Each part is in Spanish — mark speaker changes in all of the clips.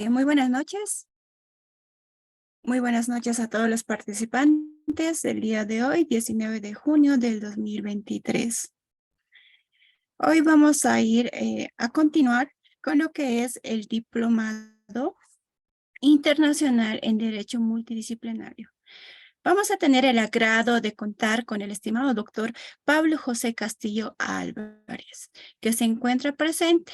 Speaker 1: Muy buenas noches. Muy buenas noches a todos los participantes del día de hoy, 19 de junio del 2023. Hoy vamos a ir a continuar con lo que es el Diplomado Internacional en Derecho Multidisciplinario. Vamos a tener el agrado de contar con el estimado doctor Pablo José Castillo Álvarez, que se encuentra presente.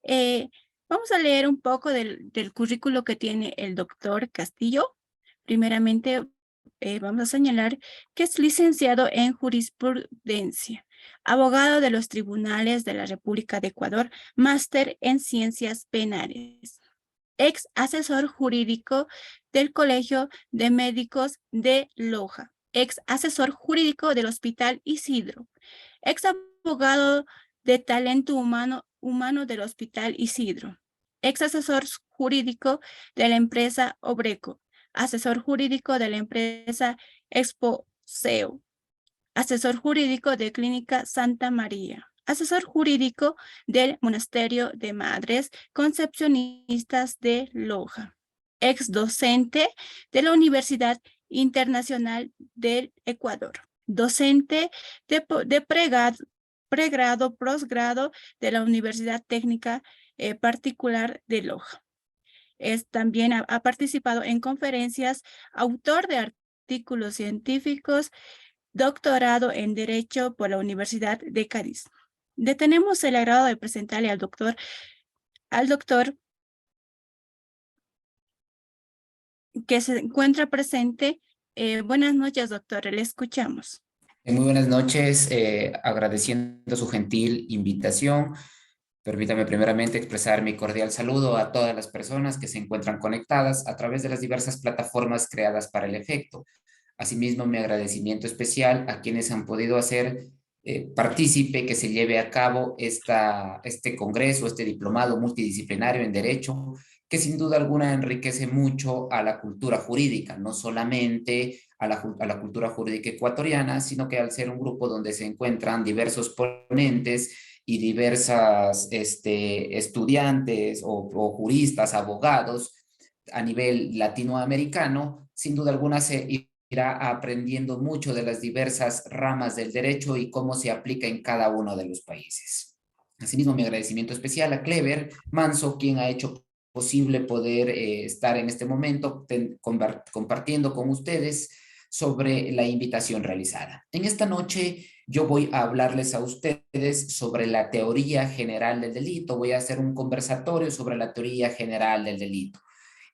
Speaker 1: Eh, Vamos a leer un poco del currículo que tiene el doctor Castillo. Primeramente, vamos a señalar que es licenciado en jurisprudencia, abogado de los tribunales de la República de Ecuador, máster en ciencias penales, ex asesor jurídico del Colegio de Médicos de Loja, ex asesor jurídico del Hospital Isidro, ex abogado de talento humano del Hospital Isidro, ex asesor jurídico de la empresa Obreco, asesor jurídico de la empresa Exposeo, asesor jurídico de Clínica Santa María, asesor jurídico del Monasterio de Madres Concepcionistas de Loja, ex docente de la Universidad Internacional del Ecuador, docente de pregrado, posgrado de la Universidad Técnica Particular de Loja. También ha participado en conferencias, autor de artículos científicos, doctorado en Derecho por la Universidad de Cádiz. Tenemos el agrado de presentarle al doctor que se encuentra presente. Buenas noches, doctor, le escuchamos.
Speaker 2: Muy buenas noches, agradeciendo su gentil invitación. Permítame primeramente expresar mi cordial saludo a todas las personas que se encuentran conectadas a través de las diversas plataformas creadas para el efecto. Asimismo, mi agradecimiento especial a quienes han podido hacer partícipe que se lleve a cabo este congreso, este diplomado multidisciplinario en Derecho, que sin duda alguna enriquece mucho a la cultura jurídica, no solamente a la cultura jurídica ecuatoriana, sino que al ser un grupo donde se encuentran diversos ponentes y diversas estudiantes o juristas, abogados a nivel latinoamericano, sin duda alguna se irá aprendiendo mucho de las diversas ramas del derecho y cómo se aplica en cada uno de los países. Asimismo, mi agradecimiento especial a Clever Manso, quien ha hecho posible poder estar en este momento compartiendo con ustedes sobre la invitación realizada. En esta noche yo voy a hablarles a ustedes sobre la teoría general del delito. Voy a hacer un conversatorio sobre la teoría general del delito.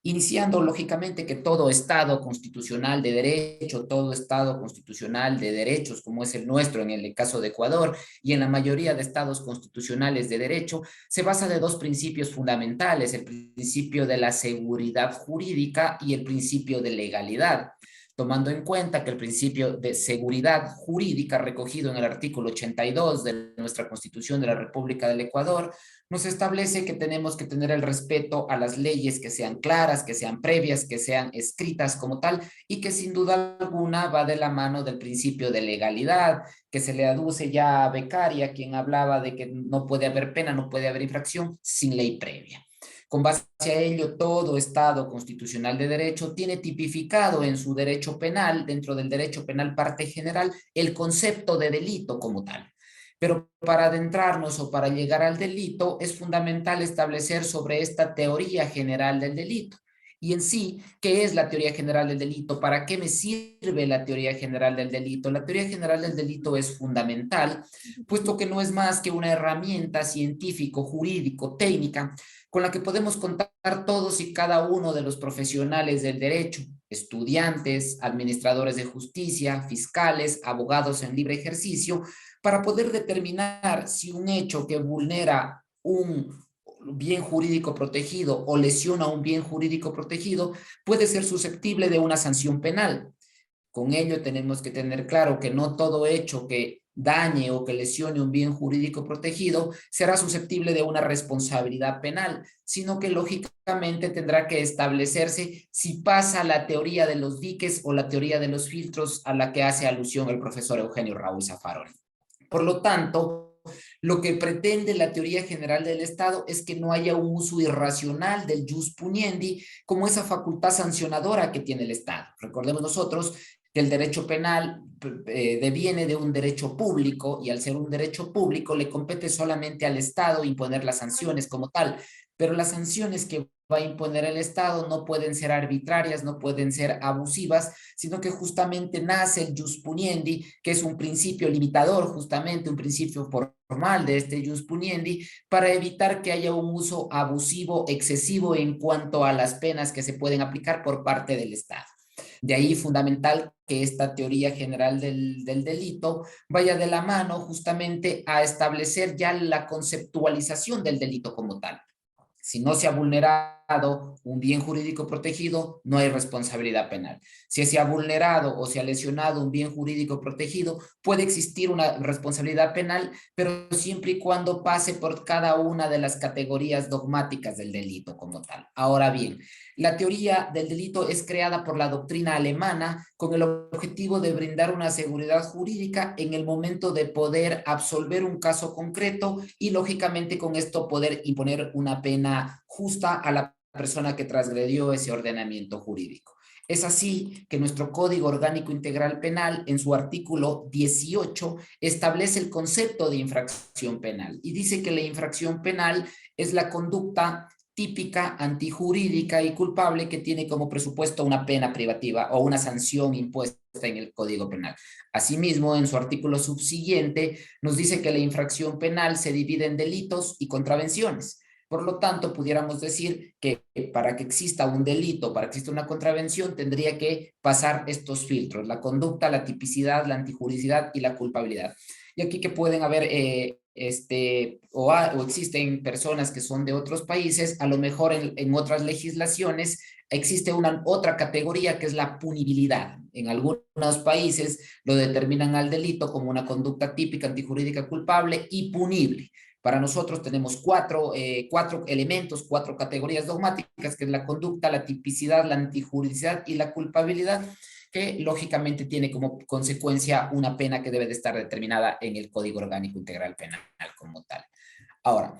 Speaker 2: Iniciando lógicamente que todo Estado constitucional de derecho, todo Estado constitucional de derechos, como es el nuestro en el caso de Ecuador y en la mayoría de Estados constitucionales de derecho, se basa de dos principios fundamentales: el principio de la seguridad jurídica y el principio de legalidad. Tomando en cuenta que el principio de seguridad jurídica recogido en el artículo 82 de nuestra Constitución de la República del Ecuador nos establece que tenemos que tener el respeto a las leyes que sean claras, que sean previas, que sean escritas como tal, y que sin duda alguna va de la mano del principio de legalidad, que se le aduce ya a Beccaria, quien hablaba de que no puede haber pena, no puede haber infracción sin ley previa. Con base a ello, todo Estado constitucional de derecho tiene tipificado en su derecho penal, dentro del derecho penal parte general, el concepto de delito como tal. Pero para adentrarnos o para llegar al delito es fundamental establecer sobre esta teoría general del delito. Y en sí, ¿qué es la teoría general del delito? ¿Para qué me sirve la teoría general del delito? La teoría general del delito es fundamental, puesto que no es más que una herramienta científico, jurídico, técnica, con la que podemos contar todos y cada uno de los profesionales del derecho, estudiantes, administradores de justicia, fiscales, abogados en libre ejercicio, para poder determinar si un hecho que vulnera un bien jurídico protegido o lesiona un bien jurídico protegido puede ser susceptible de una sanción penal. Con ello tenemos que tener claro que no todo hecho que dañe o que lesione un bien jurídico protegido será susceptible de una responsabilidad penal, sino que lógicamente tendrá que establecerse si pasa la teoría de los diques o la teoría de los filtros a la que hace alusión el profesor Eugenio Raúl Zaffaroni. Por lo tanto, Lo que pretende la teoría general del Estado es que no haya un uso irracional del jus puniendi como esa facultad sancionadora que tiene el Estado. Recordemos nosotros que el derecho penal deviene de un derecho público y al ser un derecho público le compete solamente al Estado imponer las sanciones como tal, pero las sanciones que va a imponer el Estado no pueden ser arbitrarias, no pueden ser abusivas, sino que justamente nace el jus puniendi, que es un principio limitador, justamente un principio formal de este jus puniendi, para evitar que haya un uso abusivo, excesivo en cuanto a las penas que se pueden aplicar por parte del Estado. De ahí fundamental que esta teoría general del delito vaya de la mano justamente a establecer ya la conceptualización del delito como tal. Si no se ha vulnerado un bien jurídico protegido, no hay responsabilidad penal. Si se ha vulnerado o se ha lesionado un bien jurídico protegido, puede existir una responsabilidad penal, pero siempre y cuando pase por cada una de las categorías dogmáticas del delito como tal. Ahora bien, la teoría del delito es creada por la doctrina alemana con el objetivo de brindar una seguridad jurídica en el momento de poder absolver un caso concreto y lógicamente con esto poder imponer una pena justa a la persona que transgredió ese ordenamiento jurídico. Es así que nuestro Código Orgánico Integral Penal, en su artículo 18, establece el concepto de infracción penal y dice que la infracción penal es la conducta típica, antijurídica y culpable que tiene como presupuesto una pena privativa o una sanción impuesta en el Código Penal. Asimismo, en su artículo subsiguiente, nos dice que la infracción penal se divide en delitos y contravenciones. Por lo tanto, pudiéramos decir que para que exista un delito, para que exista una contravención, tendría que pasar estos filtros: la conducta, la tipicidad, la antijuricidad y la culpabilidad. Y aquí que pueden haber o existen personas que son de otros países, a lo mejor en otras legislaciones existe una otra categoría que es la punibilidad. En algunos países lo determinan al delito como una conducta típica, antijurídica, culpable y punible. Para nosotros tenemos cuatro elementos, cuatro categorías dogmáticas, que es la conducta, la tipicidad, la antijuridicidad y la culpabilidad, que lógicamente tiene como consecuencia una pena que debe de estar determinada en el Código Orgánico Integral Penal como tal. Ahora,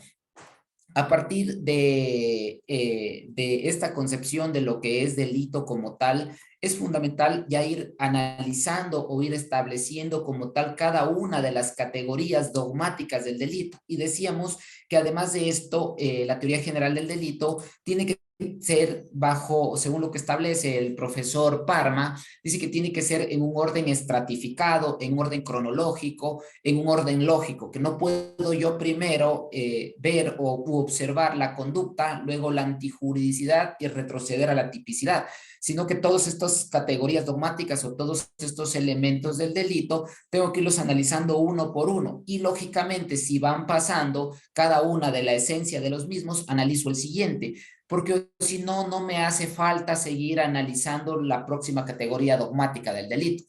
Speaker 2: a partir de esta concepción de lo que es delito como tal, es fundamental ya ir analizando o ir estableciendo como tal cada una de las categorías dogmáticas del delito. Y decíamos que además de esto, la teoría general del delito tiene que ser bajo, según lo que establece el profesor Parma, dice que tiene que ser en un orden estratificado, en un orden cronológico, en un orden lógico, que no puedo yo primero ver o observar la conducta, luego la antijuridicidad y retroceder a la tipicidad, sino que todas estas categorías dogmáticas o todos estos elementos del delito tengo que irlos analizando uno por uno y lógicamente si van pasando cada una de la esencia de los mismos, analizo el siguiente, porque si no, no me hace falta seguir analizando la próxima categoría dogmática del delito.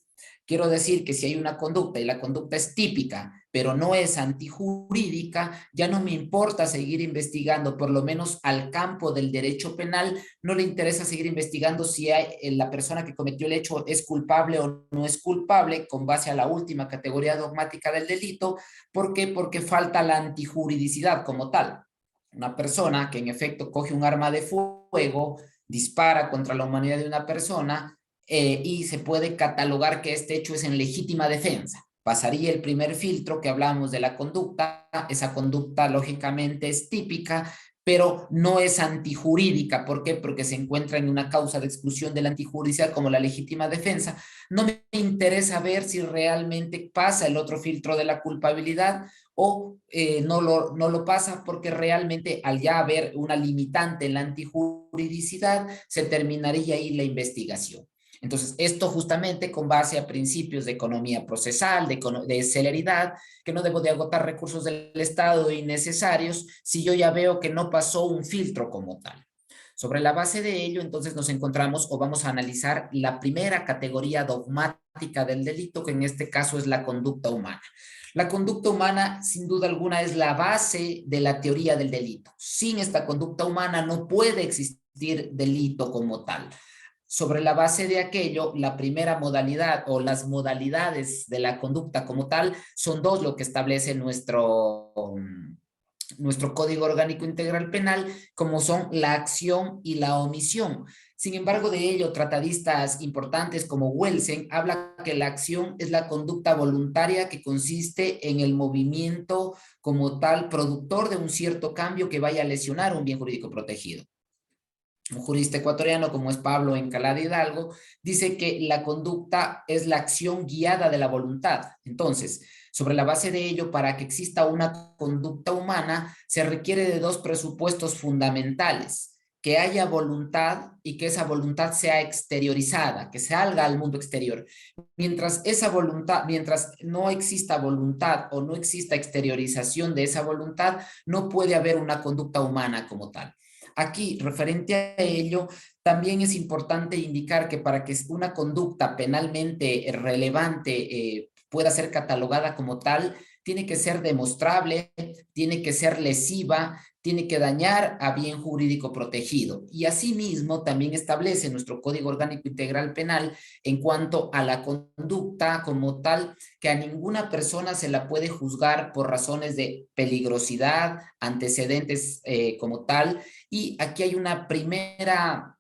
Speaker 2: Quiero decir que si hay una conducta y la conducta es típica, pero no es antijurídica, ya no me importa seguir investigando, por lo menos al campo del derecho penal, no le interesa seguir investigando si la persona que cometió el hecho es culpable o no es culpable con base a la última categoría dogmática del delito. ¿Por qué? Porque falta la antijuridicidad como tal. Una persona que en efecto coge un arma de fuego, dispara contra la humanidad de una persona, y se puede catalogar que este hecho es en legítima defensa. Pasaría el primer filtro que hablamos de la conducta. Esa conducta lógicamente es típica, pero no es antijurídica. ¿Por qué? Porque se encuentra en una causa de exclusión de la antijudicial como la legítima defensa. No me interesa ver si realmente pasa el otro filtro de la culpabilidad o no lo pasa, porque realmente al ya haber una limitante en la antijuridicidad se terminaría ahí la investigación. Entonces, esto justamente con base a principios de economía procesal, de celeridad, que no debo de agotar recursos del Estado innecesarios si yo ya veo que no pasó un filtro como tal. Sobre la base de ello, entonces nos encontramos o vamos a analizar la primera categoría dogmática del delito, que en este caso es la conducta humana. La conducta humana, sin duda alguna, es la base de la teoría del delito. Sin esta conducta humana no puede existir delito como tal. Sobre la base de aquello, la primera modalidad o las modalidades de la conducta como tal son dos, lo que establece nuestro Código Orgánico Integral Penal, como son la acción y la omisión. Sin embargo, de ello, tratadistas importantes como Welsen habla que la acción es la conducta voluntaria que consiste en el movimiento como tal productor de un cierto cambio que vaya a lesionar un bien jurídico protegido. Un jurista ecuatoriano como es Pablo Encalada Hidalgo, dice que la conducta es la acción guiada de la voluntad. Entonces, sobre la base de ello, para que exista una conducta humana, se requiere de dos presupuestos fundamentales: que haya voluntad y que esa voluntad sea exteriorizada, que salga al mundo exterior. Mientras no exista voluntad o no exista exteriorización de esa voluntad, no puede haber una conducta humana como tal. Aquí, referente a ello, también es importante indicar que para que una conducta penalmente relevante pueda ser catalogada como tal, tiene que ser demostrable, tiene que ser lesiva, tiene que dañar a bien jurídico protegido. Y asimismo también establece nuestro Código Orgánico Integral Penal en cuanto a la conducta como tal, que a ninguna persona se la puede juzgar por razones de peligrosidad, antecedentes como tal. Y aquí hay una primera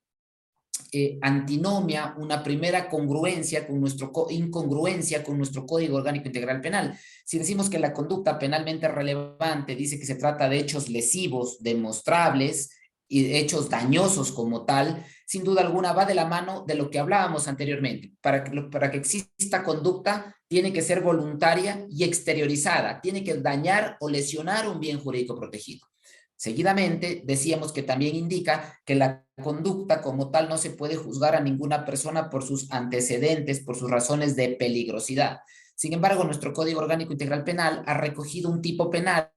Speaker 2: antinomia, una primera congruencia con incongruencia con nuestro Código Orgánico Integral Penal. Si decimos que la conducta penalmente relevante dice que se trata de hechos lesivos, demostrables y de hechos dañosos como tal, sin duda alguna va de la mano de lo que hablábamos anteriormente. Para que exista conducta, tiene que ser voluntaria y exteriorizada, tiene que dañar o lesionar un bien jurídico protegido. Seguidamente, decíamos que también indica que la conducta como tal no se puede juzgar a ninguna persona por sus antecedentes, por sus razones de peligrosidad. Sin embargo, nuestro Código Orgánico Integral Penal ha recogido un tipo penal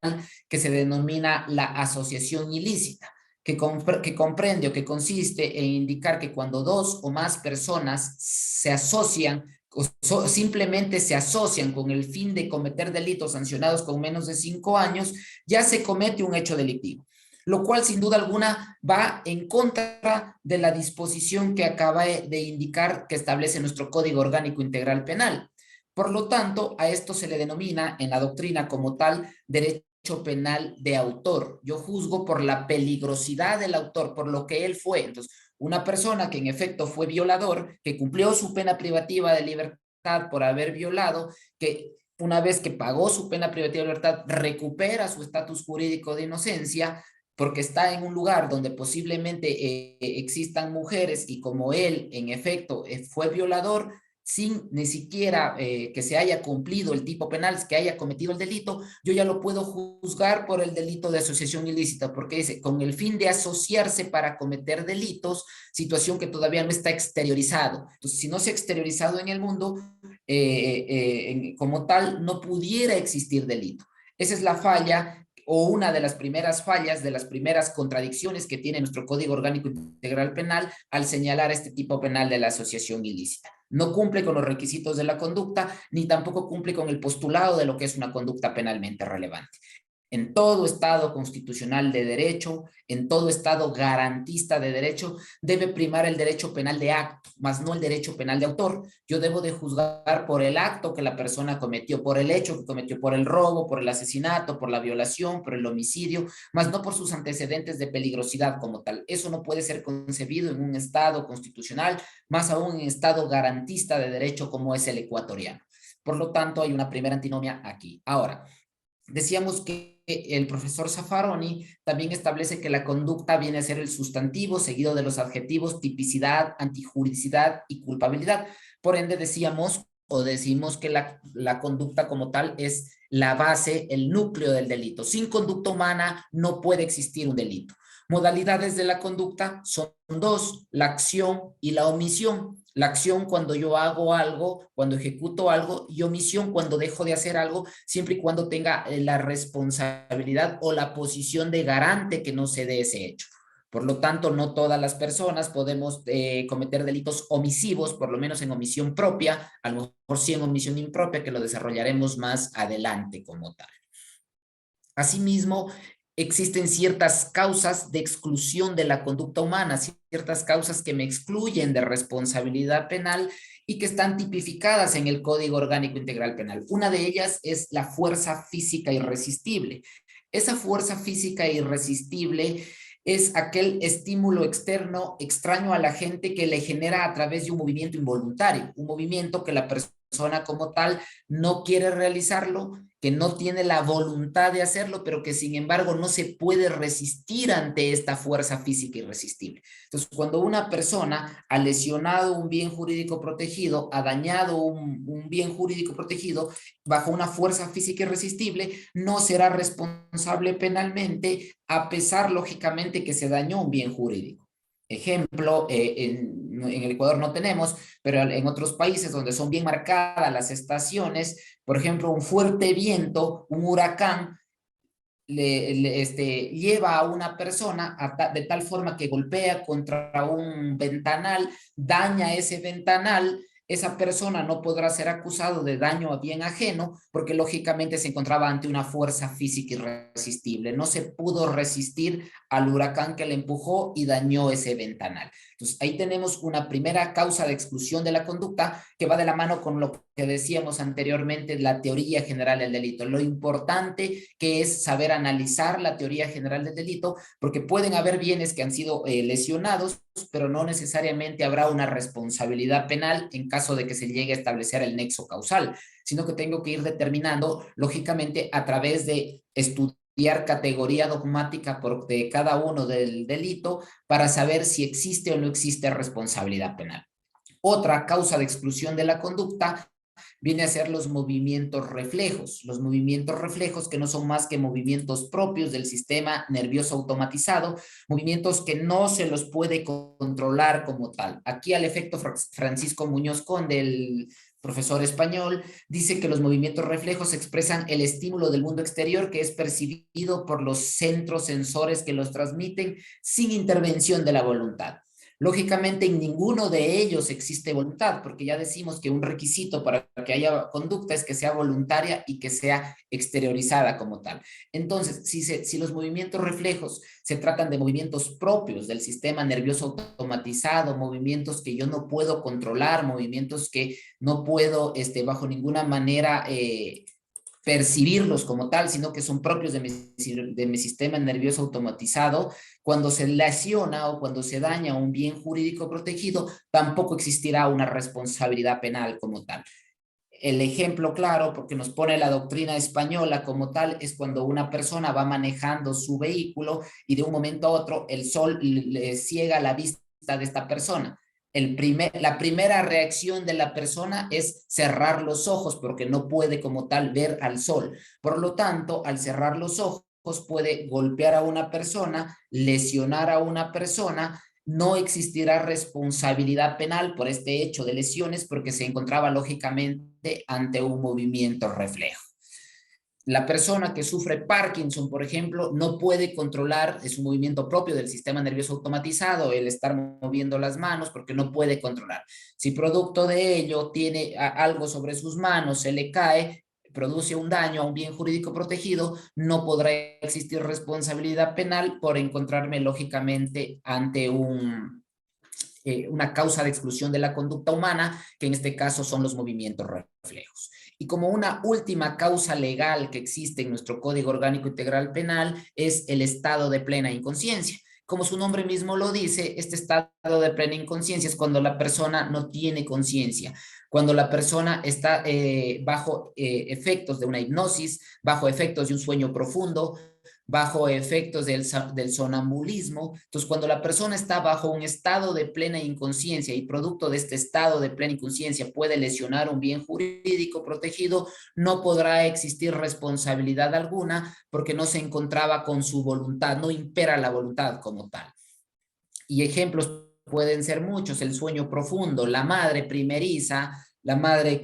Speaker 2: que se denomina la asociación ilícita, que comprende o que consiste en indicar que cuando dos o más personas se asocian o simplemente se asocian con el fin de cometer delitos sancionados con menos de 5 años, ya se comete un hecho delictivo, lo cual sin duda alguna va en contra de la disposición que acaba de indicar que establece nuestro Código Orgánico Integral Penal. Por lo tanto, a esto se le denomina en la doctrina como tal derecho penal de autor. Yo juzgo por la peligrosidad del autor, por lo que él fue. Entonces, una persona que en efecto fue violador, que cumplió su pena privativa de libertad por haber violado, que una vez que pagó su pena privativa de libertad, recupera su estatus jurídico de inocencia, porque está en un lugar donde posiblemente existan mujeres y como él, en efecto, fue violador, sin ni siquiera que se haya cumplido el tipo penal, que haya cometido el delito, yo ya lo puedo juzgar por el delito de asociación ilícita, porque dice, con el fin de asociarse para cometer delitos, situación que todavía no está exteriorizado. Entonces, si no se ha exteriorizado en el mundo, como tal, no pudiera existir delito. Esa es la falla o una de las primeras fallas, de las primeras contradicciones que tiene nuestro Código Orgánico Integral Penal al señalar este tipo penal de la asociación ilícita. No cumple con los requisitos de la conducta, ni tampoco cumple con el postulado de lo que es una conducta penalmente relevante. En todo Estado constitucional de derecho, en todo Estado garantista de derecho, debe primar el derecho penal de acto, más no el derecho penal de autor. Yo debo de juzgar por el acto que la persona cometió, por el hecho que cometió, por el robo, por el asesinato, por la violación, por el homicidio, más no por sus antecedentes de peligrosidad como tal. Eso no puede ser concebido en un Estado constitucional, más aún en un Estado garantista de derecho como es el ecuatoriano. Por lo tanto, hay una primera antinomia aquí. Ahora, decíamos que el profesor Zaffaroni también establece que la conducta viene a ser el sustantivo seguido de los adjetivos tipicidad, antijuridicidad y culpabilidad. Por ende, decíamos o decimos que la conducta como tal es la base, el núcleo del delito. Sin conducta humana no puede existir un delito. Modalidades de la conducta son dos, la acción y la omisión. La acción cuando yo hago algo, cuando ejecuto algo, y omisión cuando dejo de hacer algo, siempre y cuando tenga la responsabilidad o la posición de garante que no se dé ese hecho. Por lo tanto, no todas las personas podemos cometer delitos omisivos, por lo menos en omisión propia, a lo mejor sí en omisión impropia, que lo desarrollaremos más adelante como tal. Asimismo, existen ciertas causas de exclusión de la conducta humana, ciertas causas que me excluyen de responsabilidad penal y que están tipificadas en el Código Orgánico Integral Penal. Una de ellas es la fuerza física irresistible. Esa fuerza física irresistible es aquel estímulo externo extraño a la gente que le genera a través de un movimiento involuntario, un movimiento que la persona como tal no quiere realizarlo, que no tiene la voluntad de hacerlo, pero que sin embargo no se puede resistir ante esta fuerza física irresistible. Entonces, cuando una persona ha lesionado un bien jurídico protegido, ha dañado un bien jurídico protegido bajo una fuerza física irresistible, no será responsable penalmente, a pesar, lógicamente, que se dañó un bien jurídico. Ejemplo, en el Ecuador no tenemos, pero en otros países donde son bien marcadas las estaciones, por ejemplo, un fuerte viento, un huracán, lleva a una persona de tal forma que golpea contra un ventanal, daña ese ventanal, esa persona no podrá ser acusado de daño a bien ajeno porque lógicamente se encontraba ante una fuerza física irresistible. No se pudo resistir al huracán que le empujó y dañó ese ventanal. Entonces, ahí tenemos una primera causa de exclusión de la conducta que va de la mano con lo que decíamos anteriormente, la teoría general del delito. Lo importante que es saber analizar la teoría general del delito, porque pueden haber bienes que han sido lesionados, pero no necesariamente habrá una responsabilidad penal en caso de que se llegue a establecer el nexo causal, sino que tengo que ir determinando, lógicamente, a través de estudiar categoría dogmática de cada uno del delito para saber si existe o no existe responsabilidad penal. Otra causa de exclusión de la conducta viene a ser los movimientos reflejos que no son más que movimientos propios del sistema nervioso automatizado, movimientos que no se los puede controlar como tal. Aquí al efecto Francisco Muñoz Conde, el profesor español, dice que los movimientos reflejos expresan el estímulo del mundo exterior que es percibido por los centros sensores que los transmiten sin intervención de la voluntad. Lógicamente, en ninguno de ellos existe voluntad, porque ya decimos que un requisito para que haya conducta es que sea voluntaria y que sea exteriorizada como tal. Entonces, si los movimientos reflejos se tratan de movimientos propios del sistema nervioso automatizado, movimientos que yo no puedo controlar, movimientos que no puedo bajo ninguna manera percibirlos como tal, sino que son propios de mi sistema nervioso automatizado, cuando se lesiona o cuando se daña un bien jurídico protegido, tampoco existirá una responsabilidad penal como tal. El ejemplo claro, porque nos pone la doctrina española como tal, es cuando una persona va manejando su vehículo y de un momento a otro el sol le ciega la vista de esta persona. La primera reacción de la persona es cerrar los ojos porque no puede como tal ver al sol. Por lo tanto, al cerrar los ojos puede golpear a una persona, lesionar a una persona. No existirá responsabilidad penal por este hecho de lesiones porque se encontraba lógicamente ante un movimiento reflejo. La persona que sufre Parkinson, por ejemplo, no puede controlar, es un movimiento propio del sistema nervioso automatizado, el estar moviendo las manos porque no puede controlar. Si producto de ello tiene algo sobre sus manos, se le cae, produce un daño a un bien jurídico protegido, no podrá existir responsabilidad penal por encontrarme lógicamente ante una causa de exclusión de la conducta humana, que en este caso son los movimientos reflejos. Y como una última causa legal que existe en nuestro Código Orgánico Integral Penal es el estado de plena inconsciencia. Como su nombre mismo lo dice, este estado de plena inconsciencia es cuando la persona no tiene conciencia, cuando la persona está bajo efectos de una hipnosis, bajo efectos de un sueño profundo, bajo efectos del sonambulismo. Entonces, cuando la persona está bajo un estado de plena inconsciencia y producto de este estado de plena inconsciencia puede lesionar un bien jurídico protegido, no podrá existir responsabilidad alguna porque no se encontraba con su voluntad, no impera la voluntad como tal. Y ejemplos pueden ser muchos: el sueño profundo, la madre primeriza, la madre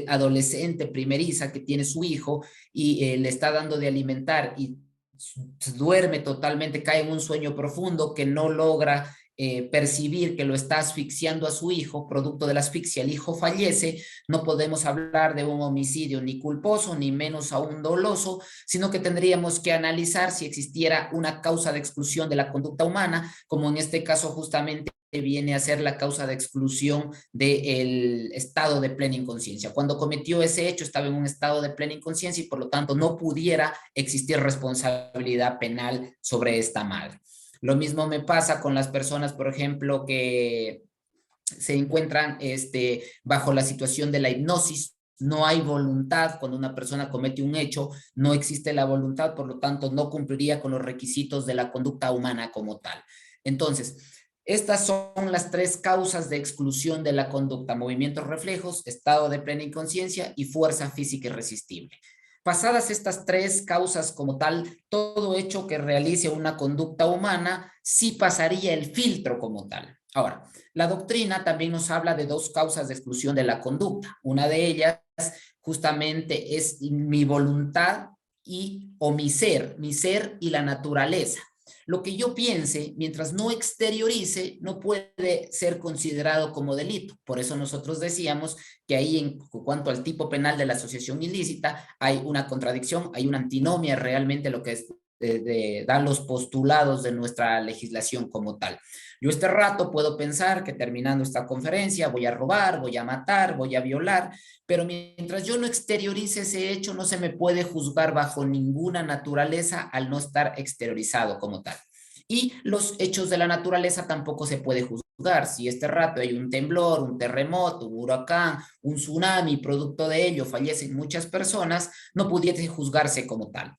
Speaker 2: adolescente primeriza que tiene su hijo y le está dando de alimentar y duerme totalmente, cae en un sueño profundo que no logra percibir que lo está asfixiando a su hijo, producto de la asfixia, el hijo fallece, no podemos hablar de un homicidio ni culposo, ni menos aún doloso, sino que tendríamos que analizar si existiera una causa de exclusión de la conducta humana, como en este caso justamente viene a ser la causa de exclusión del estado de plena inconsciencia. Cuando cometió ese hecho estaba en un estado de plena inconsciencia y por lo tanto no pudiera existir responsabilidad penal sobre esta madre. Lo mismo me pasa con las personas, por ejemplo, que se encuentran bajo la situación de la hipnosis. No hay voluntad cuando una persona comete un hecho, no existe la voluntad, por lo tanto no cumpliría con los requisitos de la conducta humana como tal. Entonces, estas son las tres causas de exclusión de la conducta: movimientos reflejos, estado de plena inconsciencia y fuerza física irresistible. Pasadas estas tres causas como tal, todo hecho que realice una conducta humana sí pasaría el filtro como tal. Ahora, la doctrina también nos habla de dos causas de exclusión de la conducta. Una de ellas justamente es mi voluntad o mi ser y la naturaleza. Lo que yo piense, mientras no exteriorice, no puede ser considerado como delito. Por eso nosotros decíamos que ahí, en cuanto al tipo penal de la asociación ilícita, hay una contradicción, hay una antinomia realmente lo que es dan los postulados de nuestra legislación como tal. Yo este rato puedo pensar que terminando esta conferencia voy a robar, voy a matar, voy a violar, pero mientras yo no exteriorice ese hecho, no se me puede juzgar bajo ninguna naturaleza al no estar exteriorizado como tal. Y los hechos de la naturaleza tampoco se puede juzgar. Si este rato hay un temblor, un terremoto, un huracán, un tsunami, producto de ello fallecen muchas personas, no pudiese juzgarse como tal.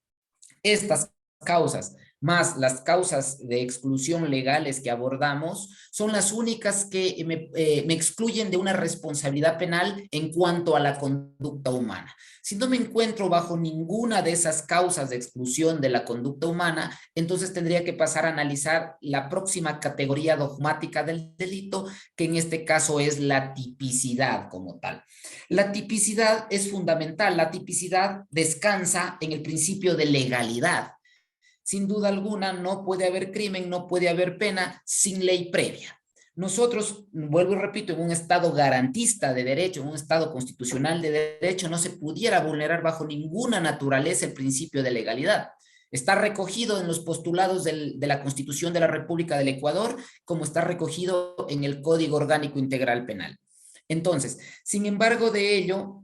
Speaker 2: Estas causas, más las causas de exclusión legales que abordamos, son las únicas que me excluyen de una responsabilidad penal en cuanto a la conducta humana. Si no me encuentro bajo ninguna de esas causas de exclusión de la conducta humana, entonces tendría que pasar a analizar la próxima categoría dogmática del delito, que en este caso es la tipicidad como tal. La tipicidad es fundamental. La tipicidad descansa en el principio de legalidad. Sin duda alguna, no puede haber crimen, no puede haber pena sin ley previa. Nosotros, vuelvo y repito, en un Estado garantista de derecho, en un Estado constitucional de derecho, no se pudiera vulnerar bajo ninguna naturaleza el principio de legalidad. Está recogido en los postulados de la Constitución de la República del Ecuador, como está recogido en el Código Orgánico Integral Penal. Entonces, sin embargo de ello,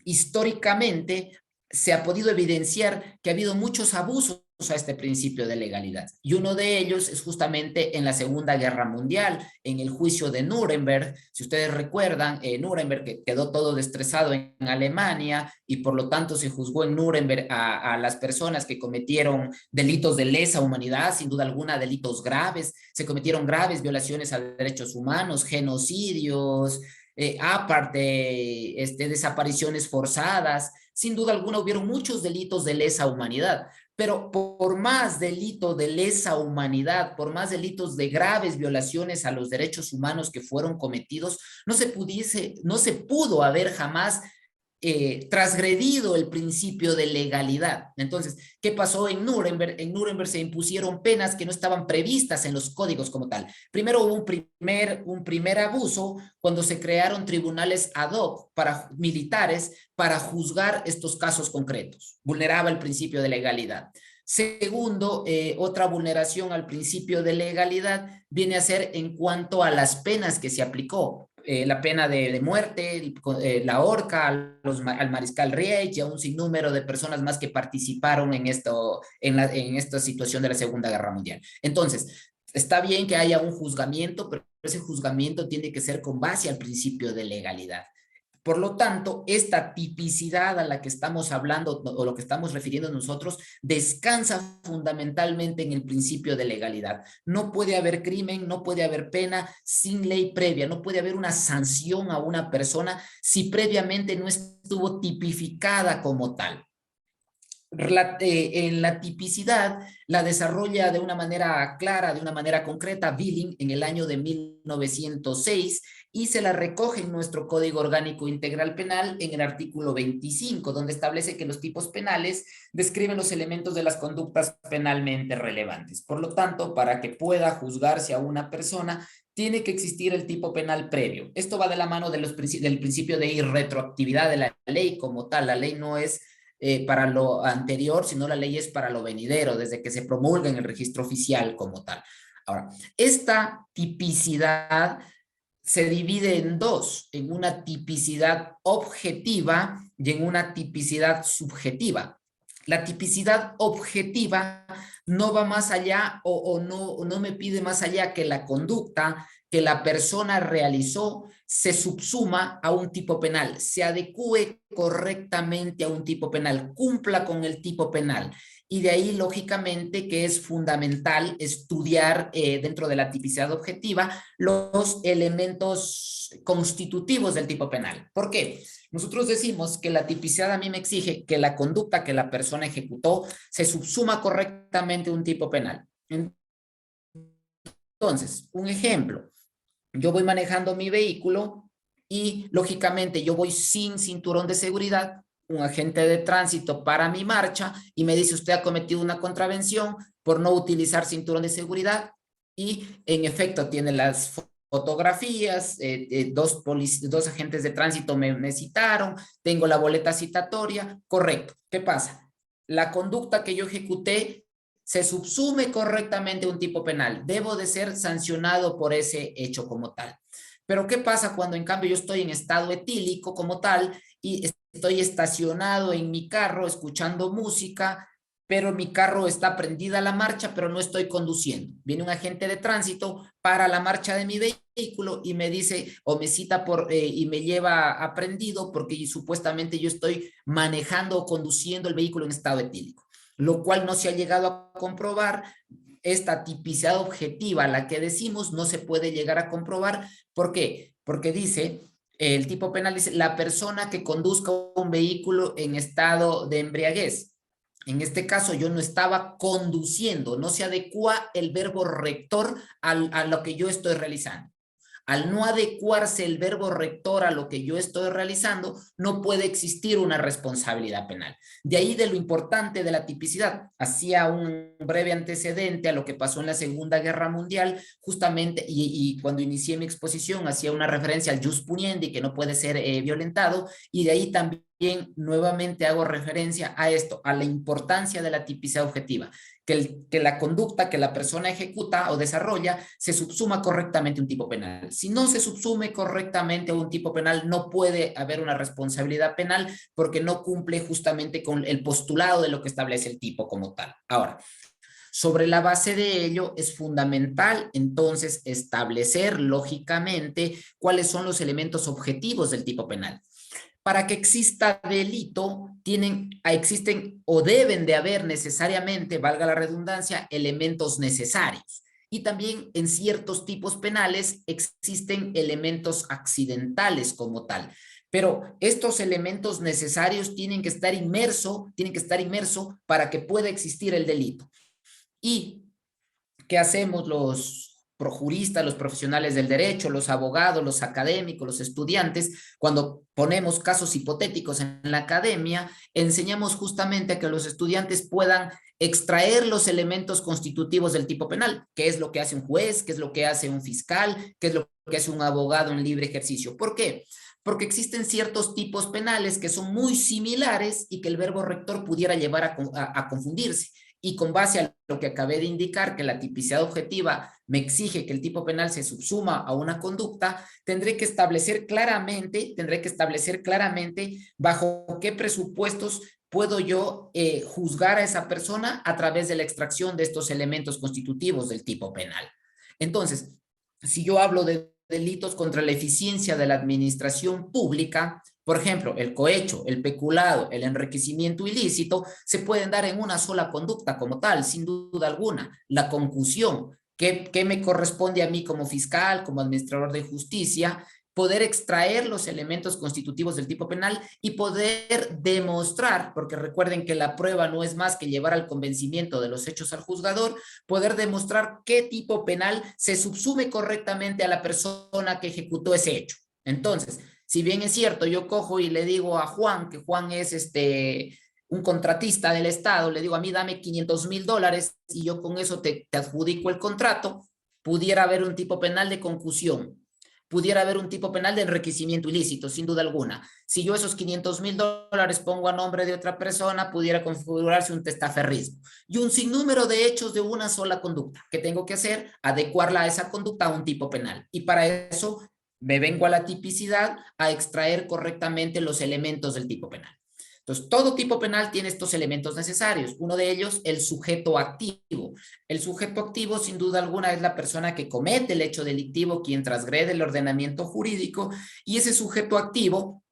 Speaker 2: históricamente se ha podido evidenciar que ha habido muchos abusos a este principio de legalidad. Y uno de ellos es justamente en la Segunda Guerra Mundial, en el juicio de Nuremberg. Si ustedes recuerdan, Nuremberg que quedó todo destrozado en Alemania y por lo tanto se juzgó en Nuremberg a las personas que cometieron delitos de lesa humanidad, sin duda alguna delitos graves. Se cometieron graves violaciones a derechos humanos, genocidios, aparte desapariciones forzadas. Sin duda alguna hubieron muchos delitos de lesa humanidad, pero por más delito de lesa humanidad, por más delitos de graves violaciones a los derechos humanos que fueron cometidos, no se pudo haber jamás transgredido el principio de legalidad. Entonces, ¿qué pasó en Nuremberg? En Nuremberg se impusieron penas que no estaban previstas en los códigos como tal. Primero hubo un primer abuso cuando se crearon tribunales ad hoc para militares para juzgar estos casos concretos. Vulneraba el principio de legalidad. Segundo, otra vulneración al principio de legalidad viene a ser en cuanto a las penas que se aplicó. La pena de muerte, la horca al mariscal Riech y a un sinnúmero de personas más que participaron en esta situación de la Segunda Guerra Mundial. Entonces, está bien que haya un juzgamiento, pero ese juzgamiento tiene que ser con base al principio de legalidad. Por lo tanto, esta tipicidad a la que estamos hablando o lo que estamos refiriendo nosotros descansa fundamentalmente en el principio de legalidad. No puede haber crimen, no puede haber pena sin ley previa, no puede haber una sanción a una persona si previamente no estuvo tipificada como tal. En la tipicidad la desarrolla de una manera clara, de una manera concreta, Billing en el año de 1906 y se la recoge en nuestro Código Orgánico Integral Penal en el artículo 25, donde establece que los tipos penales describen los elementos de las conductas penalmente relevantes. Por lo tanto, para que pueda juzgarse a una persona, tiene que existir el tipo penal previo. Esto va de la mano de del principio de irretroactividad de la ley como tal. La ley no es para lo anterior, sino la ley es para lo venidero, desde que se promulga en el registro oficial como tal. Ahora, esta tipicidad se divide en dos, en una tipicidad objetiva y en una tipicidad subjetiva. La tipicidad objetiva no va más allá no me pide más allá que la conducta que la persona realizó se subsuma a un tipo penal, se adecue correctamente a un tipo penal, cumpla con el tipo penal. Y de ahí, lógicamente, que es fundamental estudiar dentro de la tipicidad objetiva los elementos constitutivos del tipo penal. ¿Por qué? Nosotros decimos que la tipicidad a mí me exige que la conducta que la persona ejecutó se subsuma correctamente a un tipo penal. Entonces, un ejemplo, yo voy manejando mi vehículo y lógicamente yo voy sin cinturón de seguridad, un agente de tránsito para mi marcha y me dice usted ha cometido una contravención por no utilizar cinturón de seguridad y en efecto tiene las fotografías, dos agentes de tránsito me citaron, tengo la boleta citatoria, correcto. ¿Qué pasa? La conducta que yo ejecuté se subsume correctamente a un tipo penal. Debo de ser sancionado por ese hecho como tal. Pero ¿qué pasa cuando en cambio yo estoy en estado etílico como tal y estoy estacionado en mi carro escuchando música, pero mi carro está prendida a la marcha, pero no estoy conduciendo? Viene un agente de tránsito para la marcha de mi vehículo y me dice o me cita y me lleva aprendido porque supuestamente yo estoy manejando o conduciendo el vehículo en estado etílico, lo cual no se ha llegado a comprobar. Esta tipicidad objetiva, la que decimos, no se puede llegar a comprobar. ¿Por qué? Porque dice, el tipo penal dice, la persona que conduzca un vehículo en estado de embriaguez. En este caso yo no estaba conduciendo, no se adecua el verbo rector a lo que yo estoy realizando. Al no adecuarse el verbo rector a lo que yo estoy realizando, no puede existir una responsabilidad penal. De ahí de lo importante de la tipicidad. Hacía un breve antecedente a lo que pasó en la Segunda Guerra Mundial, justamente, y cuando inicié mi exposición hacía una referencia al jus puniendi, que no puede ser violentado, y de ahí también nuevamente hago referencia a esto, a la importancia de la tipicidad objetiva, que la conducta que la persona ejecuta o desarrolla se subsuma correctamente a un tipo penal. Si no se subsume correctamente a un tipo penal, no puede haber una responsabilidad penal porque no cumple justamente con el postulado de lo que establece el tipo como tal. Ahora, sobre la base de ello, es fundamental entonces establecer lógicamente cuáles son los elementos objetivos del tipo penal. Para que exista delito, existen o deben de haber necesariamente, valga la redundancia, elementos necesarios. Y también en ciertos tipos penales existen elementos accidentales como tal. Pero estos elementos necesarios tienen que estar inmerso para que pueda existir el delito. ¿Y qué hacemos los projuristas, los profesionales del derecho, los abogados, los académicos, los estudiantes? Cuando ponemos casos hipotéticos en la academia, enseñamos justamente a que los estudiantes puedan extraer los elementos constitutivos del tipo penal. ¿Qué es lo que hace un juez? ¿Qué es lo que hace un fiscal? ¿Qué es lo que hace un abogado en libre ejercicio? ¿Por qué? Porque existen ciertos tipos penales que son muy similares y que el verbo rector pudiera llevar a confundirse. Y con base a lo que acabé de indicar, que la tipicidad objetiva me exige que el tipo penal se subsuma a una conducta, tendré que establecer claramente bajo qué presupuestos puedo yo juzgar a esa persona a través de la extracción de estos elementos constitutivos del tipo penal. Entonces, si yo hablo de delitos contra la eficiencia de la administración pública, por ejemplo, el cohecho, el peculado, el enriquecimiento ilícito, se pueden dar en una sola conducta como tal, sin duda alguna. La concusión, ¿qué me corresponde a mí como fiscal, como administrador de justicia? poder extraer los elementos constitutivos del tipo penal y poder demostrar, porque recuerden que la prueba no es más que llevar al convencimiento de los hechos al juzgador, poder demostrar qué tipo penal se subsume correctamente a la persona que ejecutó ese hecho. Entonces, si bien es cierto, yo cojo y le digo a Juan, que Juan es un contratista del Estado, le digo a mí dame $500,000 y yo con eso te adjudico el contrato, pudiera haber un tipo penal de concusión, pudiera haber un tipo penal de enriquecimiento ilícito, sin duda alguna. Si yo esos $500,000 pongo a nombre de otra persona, pudiera configurarse un testaferrismo. Y un sinnúmero de hechos de una sola conducta. ¿Qué tengo que hacer? Adecuarla a esa conducta a un tipo penal. Y para eso me vengo a la tipicidad a extraer correctamente los elementos del tipo penal. Entonces, todo tipo penal tiene estos elementos necesarios. Uno de ellos, el sujeto activo. El sujeto activo, sin duda alguna, es la persona que comete el hecho delictivo, quien transgrede el ordenamiento jurídico, y ese sujeto activo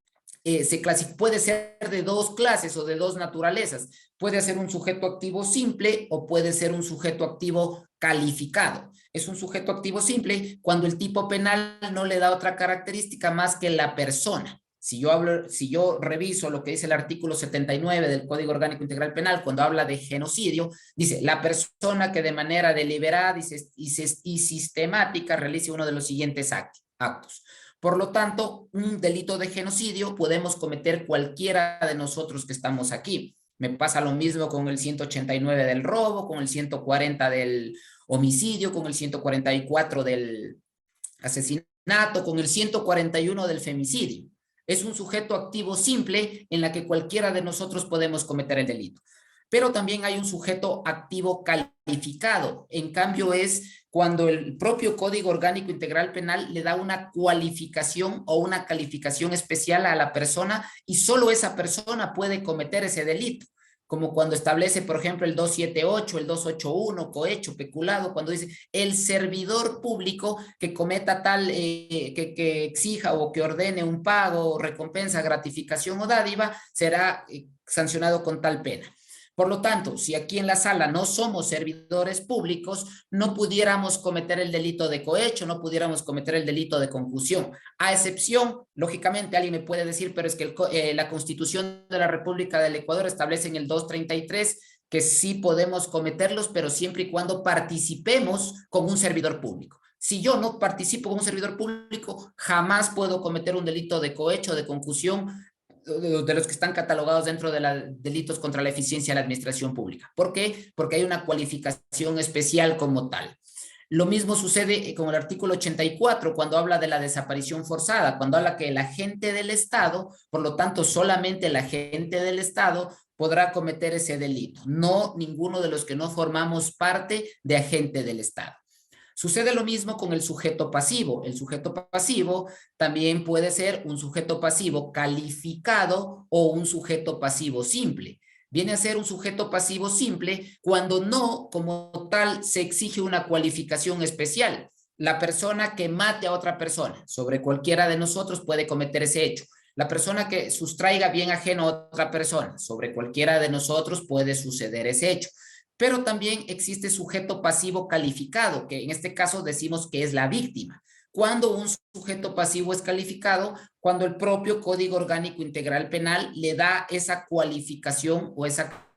Speaker 2: puede ser de dos clases o de dos naturalezas. Puede ser un sujeto activo simple o puede ser un sujeto activo calificado. Es un sujeto activo simple cuando el tipo penal no le da otra característica más que la persona. Si yo reviso lo que dice el artículo 79 del Código Orgánico Integral Penal, cuando habla de genocidio, dice la persona que de manera deliberada y sistemática realice uno de los siguientes actos. Por lo tanto, un delito de genocidio podemos cometer cualquiera de nosotros que estamos aquí. Me pasa lo mismo con el 189 del robo, con el 140 del homicidio, con el 144 del asesinato, con el 141 del femicidio. Es un sujeto activo simple en la que cualquiera de nosotros podemos cometer el delito. Pero también hay un sujeto activo calificado. En cambio, es cuando el propio Código Orgánico Integral Penal le da una cualificación o una calificación especial a la persona y solo esa persona puede cometer ese delito. Como cuando establece, por ejemplo, el 278, el 281, cohecho, peculado, cuando dice el servidor público que cometa tal, que exija o que ordene un pago, recompensa, gratificación o dádiva, será sancionado con tal pena. Por lo tanto, si aquí en la sala no somos servidores públicos, no pudiéramos cometer el delito de cohecho, no pudiéramos cometer el delito de concusión. A excepción, lógicamente, alguien me puede decir, pero es que la Constitución de la República del Ecuador establece en el 233 que sí podemos cometerlos, pero siempre y cuando participemos con un servidor público. Si yo no participo con un servidor público, jamás puedo cometer un delito de cohecho, de concusión, de los que están catalogados dentro de los delitos contra la eficiencia de la administración pública. ¿Por qué? Porque hay una cualificación especial como tal. Lo mismo sucede con el artículo 84, cuando habla de la desaparición forzada, cuando habla que el agente del Estado, por lo tanto, solamente el agente del Estado podrá cometer ese delito, no ninguno de los que no formamos parte de agente del Estado. Sucede lo mismo con el sujeto pasivo. El sujeto pasivo también puede ser un sujeto pasivo calificado o un sujeto pasivo simple. Viene a ser un sujeto pasivo simple cuando no, como tal, se exige una cualificación especial. La persona que mate a otra persona, sobre cualquiera de nosotros puede cometer ese hecho. La persona que sustraiga bien ajeno a otra persona, sobre cualquiera de nosotros puede suceder ese hecho. Pero también existe sujeto pasivo calificado, que en este caso decimos que es la víctima. Cuando un sujeto pasivo es calificado, cuando el propio Código Orgánico Integral Penal le da esa cualificación o esa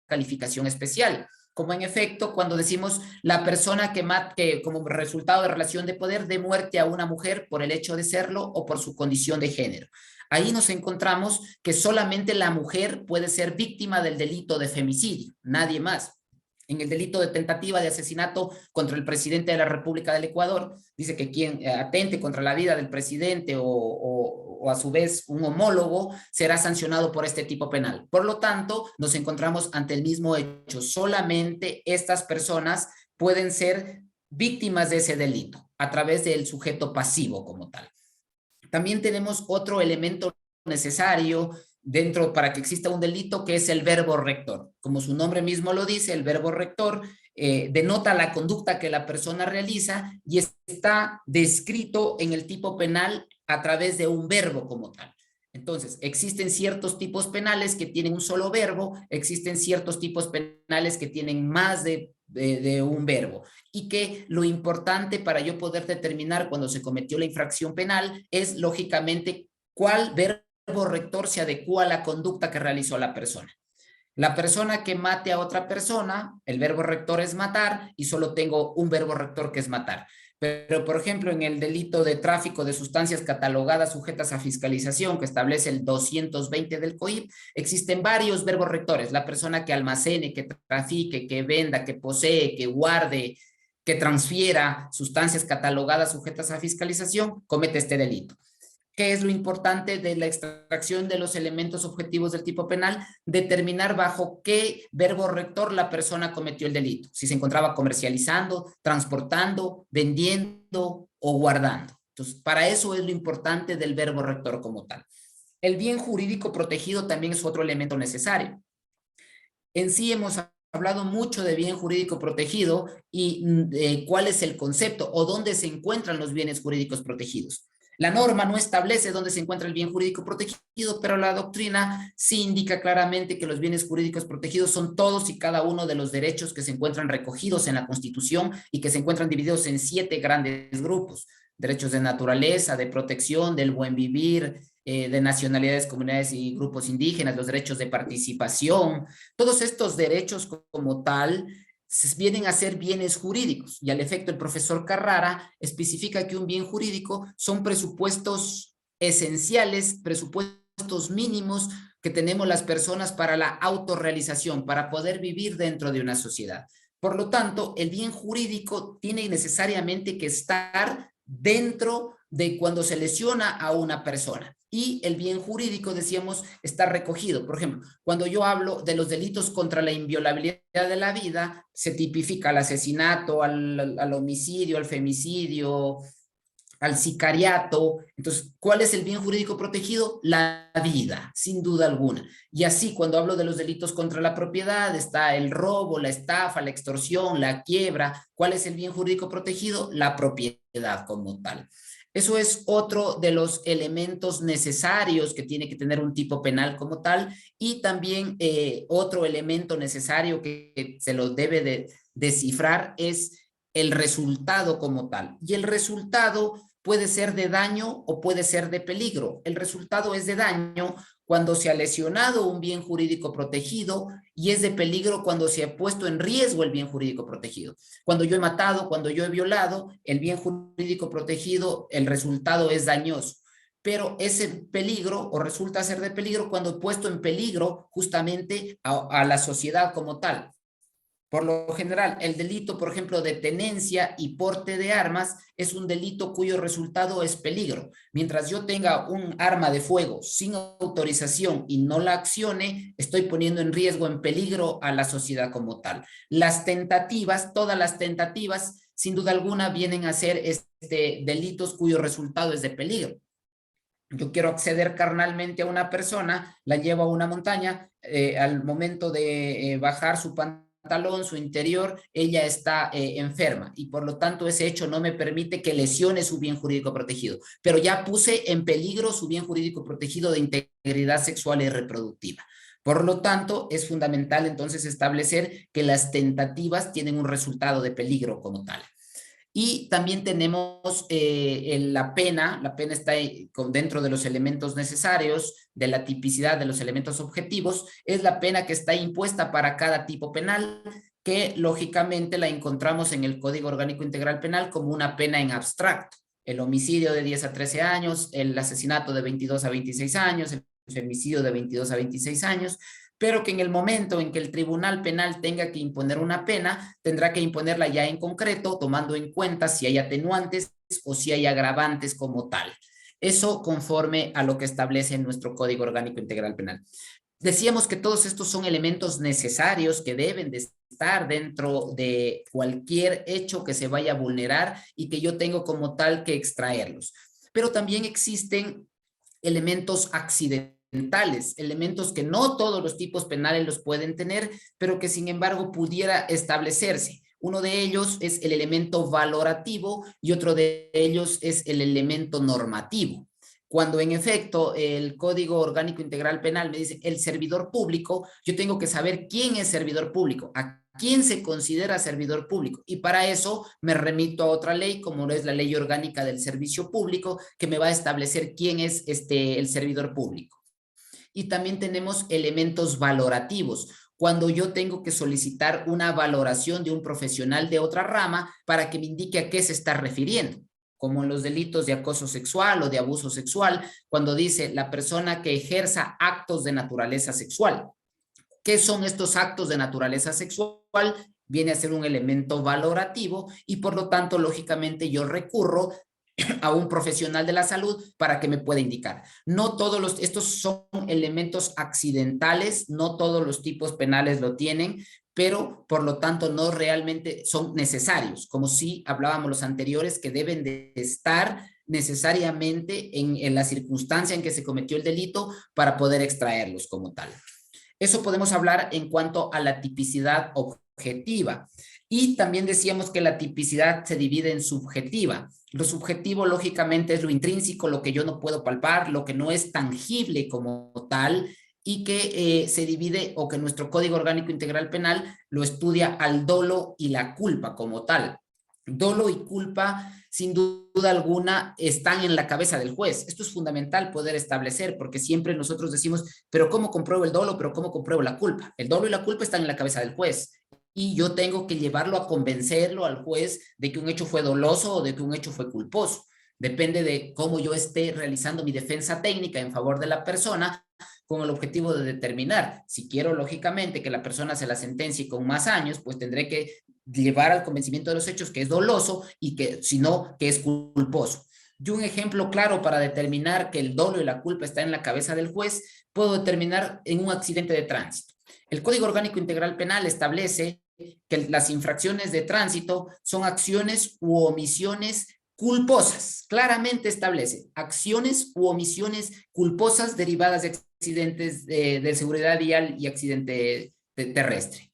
Speaker 2: calificación especial. Como en efecto, cuando decimos la persona que como resultado de relación de poder dé muerte a una mujer por el hecho de serlo o por su condición de género. Ahí nos encontramos que solamente la mujer puede ser víctima del delito de femicidio, nadie más. En el delito de tentativa de asesinato contra el presidente de la República del Ecuador, dice que quien atente contra la vida del presidente o a su vez un homólogo será sancionado por este tipo penal. Por lo tanto, nos encontramos ante el mismo hecho. Solamente estas personas pueden ser víctimas de ese delito a través del sujeto pasivo como tal. También tenemos otro elemento necesario dentro para que exista un delito, que es el verbo rector. Como su nombre mismo lo dice, el verbo rector denota la conducta que la persona realiza y está descrito en el tipo penal a través de un verbo como tal. Entonces, existen ciertos tipos penales que tienen un solo verbo, existen ciertos tipos penales que tienen más de de un verbo, y que lo importante para yo poder determinar cuando se cometió la infracción penal es, lógicamente, cuál verbo rector se adecua a la conducta que realizó la persona. La persona que mate a otra persona, el verbo rector es matar y solo tengo un verbo rector que es matar. Pero, por ejemplo, en el delito de tráfico de sustancias catalogadas sujetas a fiscalización que establece el 220 del COIP, existen varios verbos rectores. La persona que almacene, que trafique, que venda, que posee, que guarde, que transfiera sustancias catalogadas sujetas a fiscalización, comete este delito. ¿Qué es lo importante de la extracción de los elementos objetivos del tipo penal? Determinar bajo qué verbo rector la persona cometió el delito. Si se encontraba comercializando, transportando, vendiendo o guardando. Entonces, para eso es lo importante del verbo rector como tal. El bien jurídico protegido también es otro elemento necesario. En sí hemos hablado mucho de bien jurídico protegido y cuál es el concepto o dónde se encuentran los bienes jurídicos protegidos. La norma no establece dónde se encuentra el bien jurídico protegido, pero la doctrina sí indica claramente que los bienes jurídicos protegidos son todos y cada uno de los derechos que se encuentran recogidos en la Constitución y que se encuentran divididos en 7 grandes grupos: derechos de naturaleza, de protección, del buen vivir, de nacionalidades, comunidades y grupos indígenas, los derechos de participación. Todos estos derechos como tal vienen a ser bienes jurídicos, y al efecto el profesor Carrara especifica que un bien jurídico son presupuestos esenciales, presupuestos mínimos que tenemos las personas para la autorrealización, para poder vivir dentro de una sociedad. Por lo tanto, el bien jurídico tiene necesariamente que estar dentro de cuando se lesiona a una persona. Y el bien jurídico, decíamos, está recogido. Por ejemplo, cuando yo hablo de los delitos contra la inviolabilidad de la vida, se tipifica al asesinato, al homicidio, al femicidio, al sicariato. Entonces, ¿cuál es el bien jurídico protegido? La vida, sin duda alguna. Y así, cuando hablo de los delitos contra la propiedad, está el robo, la estafa, la extorsión, la quiebra. ¿Cuál es el bien jurídico protegido? La propiedad como tal. Eso es otro de los elementos necesarios que tiene que tener un tipo penal como tal, y también otro elemento necesario que se lo debe de descifrar es el resultado como tal. Y el resultado puede ser de daño o puede ser de peligro. El resultado es de daño cuando se ha lesionado un bien jurídico protegido, y es de peligro cuando se ha puesto en riesgo el bien jurídico protegido. Cuando yo he matado, cuando yo he violado, el bien jurídico protegido, el resultado es dañoso. Pero ese peligro o resulta ser de peligro cuando he puesto en peligro justamente a la sociedad como tal. Por lo general, el delito, por ejemplo, de tenencia y porte de armas es un delito cuyo resultado es peligro. Mientras yo tenga un arma de fuego sin autorización y no la accione, estoy poniendo en riesgo, en peligro a la sociedad como tal. Las tentativas, todas las tentativas, sin duda alguna, vienen a ser delitos cuyo resultado es de peligro. Yo quiero acceder carnalmente a una persona, la llevo a una montaña, al momento de bajar su pantalón, su interior, ella está enferma, y por lo tanto ese hecho no me permite que lesione su bien jurídico protegido, pero ya puse en peligro su bien jurídico protegido de integridad sexual y reproductiva. Por lo tanto, es fundamental entonces establecer que las tentativas tienen un resultado de peligro como tal. Y también tenemos la pena está dentro de los elementos necesarios de la tipicidad de los elementos objetivos, es la pena que está impuesta para cada tipo penal, que lógicamente la encontramos en el Código Orgánico Integral Penal como una pena en abstracto. El homicidio de 10 a 13 años, el asesinato de 22 a 26 años, el femicidio de 22 a 26 años, pero que en el momento en que el Tribunal Penal tenga que imponer una pena, tendrá que imponerla ya en concreto, tomando en cuenta si hay atenuantes o si hay agravantes como tal. Eso conforme a lo que establece nuestro Código Orgánico Integral Penal. Decíamos que todos estos son elementos necesarios que deben de estar dentro de cualquier hecho que se vaya a vulnerar y que yo tengo como tal que extraerlos. Pero también existen elementos accidentales, elementos que no todos los tipos penales los pueden tener, pero que sin embargo pudiera establecerse. Uno de ellos es el elemento valorativo y otro de ellos es el elemento normativo. Cuando en efecto el Código Orgánico Integral Penal me dice el servidor público, yo tengo que saber quién es servidor público, a quién se considera servidor público. Y para eso me remito a otra ley, como es la Ley Orgánica del Servicio Público, que me va a establecer quién es el servidor público. Y también tenemos elementos valorativos, cuando yo tengo que solicitar una valoración de un profesional de otra rama para que me indique a qué se está refiriendo, como en los delitos de acoso sexual o de abuso sexual, cuando dice la persona que ejerza actos de naturaleza sexual. ¿Qué son estos actos de naturaleza sexual? Viene a ser un elemento valorativo y por lo tanto, lógicamente, yo recurro a un profesional de la salud para que me pueda indicar. No todos estos son elementos accidentales, no todos los tipos penales lo tienen, pero por lo tanto no realmente son necesarios, como si hablábamos los anteriores, que deben de estar necesariamente en la circunstancia en que se cometió el delito para poder extraerlos como tal. Eso podemos hablar en cuanto a la tipicidad objetiva. Y también decíamos que la tipicidad se divide en subjetiva. Lo subjetivo, lógicamente, es lo intrínseco, lo que yo no puedo palpar, lo que no es tangible como tal, y que se divide, o que nuestro Código Orgánico Integral Penal lo estudia al dolo y la culpa como tal. Dolo y culpa, sin duda alguna, están en la cabeza del juez. Esto es fundamental poder establecer, porque siempre nosotros decimos, pero ¿cómo compruebo el dolo? Pero ¿cómo compruebo la culpa? El dolo y la culpa están en la cabeza del juez. Y yo tengo que llevarlo a convencerlo al juez de que un hecho fue doloso o de que un hecho fue culposo. Depende de cómo yo esté realizando mi defensa técnica en favor de la persona, con el objetivo de determinar si quiero, lógicamente, que la persona se la sentencie con más años, pues tendré que llevar al convencimiento de los hechos que es doloso y que, si no, que es culposo. Y un ejemplo claro para determinar que el dolo y la culpa está en la cabeza del juez, puedo determinar en un accidente de tránsito. El Código Orgánico Integral Penal establece que las infracciones de tránsito son acciones u omisiones culposas. Claramente establece acciones u omisiones culposas derivadas de accidentes de seguridad vial y accidente terrestre.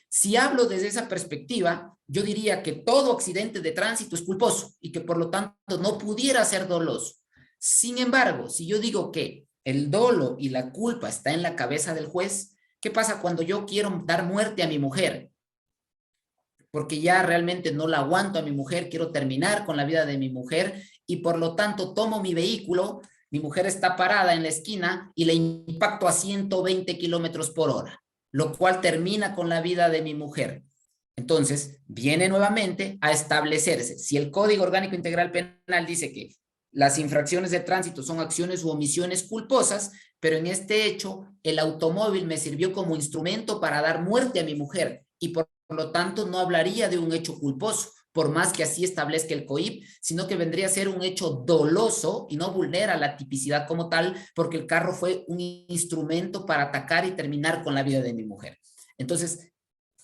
Speaker 2: Si hablo desde esa perspectiva, yo diría que todo accidente de tránsito es culposo y que por lo tanto no pudiera ser doloso. Sin embargo, si yo digo que el dolo y la culpa está en la cabeza del juez, ¿qué pasa cuando yo quiero dar muerte a mi mujer? Porque ya realmente no la aguanto a mi mujer, quiero terminar con la vida de mi mujer y por lo tanto tomo mi vehículo, mi mujer está parada en la esquina y le impacto a 120 kilómetros por hora, lo cual termina con la vida de mi mujer. Entonces, viene nuevamente a establecerse, si el Código Orgánico Integral Penal dice que las infracciones de tránsito son acciones u omisiones culposas, pero en este hecho el automóvil me sirvió como instrumento para dar muerte a mi mujer y por lo tanto no hablaría de un hecho culposo, por más que así establezca el COIP, sino que vendría a ser un hecho doloso y no vulnera la tipicidad como tal, porque el carro fue un instrumento para atacar y terminar con la vida de mi mujer. Entonces,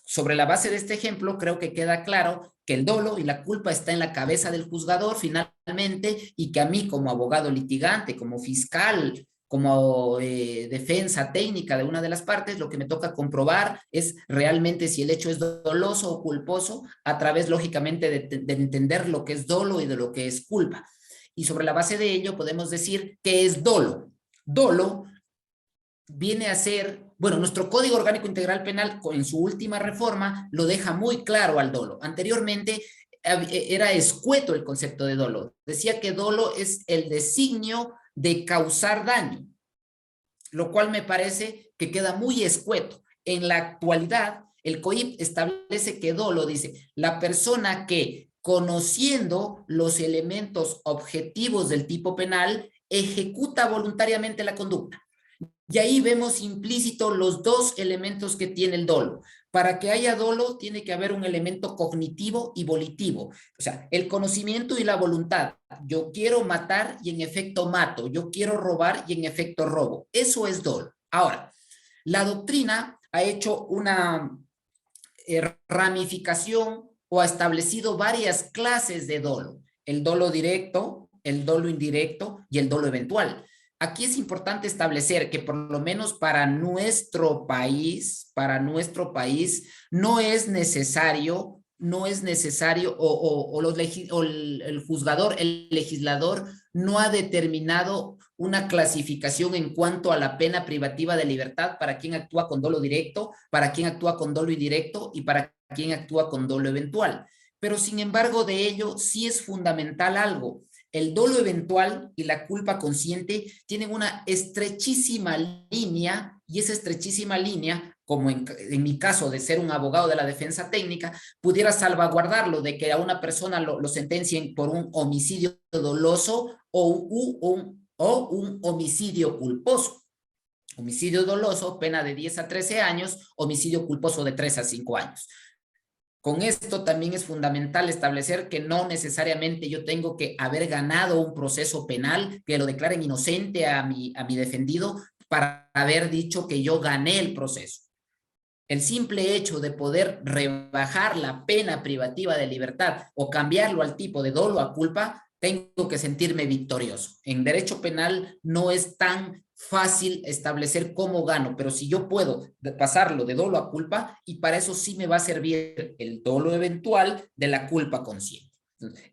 Speaker 2: sobre la base de este ejemplo, creo que queda claro que el dolo y la culpa está en la cabeza del juzgador finalmente y que a mí como abogado litigante, como fiscal, como defensa técnica de una de las partes, lo que me toca comprobar es realmente si el hecho es doloso o culposo a través, lógicamente, de entender lo que es dolo y de lo que es culpa. Y sobre la base de ello podemos decir que es dolo. Dolo viene a ser, bueno, nuestro Código Orgánico Integral Penal en su última reforma lo deja muy claro al dolo. Anteriormente era escueto el concepto de dolo. Decía que dolo es el designio de causar daño, lo cual me parece que queda muy escueto. En la actualidad, el COIP establece que dolo, dice, la persona que, conociendo los elementos objetivos del tipo penal, ejecuta voluntariamente la conducta. Y ahí vemos implícito los dos elementos que tiene el dolo. Para que haya dolo tiene que haber un elemento cognitivo y volitivo. O sea, el conocimiento y la voluntad. Yo quiero matar y en efecto mato. Yo quiero robar y en efecto robo. Eso es dolo. Ahora, la doctrina ha hecho una ramificación o ha establecido varias clases de dolo. El dolo directo, el dolo indirecto y el dolo eventual. Aquí es importante establecer que por lo menos para nuestro país, no es necesario o el juzgador, el legislador no ha determinado una clasificación en cuanto a la pena privativa de libertad para quien actúa con dolo directo, para quien actúa con dolo indirecto y para quien actúa con dolo eventual. Pero sin embargo de ello sí es fundamental algo. El dolo eventual y la culpa consciente tienen una estrechísima línea, y esa estrechísima línea, como en mi caso de ser un abogado de la defensa técnica, pudiera salvaguardarlo de que a una persona lo sentencien por un homicidio doloso o un homicidio culposo. Homicidio doloso, pena de 10 a 13 años, homicidio culposo de 3 a 5 años. Con esto también es fundamental establecer que no necesariamente yo tengo que haber ganado un proceso penal, que lo declaren inocente a mi defendido para haber dicho que yo gané el proceso. El simple hecho de poder rebajar la pena privativa de libertad o cambiarlo al tipo de dolo a culpa, tengo que sentirme victorioso. En derecho penal no es tan fácil establecer cómo gano, pero si yo puedo pasarlo de dolo a culpa, y para eso sí me va a servir el dolo eventual de la culpa consciente.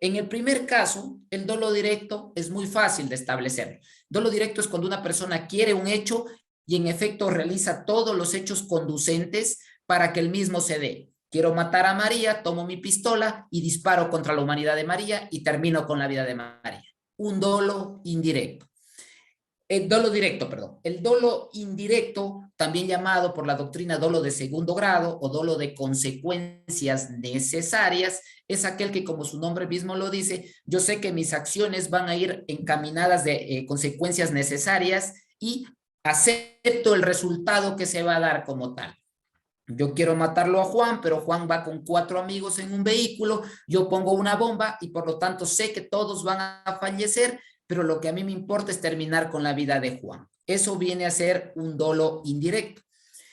Speaker 2: En el primer caso, el dolo directo es muy fácil de establecer. Dolo directo es cuando una persona quiere un hecho y en efecto realiza todos los hechos conducentes para que el mismo se dé. Quiero matar a María, tomo mi pistola y disparo contra la humanidad de María y termino con la vida de María. Un dolo indirecto. El dolo directo, perdón. El dolo indirecto, también llamado por la doctrina dolo de segundo grado o dolo de consecuencias necesarias, es aquel que, como su nombre mismo lo dice, yo sé que mis acciones van a ir encaminadas de consecuencias necesarias y acepto el resultado que se va a dar como tal. Yo quiero matarlo a Juan, pero Juan va con 4 amigos en un vehículo, yo pongo una bomba y por lo tanto sé que todos van a fallecer, pero lo que a mí me importa es terminar con la vida de Juan. Eso viene a ser un dolo indirecto.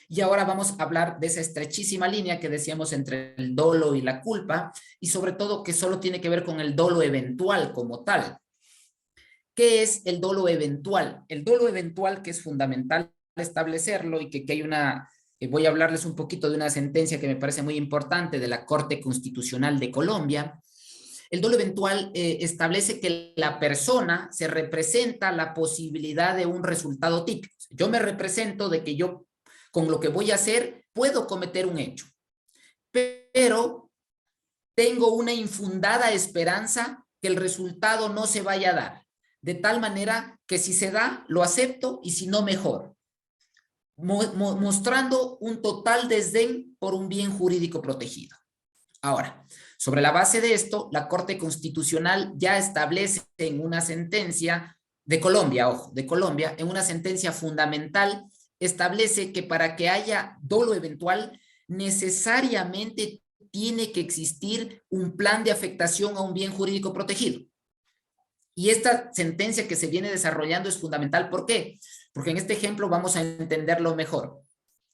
Speaker 2: Y ahora vamos a hablar de esa estrechísima línea que decíamos entre el dolo y la culpa, y sobre todo que solo tiene que ver con el dolo eventual como tal. ¿Qué es el dolo eventual? El dolo eventual, que es fundamental establecerlo y que hay una... voy a hablarles un poquito de una sentencia que me parece muy importante de la Corte Constitucional de Colombia. El dolo eventual establece que la persona se representa la posibilidad de un resultado típico. Yo me represento de que yo, con lo que voy a hacer, puedo cometer un hecho, pero tengo una infundada esperanza que el resultado no se vaya a dar, de tal manera que si se da, lo acepto y si no, mejor. Mostrando un total desdén por un bien jurídico protegido. Ahora, sobre la base de esto, la Corte Constitucional ya establece en una sentencia de Colombia, ojo, de Colombia, en una sentencia fundamental, establece que para que haya dolo eventual, necesariamente tiene que existir un plan de afectación a un bien jurídico protegido. Y esta sentencia que se viene desarrollando es fundamental. ¿Por qué? Porque en este ejemplo vamos a entenderlo mejor.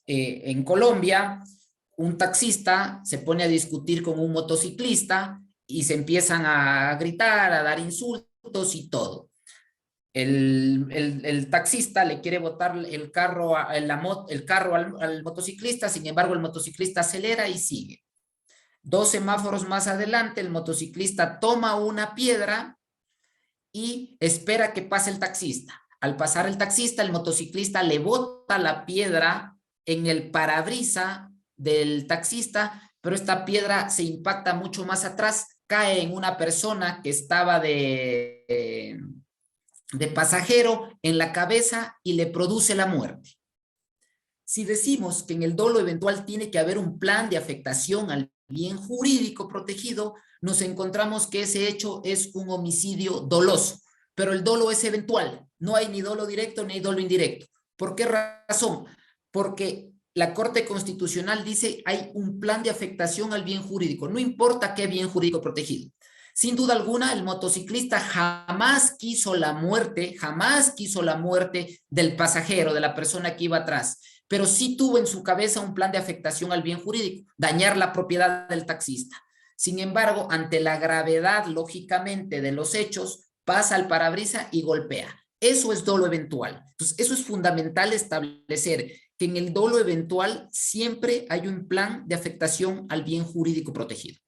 Speaker 2: En Colombia, un taxista se pone a discutir con un motociclista y se empiezan a gritar, a dar insultos y todo. El taxista le quiere botar el carro al motociclista, sin embargo el motociclista acelera y sigue. 2 semáforos más adelante, el motociclista toma una piedra y espera que pase el taxista. Al pasar el taxista, el motociclista le bota la piedra en el parabrisa del taxista, pero esta piedra se impacta mucho más atrás, cae en una persona que estaba de pasajero en la cabeza y le produce la muerte. Si decimos que en el dolo eventual tiene que haber un plan de afectación al bien jurídico protegido, nos encontramos que ese hecho es un homicidio doloso, pero el dolo es eventual, no hay ni dolo directo ni dolo indirecto. ¿Por qué razón? Porque la Corte Constitucional dice hay un plan de afectación al bien jurídico, no importa qué bien jurídico protegido. Sin duda alguna, el motociclista jamás quiso la muerte del pasajero, de la persona que iba atrás, pero sí tuvo en su cabeza un plan de afectación al bien jurídico, dañar la propiedad del taxista. Sin embargo, ante la gravedad, lógicamente, de los hechos, pasa al parabrisa y golpea. Eso es dolo eventual. Entonces, eso es fundamental establecer, que en el dolo eventual siempre hay un plan de afectación al bien jurídico protegido.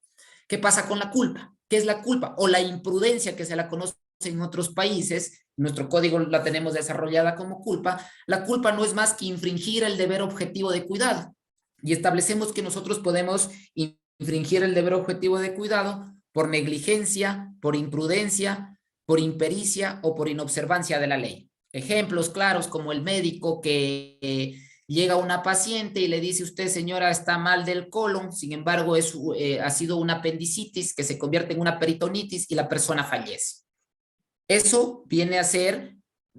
Speaker 2: ¿Qué pasa con la culpa? ¿Qué es la culpa? O la imprudencia, que se la conoce en otros países, nuestro código la tenemos desarrollada como culpa, la culpa no es más que infringir el deber objetivo de cuidado. Y establecemos que nosotros podemos infringir el deber objetivo de cuidado por negligencia, por imprudencia, por impericia o por inobservancia de la ley. Ejemplos claros como el médico que llega una paciente y le dice: usted, señora, está mal del colon, sin embargo ha sido una apendicitis que se convierte en una peritonitis y la persona fallece. Eso viene a ser,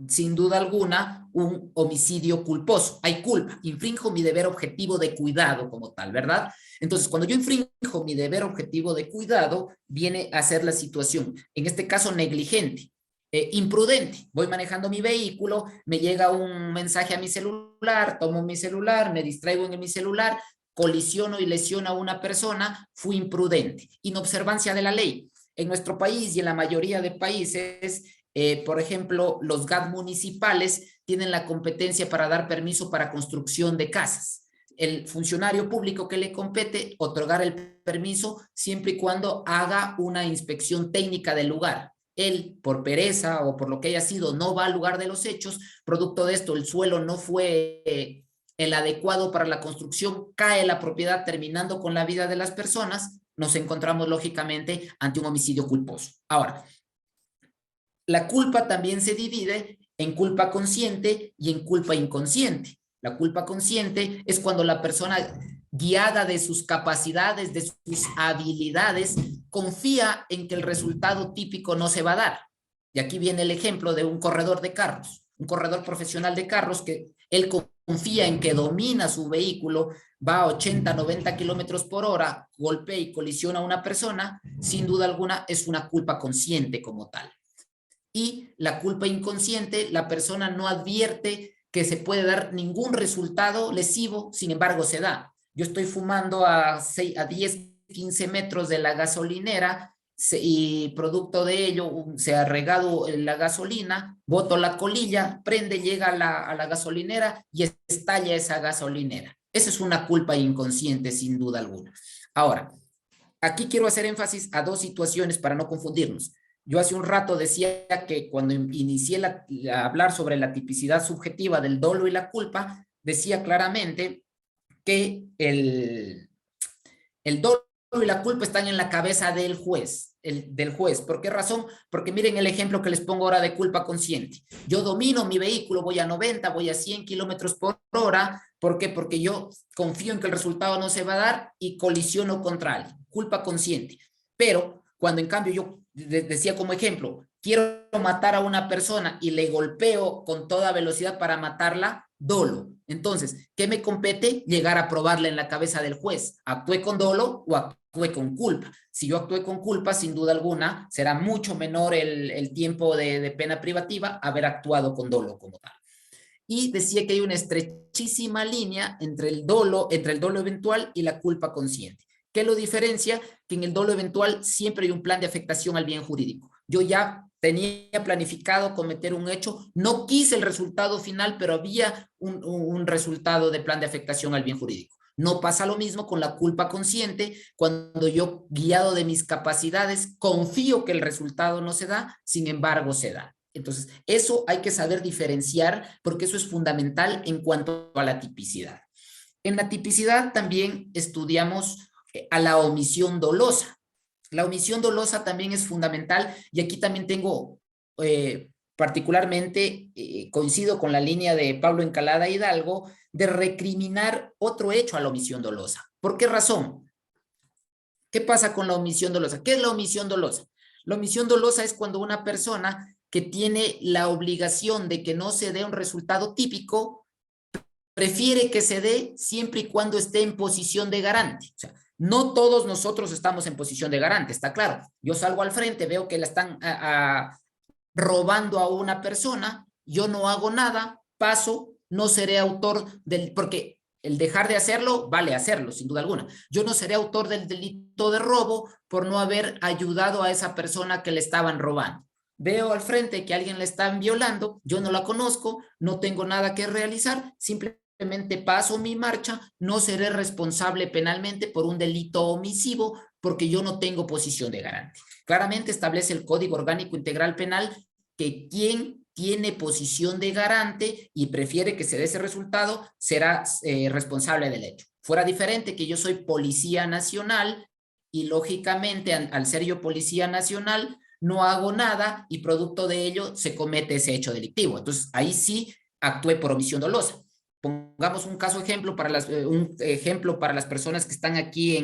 Speaker 2: sin duda alguna, un homicidio culposo. Hay culpa, infrinjo mi deber objetivo de cuidado como tal, ¿verdad? Entonces, cuando yo infrinjo mi deber objetivo de cuidado, viene a ser la situación, en este caso, negligente. Imprudente, voy manejando mi vehículo, me llega un mensaje a mi celular, tomo mi celular, me distraigo en mi celular, colisiono y lesiono a una persona, fui imprudente. Inobservancia de la ley. En nuestro país y en la mayoría de países, por ejemplo, los GAT municipales tienen la competencia para dar permiso para construcción de casas. El funcionario público que le compete otorgar el permiso siempre y cuando haga una inspección técnica del lugar. Él, por pereza o por lo que haya sido, no va al lugar de los hechos. Producto de esto, el suelo no fue el adecuado para la construcción, cae la propiedad terminando con la vida de las personas. Nos encontramos lógicamente ante un homicidio culposo. Ahora, la culpa también se divide en culpa consciente y en culpa inconsciente. La culpa consciente es cuando la persona, guiada de sus capacidades, de sus habilidades, confía en que el resultado típico no se va a dar. Y aquí viene el ejemplo de un corredor de carros, un corredor profesional de carros que él confía en que domina su vehículo, va a 80, 90 kilómetros por hora, golpea y colisiona a una persona, sin duda alguna es una culpa consciente como tal. Y la culpa inconsciente, la persona no advierte que se puede dar ningún resultado lesivo, sin embargo se da. Yo estoy fumando a 10, 15 metros de la gasolinera y producto de ello se ha regado la gasolina, boto la colilla, prende, llega a la gasolinera y estalla esa gasolinera. Esa es una culpa inconsciente, sin duda alguna. Ahora, aquí quiero hacer énfasis a dos situaciones para no confundirnos. Yo hace un rato decía que cuando inicié a hablar sobre la tipicidad subjetiva del dolo y la culpa, decía claramente que el dolo y la culpa están en la cabeza del juez, del juez. ¿Por qué razón? Porque miren el ejemplo que les pongo ahora de culpa consciente. Yo domino mi vehículo, voy a 90, voy a 100 kilómetros por hora. ¿Por qué? Porque yo confío en que el resultado no se va a dar y colisiono contra alguien. Culpa consciente. Pero cuando en cambio yo decía como ejemplo, quiero matar a una persona y le golpeo con toda velocidad para matarla, dolo. Entonces, ¿qué me compete? Llegar a probarla en la cabeza del juez. ¿Actué con dolo o actué con culpa? Si yo actué con culpa, sin duda alguna, será mucho menor el tiempo de pena privativa haber actuado con dolo como tal. Y decía que hay una estrechísima línea entre el dolo eventual y la culpa consciente. ¿Qué lo diferencia? Que en el dolo eventual siempre hay un plan de afectación al bien jurídico. Yo ya tenía planificado cometer un hecho, no quise el resultado final, pero había un resultado de plan de afectación al bien jurídico. No pasa lo mismo con la culpa consciente, cuando yo, guiado de mis capacidades, confío que el resultado no se da, sin embargo se da. Entonces, eso hay que saber diferenciar porque eso es fundamental en cuanto a la tipicidad. En la tipicidad también estudiamos a la omisión dolosa. La omisión dolosa también es fundamental y aquí también tengo particularmente, coincido con la línea de Pablo Encalada Hidalgo, de recriminar otro hecho a la omisión dolosa. ¿Por qué razón? ¿Qué pasa con la omisión dolosa? ¿Qué es la omisión dolosa? La omisión dolosa es cuando una persona que tiene la obligación de que no se dé un resultado típico, prefiere que se dé siempre y cuando esté en posición de garante. O sea, no todos nosotros estamos en posición de garante, está claro. Yo salgo al frente, veo que la están robando a una persona, yo no hago nada, paso, no seré autor del, porque el dejar de hacerlo, vale hacerlo, sin duda alguna. Yo no seré autor del delito de robo por no haber ayudado a esa persona que le estaban robando. Veo al frente que alguien le están violando, yo no la conozco, no tengo nada que realizar, simplemente paso mi marcha, no seré responsable penalmente por un delito omisivo porque yo no tengo posición de garante. Claramente establece el Código Orgánico Integral Penal que quien tiene posición de garante y prefiere que se dé ese resultado, será responsable del hecho. Fuera diferente que yo soy policía nacional y lógicamente al ser yo policía nacional no hago nada y producto de ello se comete ese hecho delictivo. Entonces ahí sí actué por omisión dolosa. Pongamos un ejemplo para las personas que están aquí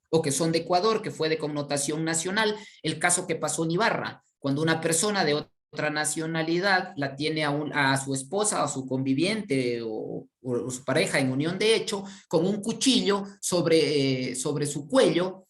Speaker 2: o que son de Ecuador, que fue de connotación nacional, el caso que pasó en Ibarra, cuando una persona de otra nacionalidad la tiene a su esposa o su conviviente o su pareja en unión de hecho con un cuchillo sobre su cuello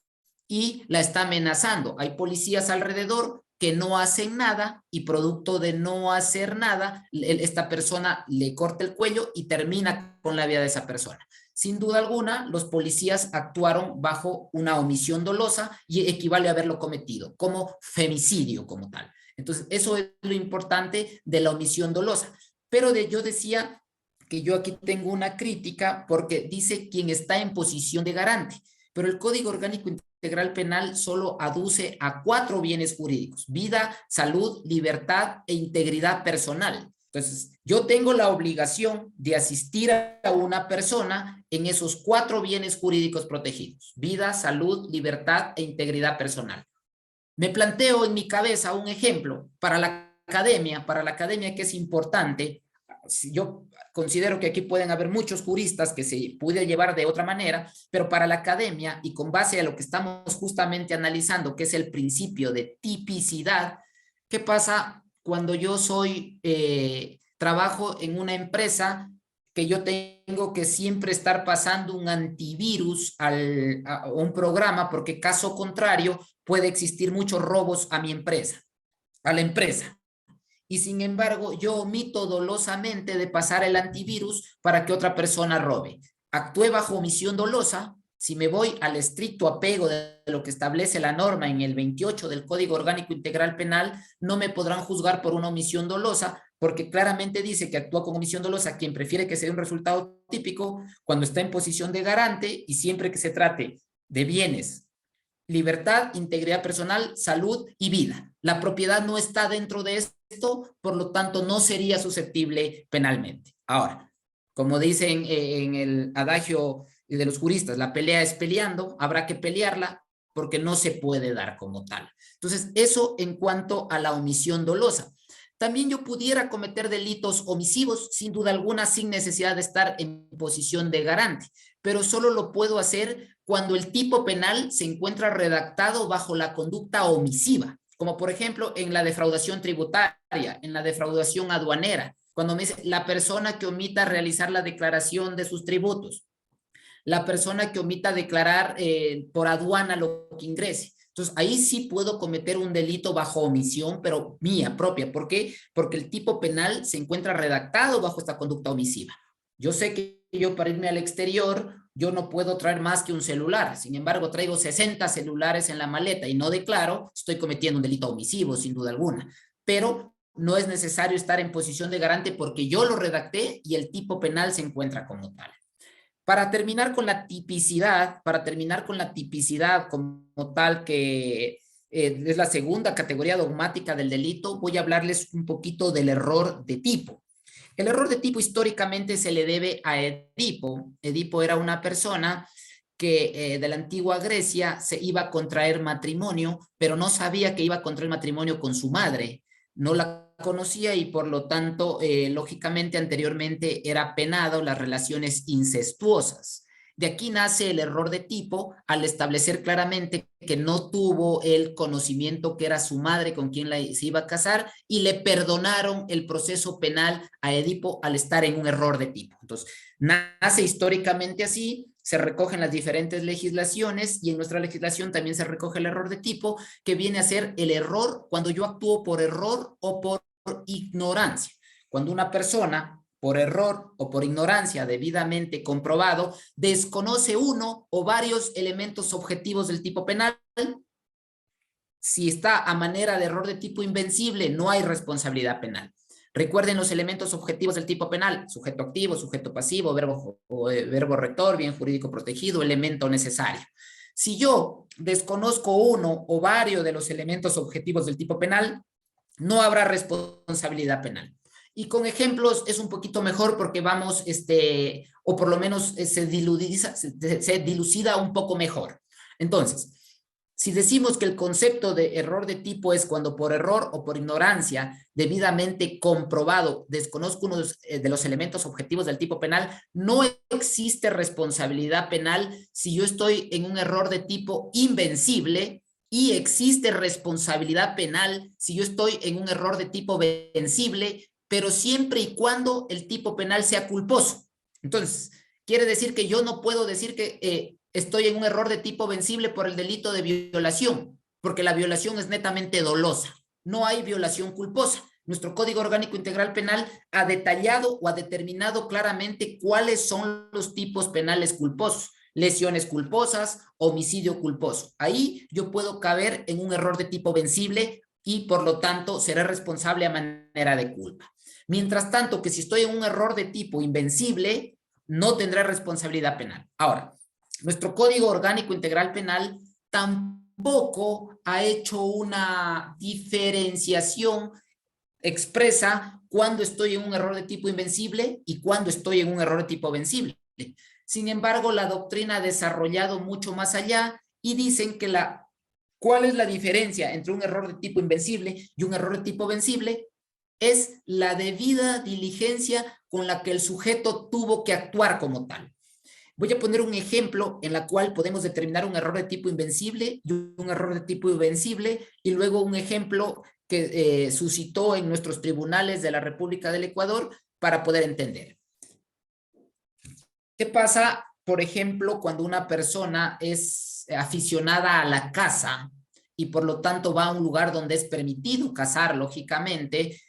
Speaker 2: y la está amenazando. Hay policías alrededor que no hacen nada y producto de no hacer nada, esta persona le corta el cuello y termina con la vida de esa persona. Sin duda alguna, los policías actuaron bajo una omisión dolosa y equivale a haberlo cometido como femicidio como tal. Entonces, eso es lo importante de la omisión dolosa. Pero yo decía que yo aquí tengo una crítica porque dice quien está en posición de garante, pero el Código Orgánico Integral Penal solo aduce a 4 bienes jurídicos: vida, salud, libertad e integridad personal. Entonces, yo tengo la obligación de asistir a una persona en esos 4 bienes jurídicos protegidos: vida, salud, libertad e integridad personal. Me planteo en mi cabeza un ejemplo para la academia que es importante. Yo considero que aquí pueden haber muchos juristas que se puede llevar de otra manera, pero para la academia y con base a lo que estamos justamente analizando, que es el principio de tipicidad, ¿qué pasa cuando yo trabajo en una empresa que yo tengo que siempre estar pasando un antivirus a un programa, porque caso contrario puede existir muchos robos a la empresa? Y sin embargo, yo omito dolosamente de pasar el antivirus para que otra persona robe. Actué bajo omisión dolosa. Si me voy al estricto apego de lo que establece la norma en el 28 del Código Orgánico Integral Penal, no me podrán juzgar por una omisión dolosa, porque claramente dice que actúa con omisión dolosa quien prefiere que sea un resultado típico cuando está en posición de garante y siempre que se trate de bienes, libertad, integridad personal, salud y vida. La propiedad no está dentro de esto, por lo tanto no sería susceptible penalmente. Ahora, como dicen en el adagio de los juristas, la pelea es peleando, habrá que pelearla porque no se puede dar como tal. Entonces, eso en cuanto a la omisión dolosa. También yo pudiera cometer delitos omisivos, sin duda alguna, sin necesidad de estar en posición de garante, pero solo lo puedo hacer cuando el tipo penal se encuentra redactado bajo la conducta omisiva, como por ejemplo en la defraudación tributaria, en la defraudación aduanera, cuando me dice la persona que omita realizar la declaración de sus tributos, la persona que omita declarar por aduana lo que ingrese. Entonces, ahí sí puedo cometer un delito bajo omisión, pero mía propia. ¿Por qué? Porque el tipo penal se encuentra redactado bajo esta conducta omisiva. Yo sé que yo para irme al exterior, yo no puedo traer más que un celular. Sin embargo, traigo 60 celulares en la maleta y no declaro, estoy cometiendo un delito omisivo, sin duda alguna. Pero no es necesario estar en posición de garante porque yo lo redacté y el tipo penal se encuentra como tal. Para terminar con la tipicidad como tal, que es la segunda categoría dogmática del delito, voy a hablarles un poquito del error de tipo. El error de tipo históricamente se le debe a Edipo. Edipo era una persona que de la antigua Grecia se iba a contraer matrimonio, pero no sabía que iba a contraer matrimonio con su madre. No la conocía y por lo tanto, lógicamente, anteriormente era penado las relaciones incestuosas. De aquí nace el error de tipo al establecer claramente que no tuvo el conocimiento que era su madre con quien se iba a casar y le perdonaron el proceso penal a Edipo al estar en un error de tipo. Entonces, nace históricamente así, se recogen las diferentes legislaciones y en nuestra legislación también se recoge el error de tipo, que viene a ser el error cuando yo actúo por error o por ignorancia. Cuando una persona, por error o por ignorancia debidamente comprobado, desconoce uno o varios elementos objetivos del tipo penal, si está a manera de error de tipo invencible, no hay responsabilidad penal. Recuerden los elementos objetivos del tipo penal: sujeto activo, sujeto pasivo, verbo rector, bien jurídico protegido, elemento necesario. Si yo desconozco uno o varios de los elementos objetivos del tipo penal, no habrá responsabilidad penal. Y con ejemplos es un poquito mejor porque vamos, o por lo menos se dilucida un poco mejor. Entonces, si decimos que el concepto de error de tipo es cuando por error o por ignorancia debidamente comprobado desconozco uno de los elementos objetivos del tipo penal, no existe responsabilidad penal si yo estoy en un error de tipo invencible, y existe responsabilidad penal si yo estoy en un error de tipo vencible, pero siempre y cuando el tipo penal sea culposo. Entonces, quiere decir que yo no puedo decir que estoy en un error de tipo vencible por el delito de violación, porque la violación es netamente dolosa. No hay violación culposa. Nuestro Código Orgánico Integral Penal ha detallado o ha determinado claramente cuáles son los tipos penales culposos. Lesiones culposas, homicidio culposo. Ahí yo puedo caber en un error de tipo vencible y por lo tanto seré responsable a manera de culpa. Mientras tanto que si estoy en un error de tipo invencible, no tendré responsabilidad penal. Ahora, nuestro Código Orgánico Integral Penal tampoco ha hecho una diferenciación expresa cuando estoy en un error de tipo invencible y cuando estoy en un error de tipo vencible. Sin embargo, la doctrina ha desarrollado mucho más allá y dicen que ¿cuál es la diferencia entre un error de tipo invencible y un error de tipo vencible? Es la debida diligencia con la que el sujeto tuvo que actuar como tal. Voy a poner un ejemplo en la cual podemos determinar un error de tipo invencible y un error de tipo invencible, y luego un ejemplo que suscitó en nuestros tribunales de la República del Ecuador para poder entender. ¿Qué pasa, por ejemplo, cuando una persona es aficionada a la caza y por lo tanto va a un lugar donde es permitido cazar, lógicamente,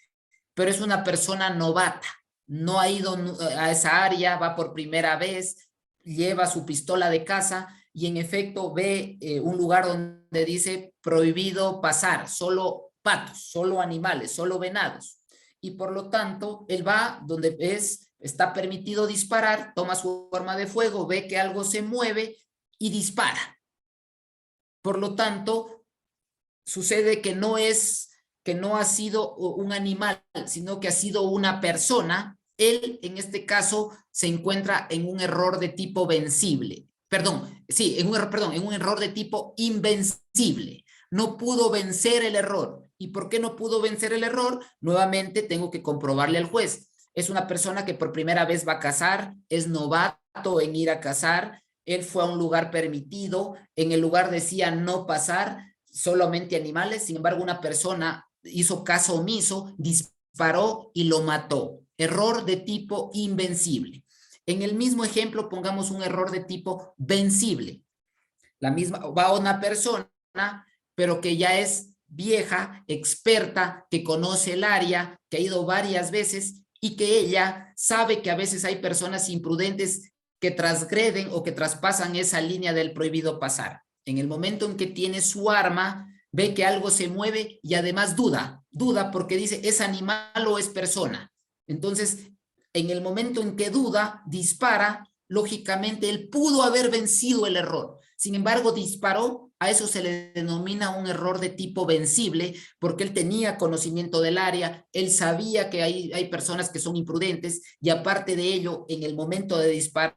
Speaker 2: pero es una persona novata, no ha ido a esa área, va por primera vez, lleva su pistola de caza y en efecto ve un lugar donde dice prohibido pasar, solo patos, solo animales, solo venados? Y por lo tanto, él va donde está permitido disparar, toma su arma de fuego, ve que algo se mueve y dispara. Por lo tanto, sucede que no ha sido un animal, sino que ha sido una persona. Él, en este caso, se encuentra en un error de tipo vencible. Perdón, sí, en un error de tipo invencible. No pudo vencer el error. ¿Y por qué no pudo vencer el error? Nuevamente tengo que comprobarle al juez. Es una persona que por primera vez va a cazar, es novato en ir a cazar, él fue a un lugar permitido, en el lugar decía no pasar, solamente animales, sin embargo una persona hizo caso omiso, disparó y lo mató. Error de tipo invencible. En el mismo ejemplo pongamos un error de tipo vencible. La misma, va una persona, pero que ya es vieja, experta, que conoce el área, que ha ido varias veces y que ella sabe que a veces hay personas imprudentes que transgreden o que traspasan esa línea del prohibido pasar. En el momento en que tiene su arma, ve que algo se mueve y además duda porque dice, ¿es animal o es persona? Entonces, en el momento en que duda, dispara, lógicamente él pudo haber vencido el error. Sin embargo, disparó, a eso se le denomina un error de tipo vencible, porque él tenía conocimiento del área, él sabía que hay personas que son imprudentes y aparte de ello, en el momento de disparar,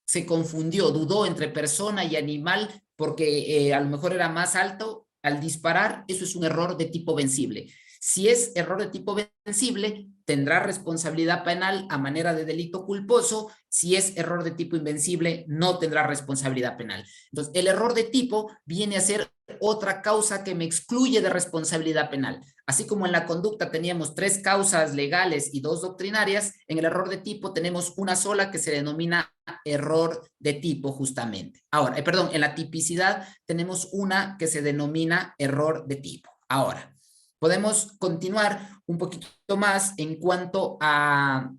Speaker 2: se confundió, dudó entre persona y animal porque a lo mejor era más alto al disparar. Eso es un error de tipo vencible. Si es error de tipo vencible, tendrá responsabilidad penal a manera de delito culposo. Si es error de tipo invencible, no tendrá responsabilidad penal. Entonces, el error de tipo viene a ser otra causa que me excluye de responsabilidad penal. Así como en la conducta teníamos 3 causas legales y 2 doctrinarias, en el error de tipo tenemos una sola que se denomina error de tipo justamente. Ahora, perdón, en la tipicidad tenemos una que se denomina error de tipo. Ahora, podemos continuar un poquito más en cuanto al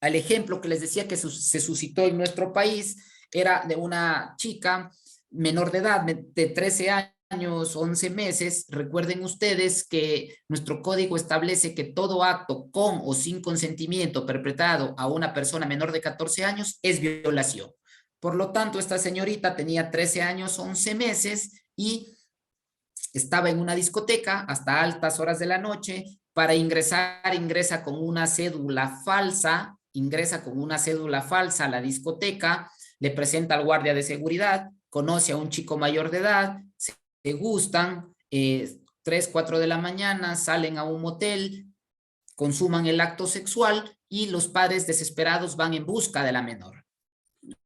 Speaker 2: ejemplo que les decía que se suscitó en nuestro país. Era de una chica menor de edad, de 13 años, 11 meses. Recuerden ustedes que nuestro código establece que todo acto con o sin consentimiento perpetrado a una persona menor de 14 años es violación. Por lo tanto, esta señorita tenía 13 años, 11 meses y estaba en una discoteca hasta altas horas de la noche. Para ingresar, ingresa con una cédula falsa, a la discoteca, le presenta al guardia de seguridad, conoce a un chico mayor de edad, se gustan, 3, 4 de la mañana, salen a un motel, consuman el acto sexual y los padres desesperados van en busca de la menor.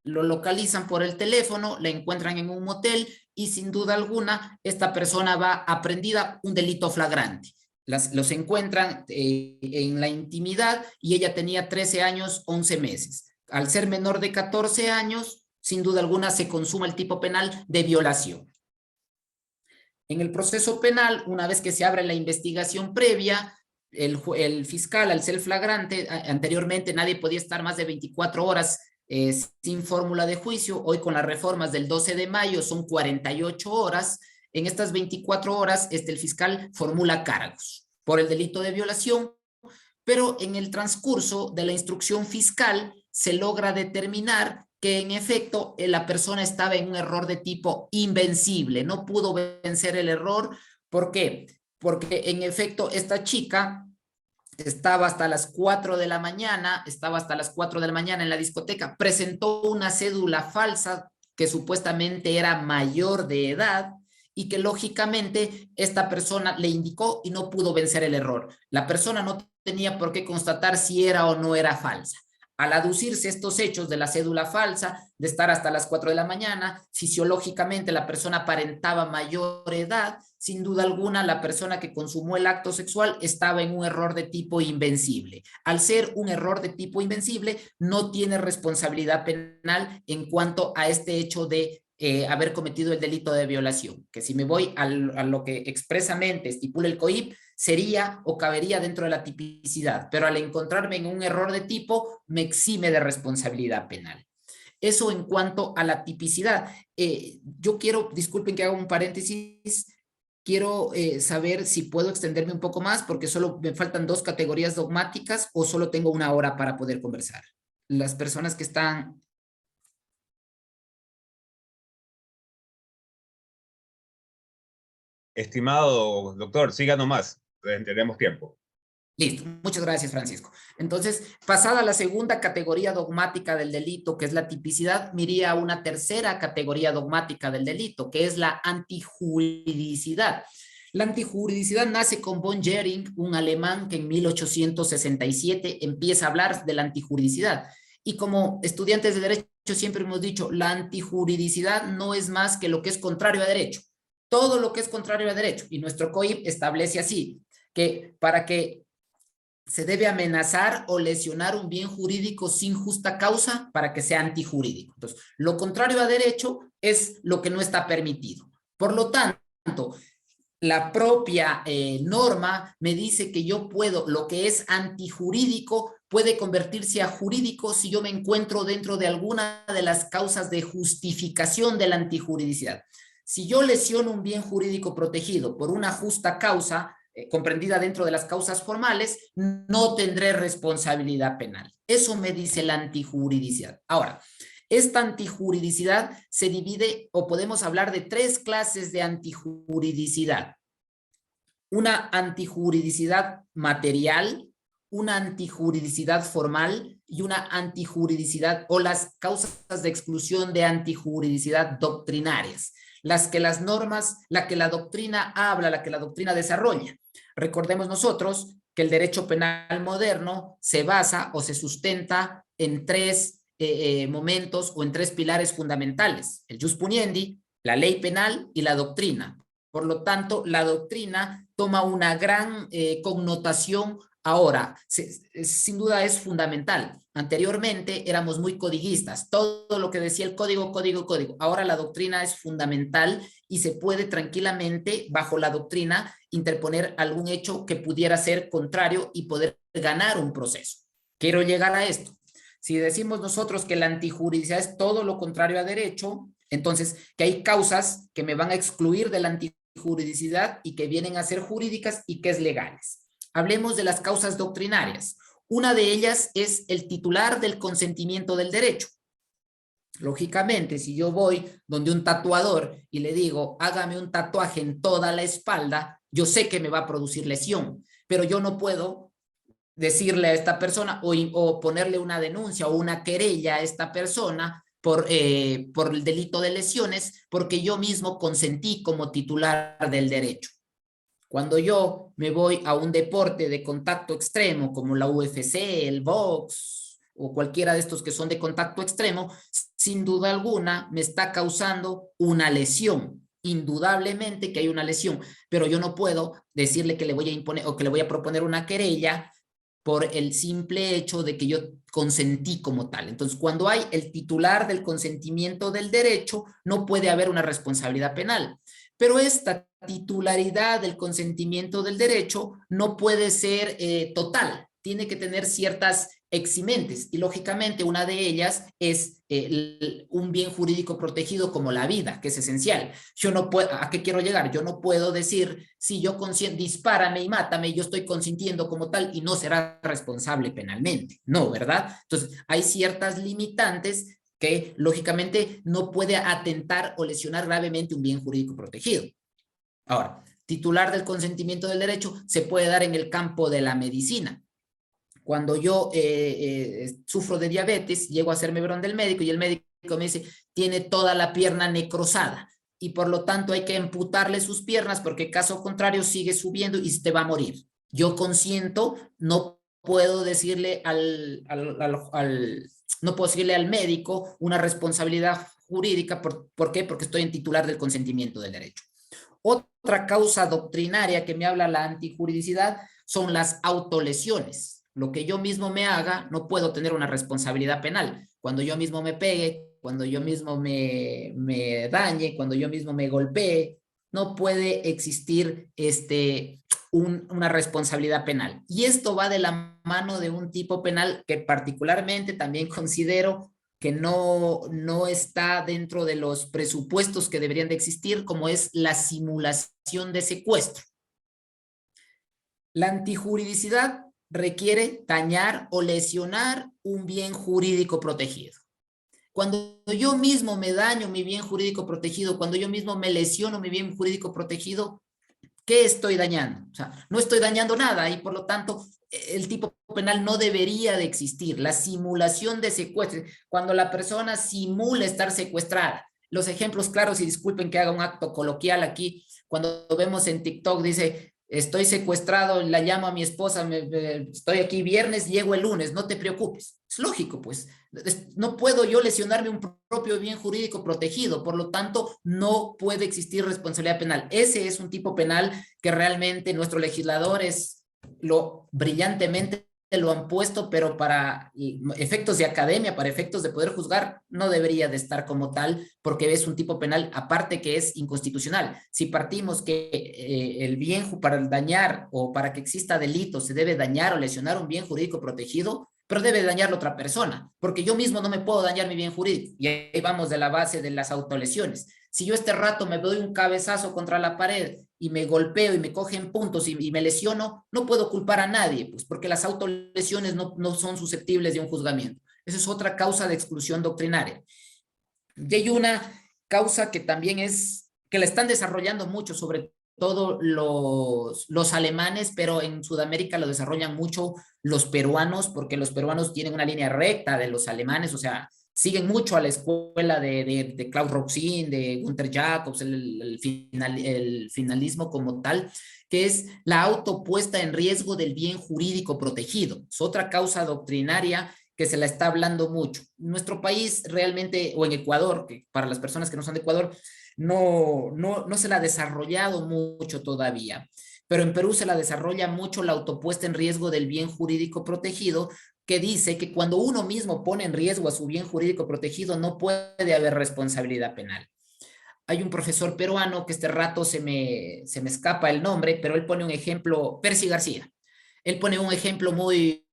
Speaker 2: Lo localizan por el teléfono, la encuentran en un motel y sin duda alguna esta persona va aprendida un delito flagrante. Los encuentran en la intimidad y ella tenía 13 años, 11 meses. Al ser menor de 14 años, sin duda alguna se consuma el tipo penal de violación. En el proceso penal, una vez que se abre la investigación previa, el fiscal, al ser flagrante, anteriormente nadie podía estar más de 24 horas sin fórmula de juicio. Hoy con las reformas del 12 de mayo son 48 horas. En estas 24 horas, el fiscal formula cargos por el delito de violación, pero en el transcurso de la instrucción fiscal se logra determinar que en efecto la persona estaba en un error de tipo invencible, no pudo vencer el error. ¿Por qué? Porque en efecto esta chica estaba hasta las 4 de la mañana, en la discoteca, presentó una cédula falsa que supuestamente era mayor de edad y que lógicamente esta persona le indicó y no pudo vencer el error. La persona no tenía por qué constatar si era o no era falsa. Al aducirse estos hechos de la cédula falsa, de estar hasta las 4 de la mañana, fisiológicamente la persona aparentaba mayor edad, sin duda alguna la persona que consumó el acto sexual estaba en un error de tipo invencible. Al ser un error de tipo invencible, no tiene responsabilidad penal en cuanto a este hecho de haber cometido el delito de violación, que si me voy a lo que expresamente estipula el COIP, sería o cabería dentro de la tipicidad, pero al encontrarme en un error de tipo, me exime de responsabilidad penal. Eso en cuanto a la tipicidad. Yo quiero, disculpen que haga un paréntesis, quiero saber si puedo extenderme un poco más porque solo me faltan 2 categorías dogmáticas o solo tengo 1 hora para poder conversar. Las personas que están...
Speaker 3: Estimado doctor, siga nomás, tenemos tiempo.
Speaker 2: Listo, muchas gracias, Francisco. Entonces, pasada la segunda categoría dogmática del delito, que es la tipicidad, me iría a una tercera categoría dogmática del delito, que es la antijuridicidad. La antijuridicidad nace con von Jhering, un alemán que en 1867 empieza a hablar de la antijuridicidad. Y como estudiantes de derecho siempre hemos dicho, la antijuridicidad no es más que lo que es contrario a derecho. Todo lo que es contrario a derecho. Y nuestro COIP establece así, que para que se debe amenazar o lesionar un bien jurídico sin justa causa para que sea antijurídico. Entonces, lo contrario a derecho es lo que no está permitido. Por lo tanto, la propia norma me dice que yo puedo, lo que es antijurídico puede convertirse a jurídico si yo me encuentro dentro de alguna de las causas de justificación de la antijuridicidad. Si yo lesiono un bien jurídico protegido por una justa causa, comprendida dentro de las causas formales, no tendré responsabilidad penal. Eso me dice la antijuridicidad. Ahora, esta antijuridicidad se divide o podemos hablar de 3 clases de antijuridicidad. Una antijuridicidad material, una antijuridicidad formal y una antijuridicidad o las causas de exclusión de antijuridicidad doctrinarias, las que las normas, la que la doctrina habla, la que la doctrina desarrolla. Recordemos nosotros que el derecho penal moderno se basa o se sustenta en 3 momentos o en 3 pilares fundamentales: el jus puniendi, la ley penal y la doctrina. Por lo tanto, la doctrina toma una gran connotación ahora. Sin duda es fundamental. Anteriormente éramos muy codiguistas. Todo lo que decía el código, código, código. Ahora la doctrina es fundamental y se puede tranquilamente, bajo la doctrina, interponer algún hecho que pudiera ser contrario y poder ganar un proceso. Quiero llegar a esto. Si decimos nosotros que la antijuridicidad es todo lo contrario a derecho, entonces que hay causas que me van a excluir de la antijuridicidad y que vienen a ser jurídicas y que es legales. Hablemos de las causas doctrinarias. Una de ellas es el titular del consentimiento del derecho. Lógicamente, si yo voy donde un tatuador y le digo, hágame un tatuaje en toda la espalda, yo sé que me va a producir lesión, pero yo no puedo decirle a esta persona o ponerle una denuncia o una querella a esta persona por el delito de lesiones, porque yo mismo consentí como titular del derecho. Cuando yo me voy a un deporte de contacto extremo, como la UFC, el box o cualquiera de estos que son de contacto extremo, sin duda alguna me está causando una lesión. Indudablemente que hay una lesión, pero yo no puedo decirle que le voy a imponer o que le voy a proponer una querella por el simple hecho de que yo consentí como tal. Entonces, cuando hay el titular del consentimiento del derecho, no puede haber una responsabilidad penal. Pero esta titularidad del consentimiento del derecho no puede ser total, tiene que tener ciertas eximentes y lógicamente una de ellas es un bien jurídico protegido como la vida, que es esencial. Yo no puedo, ¿a qué quiero llegar? Yo no puedo decir, si yo dispárame y mátame, yo estoy consintiendo como tal y no será responsable penalmente. No, ¿verdad? Entonces, hay ciertas limitantes que lógicamente no puede atentar o lesionar gravemente un bien jurídico protegido. Ahora, titular del consentimiento del derecho se puede dar en el campo de la medicina. Cuando yo sufro de diabetes, llego a hacerme verón del médico y el médico me dice, tiene toda la pierna necrosada y por lo tanto hay que amputarle sus piernas porque caso contrario sigue subiendo y te va a morir. Yo consiento, no puedo decirle no puedo decirle al médico una responsabilidad jurídica. ¿Por qué? Porque estoy en titular del consentimiento del derecho. Otra causa doctrinaria que me habla la antijuridicidad son las autolesiones. Lo que yo mismo me haga, no puedo tener una responsabilidad penal. Cuando yo mismo me pegue, cuando yo mismo me dañe, cuando yo mismo me golpee, no puede existir una responsabilidad penal. Y esto va de la mano de un tipo penal que particularmente también considero que no está dentro de los presupuestos que deberían de existir, como es la simulación de secuestro. La antijuridicidad requiere dañar o lesionar un bien jurídico protegido. Cuando yo mismo me daño mi bien jurídico protegido, cuando yo mismo me lesiono mi bien jurídico protegido, ¿qué estoy dañando? O sea, no estoy dañando nada y por lo tanto el tipo penal no debería de existir. La simulación de secuestro, cuando la persona simula estar secuestrada. Los ejemplos claros, y disculpen que haga un acto coloquial aquí, cuando vemos en TikTok dice, estoy secuestrado, la llamo a mi esposa, estoy aquí viernes, llego el lunes, no te preocupes. Es lógico, pues. No puedo yo lesionarme un propio bien jurídico protegido, por lo tanto, no puede existir responsabilidad penal. Ese es un tipo penal que realmente nuestros legisladores lo brillantemente lo han puesto, pero para efectos de academia, para efectos de poder juzgar, no debería de estar como tal, porque es un tipo penal, aparte que es inconstitucional. Si partimos que el bien para dañar o para que exista delito se debe dañar o lesionar un bien jurídico protegido, pero debe dañarlo otra persona, porque yo mismo no me puedo dañar mi bien jurídico. Y ahí vamos de la base de las autolesiones. Si yo este rato me doy un cabezazo contra la pared y me golpeo y me cogen puntos y me lesiono, no puedo culpar a nadie, pues porque las autolesiones no son susceptibles de un juzgamiento. Esa es otra causa de exclusión doctrinaria. Y hay una causa que también que la están desarrollando mucho, sobre todo los alemanes, pero en Sudamérica lo desarrollan mucho los peruanos, porque los peruanos tienen una línea recta de los alemanes, o sea, siguen mucho a la escuela de Klaus Roxin, de Gunther Jacobs, el finalismo como tal, que es la autopuesta en riesgo del bien jurídico protegido. Es otra causa doctrinaria que se la está hablando mucho. Nuestro país realmente, o en Ecuador, que para las personas que no son de Ecuador, no se la ha desarrollado mucho todavía, pero en Perú se la desarrolla mucho la autopuesta en riesgo del bien jurídico protegido, que dice que cuando uno mismo pone en riesgo a su bien jurídico protegido no puede haber responsabilidad penal. Hay un profesor peruano que este rato se me escapa el nombre, pero él pone un ejemplo, Percy García. Él pone un ejemplo muy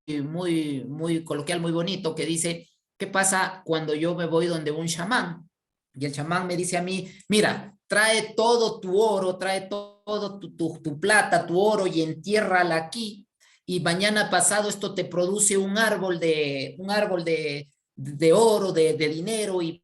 Speaker 2: coloquial, muy bonito, que dice, ¿qué pasa cuando yo me voy donde un chamán? Y el chamán me dice a mí, mira, trae todo tu oro, trae todo tu plata, tu oro y entiérrala aquí. Y mañana pasado esto te produce un árbol de oro, de dinero, y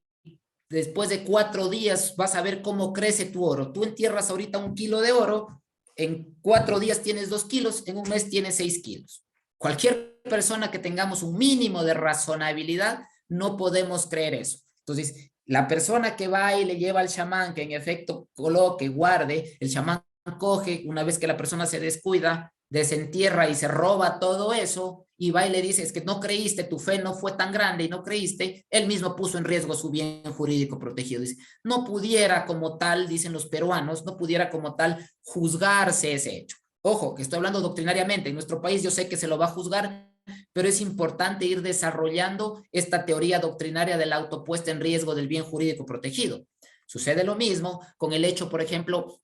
Speaker 2: después de 4 días vas a ver cómo crece tu oro. Tú entierras ahorita 1 kilo de oro, en 4 días tienes 2 kilos, en un mes tienes 6 kilos. Cualquier persona que tengamos un mínimo de razonabilidad, no podemos creer eso. Entonces, la persona que va y le lleva al chamán, que en efecto coloque, guarde, el chamán coge, una vez que la persona se descuida, desentierra y se roba todo eso, y va y le dice, es que no creíste, tu fe no fue tan grande y no creíste, él mismo puso en riesgo su bien jurídico protegido. Dice, no pudiera como tal, dicen los peruanos, no pudiera como tal juzgarse ese hecho. Ojo, que estoy hablando doctrinariamente, en nuestro país yo sé que se lo va a juzgar, pero es importante ir desarrollando esta teoría doctrinaria de la autopuesta en riesgo del bien jurídico protegido. Sucede lo mismo con el hecho, por ejemplo,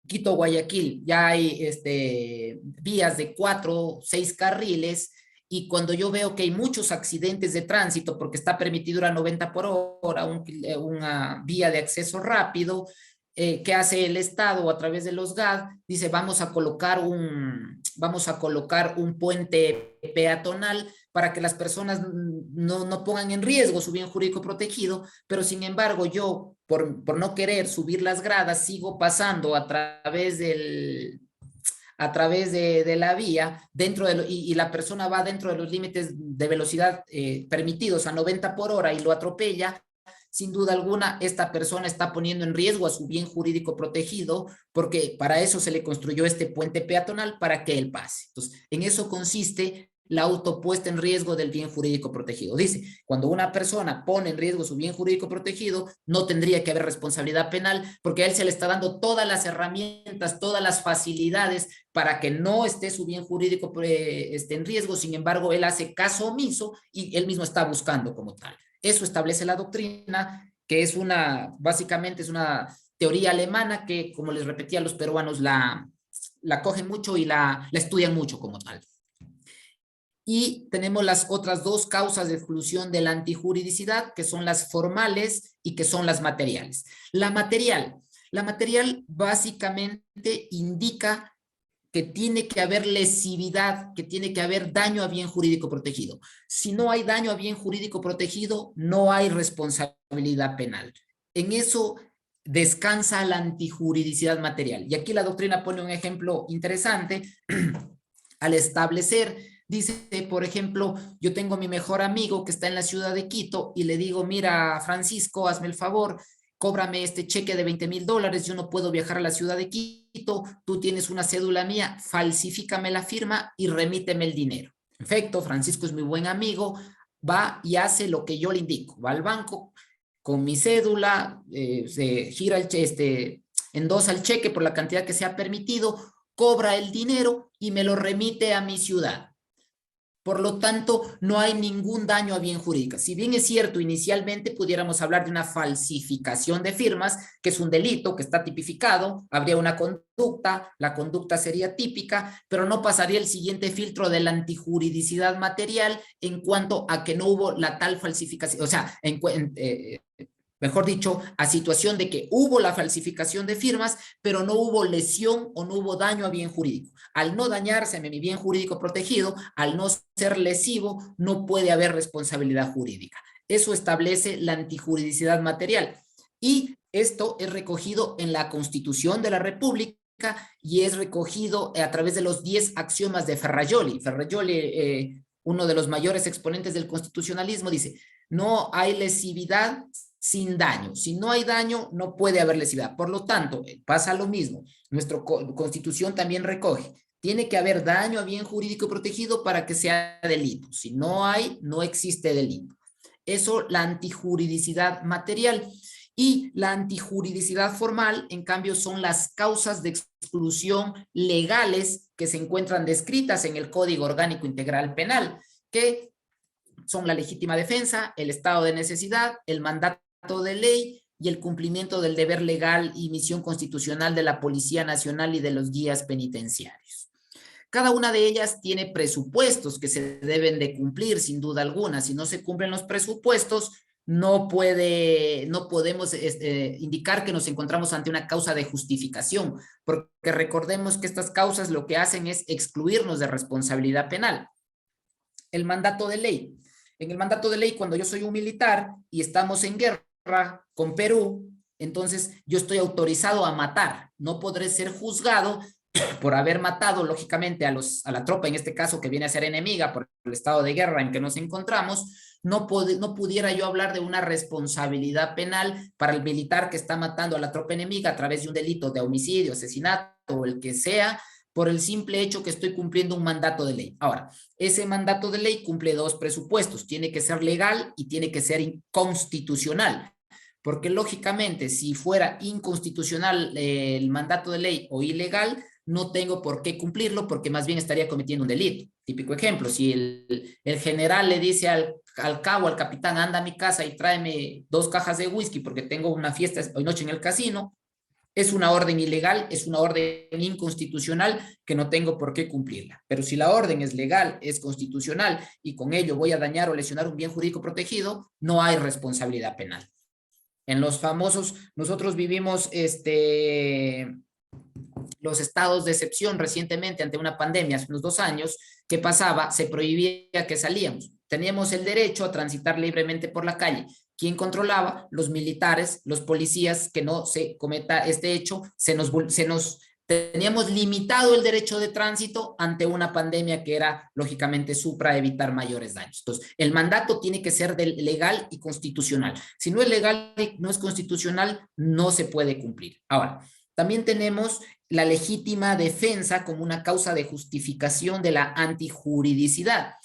Speaker 2: Quito-Guayaquil, ya hay vías de 4, 6 carriles, y cuando yo veo que hay muchos accidentes de tránsito, porque está permitido ir a 90 por hora, una vía de acceso rápido, ¿qué hace el Estado a través de los GAD? Dice, vamos a colocar un puente peatonal para que las personas no pongan en riesgo su bien jurídico protegido, pero sin embargo yo, por no querer subir las gradas, sigo pasando a través de la vía y la persona va dentro de los límites de velocidad permitidos a 90 por hora y lo atropella. Sin duda alguna, esta persona está poniendo en riesgo a su bien jurídico protegido, porque para eso se le construyó este puente peatonal, para que él pase. Entonces, en eso consiste la autopuesta en riesgo del bien jurídico protegido. Dice, cuando una persona pone en riesgo su bien jurídico protegido, no tendría que haber responsabilidad penal, porque a él se le está dando todas las herramientas, todas las facilidades para que no esté su bien jurídico en riesgo. Sin embargo, él hace caso omiso y él mismo está buscando como tal. Eso establece la doctrina, que es básicamente es una teoría alemana que, como les repetía, los peruanos la cogen mucho y la estudian mucho como tal. Y tenemos las otras 2 causas de exclusión de la antijuridicidad, que son las formales y que son las materiales. La material básicamente indica que tiene que haber lesividad, que tiene que haber daño a bien jurídico protegido. Si no hay daño a bien jurídico protegido, no hay responsabilidad penal. En eso descansa la antijuridicidad material. Y aquí la doctrina pone un ejemplo interesante al establecer, dice, por ejemplo, yo tengo a mi mejor amigo que está en la ciudad de Quito y le digo, mira, Francisco, hazme el favor, cóbrame este cheque de $20,000, yo no puedo viajar a la ciudad de Quito, tú tienes una cédula mía, falsifícame la firma y remíteme el dinero. Perfecto, Francisco es mi buen amigo, va y hace lo que yo le indico, va al banco con mi cédula, se gira endosa el cheque por la cantidad que se ha permitido, cobra el dinero y me lo remite a mi ciudad. Por lo tanto, no hay ningún daño a bien jurídico. Si bien es cierto, inicialmente pudiéramos hablar de una falsificación de firmas, que es un delito que está tipificado, habría una conducta, la conducta sería típica, pero no pasaría el siguiente filtro de la antijuridicidad material en cuanto a que no hubo la tal falsificación, o sea, mejor dicho, a situación de que hubo la falsificación de firmas, pero no hubo lesión o no hubo daño a bien jurídico. Al no dañarse mi bien jurídico protegido, al no ser lesivo, no puede haber responsabilidad jurídica. Eso establece la antijuridicidad material. Y esto es recogido en la Constitución de la República y es recogido a través de los 10 axiomas de Ferrajoli. Ferrajoli, uno de los mayores exponentes del constitucionalismo, dice, no hay lesividad sin daño. Si no hay daño, no puede haber lesividad. Por lo tanto, pasa lo mismo. Nuestra Constitución también recoge. Tiene que haber daño a bien jurídico protegido para que sea delito. Si no hay, no existe delito. Eso, la antijuridicidad material. Y la antijuridicidad formal, en cambio, son las causas de exclusión legales que se encuentran descritas en el Código Orgánico Integral Penal, que son la legítima defensa, el estado de necesidad, el mandato de ley y el cumplimiento del deber legal y misión constitucional de la Policía Nacional y de los guías penitenciarios. Cada una de ellas tiene presupuestos que se deben de cumplir, sin duda alguna. Si no se cumplen los presupuestos, no podemos indicar que nos encontramos ante una causa de justificación, porque recordemos que estas causas lo que hacen es excluirnos de responsabilidad penal. El mandato de ley. En el mandato de ley, cuando yo soy un militar y estamos en guerra, guerra con Perú, entonces yo estoy autorizado a matar. No podré ser juzgado por haber matado, lógicamente, a la tropa, en este caso, que viene a ser enemiga por el estado de guerra en que nos encontramos. No pudiera yo hablar de una responsabilidad penal para el militar que está matando a la tropa enemiga a través de un delito de homicidio, asesinato o el que sea, por el simple hecho que estoy cumpliendo un mandato de ley. Ahora, ese mandato de ley cumple dos presupuestos: tiene que ser legal y tiene que ser constitucional. Porque lógicamente, si fuera inconstitucional el mandato de ley o ilegal, no tengo por qué cumplirlo, porque más bien estaría cometiendo un delito. Típico ejemplo: si el general le dice al cabo, al capitán, anda a mi casa y tráeme 2 cajas de whisky porque tengo una fiesta hoy noche en el casino, es una orden ilegal, es una orden inconstitucional que no tengo por qué cumplirla. Pero si la orden es legal, es constitucional y con ello voy a dañar o lesionar un bien jurídico protegido, no hay responsabilidad penal. En los famosos, nosotros vivimos los estados de excepción recientemente ante una pandemia, hace unos 2 años. ¿Qué pasaba? Se prohibía que salíamos. Teníamos el derecho a transitar libremente por la calle. ¿Quién controlaba? Los militares, los policías, que no se cometa este hecho. Teníamos limitado el derecho de tránsito ante una pandemia que era, lógicamente, para evitar mayores daños. Entonces, el mandato tiene que ser legal y constitucional. Si no es legal y no es constitucional, no se puede cumplir. Ahora, también tenemos la legítima defensa como una causa de justificación de la antijuridicidad.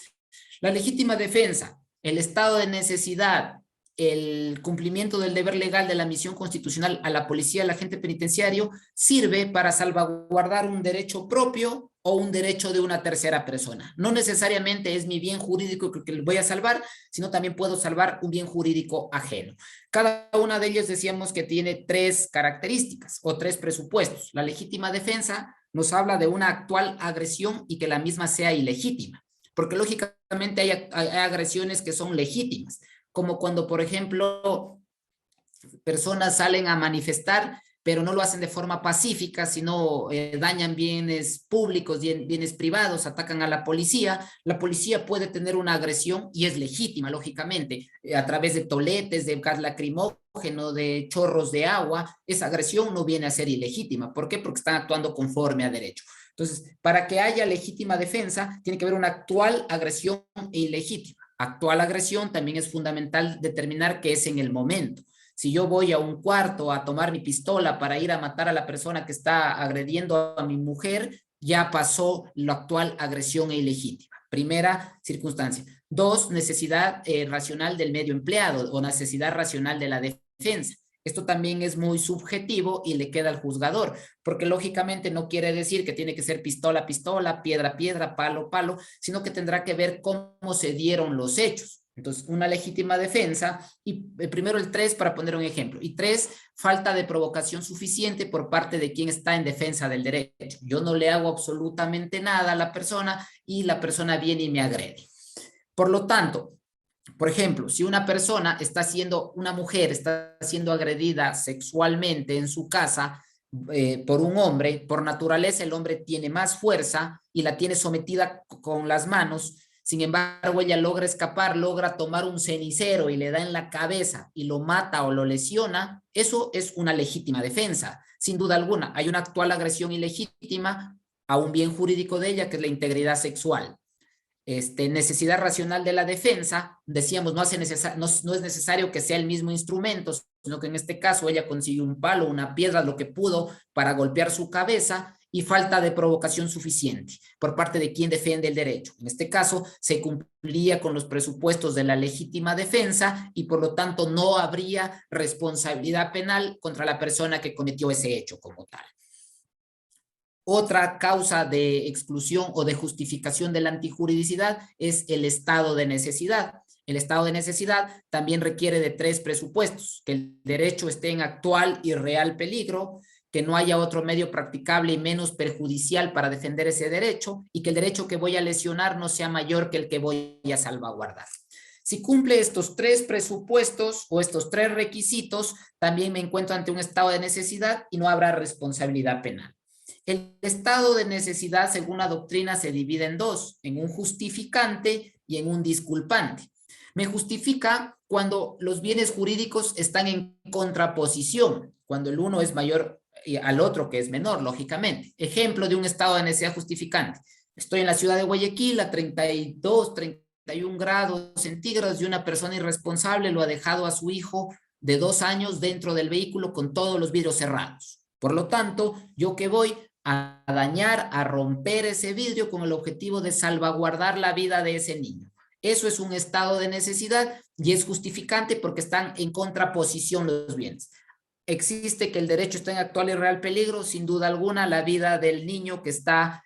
Speaker 2: La legítima defensa, el estado de necesidad, el cumplimiento del deber legal de la misión constitucional a la policía, al agente penitenciario, sirve para salvaguardar un derecho propio o un derecho de una tercera persona. No necesariamente es mi bien jurídico que voy a salvar, sino también puedo salvar un bien jurídico ajeno. Cada una de ellas decíamos que tiene 3 características o 3 presupuestos. La legítima defensa nos habla de una actual agresión y que la misma sea ilegítima, porque lógicamente hay agresiones que son legítimas, como cuando, por ejemplo, personas salen a manifestar, pero no lo hacen de forma pacífica, sino dañan bienes públicos, bienes privados, atacan a la policía. La policía puede tener una agresión y es legítima, lógicamente, a través de toletes, de gas lacrimógeno, de chorros de agua. Esa agresión no viene a ser ilegítima. ¿Por qué? Porque están actuando conforme a derecho. Entonces, para que haya legítima defensa, tiene que haber una actual agresión e ilegítima. Actual agresión también es fundamental determinar que es en el momento. Si yo voy a un cuarto a tomar mi pistola para ir a matar a la persona que está agrediendo a mi mujer, ya pasó la actual agresión ilegítima. Primera circunstancia. 2, necesidad racional del medio empleado o necesidad racional de la defensa. Esto también es muy subjetivo y le queda al juzgador, porque lógicamente no quiere decir que tiene que ser pistola, pistola, piedra, piedra, palo, palo, sino que tendrá que ver cómo se dieron los hechos. Entonces, una legítima defensa, y primero el 3 para poner un ejemplo, y 3, falta de provocación suficiente por parte de quien está en defensa del derecho. Yo no le hago absolutamente nada a la persona y la persona viene y me agrede. Por lo tanto, por ejemplo, si una mujer está siendo agredida sexualmente en su casa por un hombre, por naturaleza el hombre tiene más fuerza y la tiene sometida con las manos. Sin embargo, ella logra escapar, logra tomar un cenicero y le da en la cabeza y lo mata o lo lesiona. Eso es una legítima defensa, sin duda alguna. Hay una actual agresión ilegítima a un bien jurídico de ella, que es la integridad sexual. Necesidad racional de la defensa, decíamos, no es necesario que sea el mismo instrumento, sino que en este caso ella consiguió un palo, una piedra, lo que pudo para golpear su cabeza, y falta de provocación suficiente por parte de quien defiende el derecho. En este caso, se cumpliría con los presupuestos de la legítima defensa y por lo tanto no habría responsabilidad penal contra la persona que cometió ese hecho como tal. Otra causa de exclusión o de justificación de la antijuridicidad es el estado de necesidad. El estado de necesidad también requiere de 3 presupuestos: que el derecho esté en actual y real peligro, que no haya otro medio practicable y menos perjudicial para defender ese derecho, y que el derecho que voy a lesionar no sea mayor que el que voy a salvaguardar. Si cumple estos 3 presupuestos o estos 3 requisitos, también me encuentro ante un estado de necesidad y no habrá responsabilidad penal. El estado de necesidad, según la doctrina, se divide en 2, en un justificante y en un disculpante. Me justifica cuando los bienes jurídicos están en contraposición, cuando el uno es mayor al otro que es menor, lógicamente. Ejemplo de un estado de necesidad justificante. Estoy en la ciudad de Guayaquil a 32, 31 grados centígrados y una persona irresponsable lo ha dejado a su hijo de 2 años dentro del vehículo con todos los vidrios cerrados. Por lo tanto, yo que voy a dañar, a romper ese vidrio con el objetivo de salvaguardar la vida de ese niño. Eso es un estado de necesidad y es justificante porque están en contraposición los bienes. Existe que el derecho está en actual y real peligro, sin duda alguna, la vida del niño que está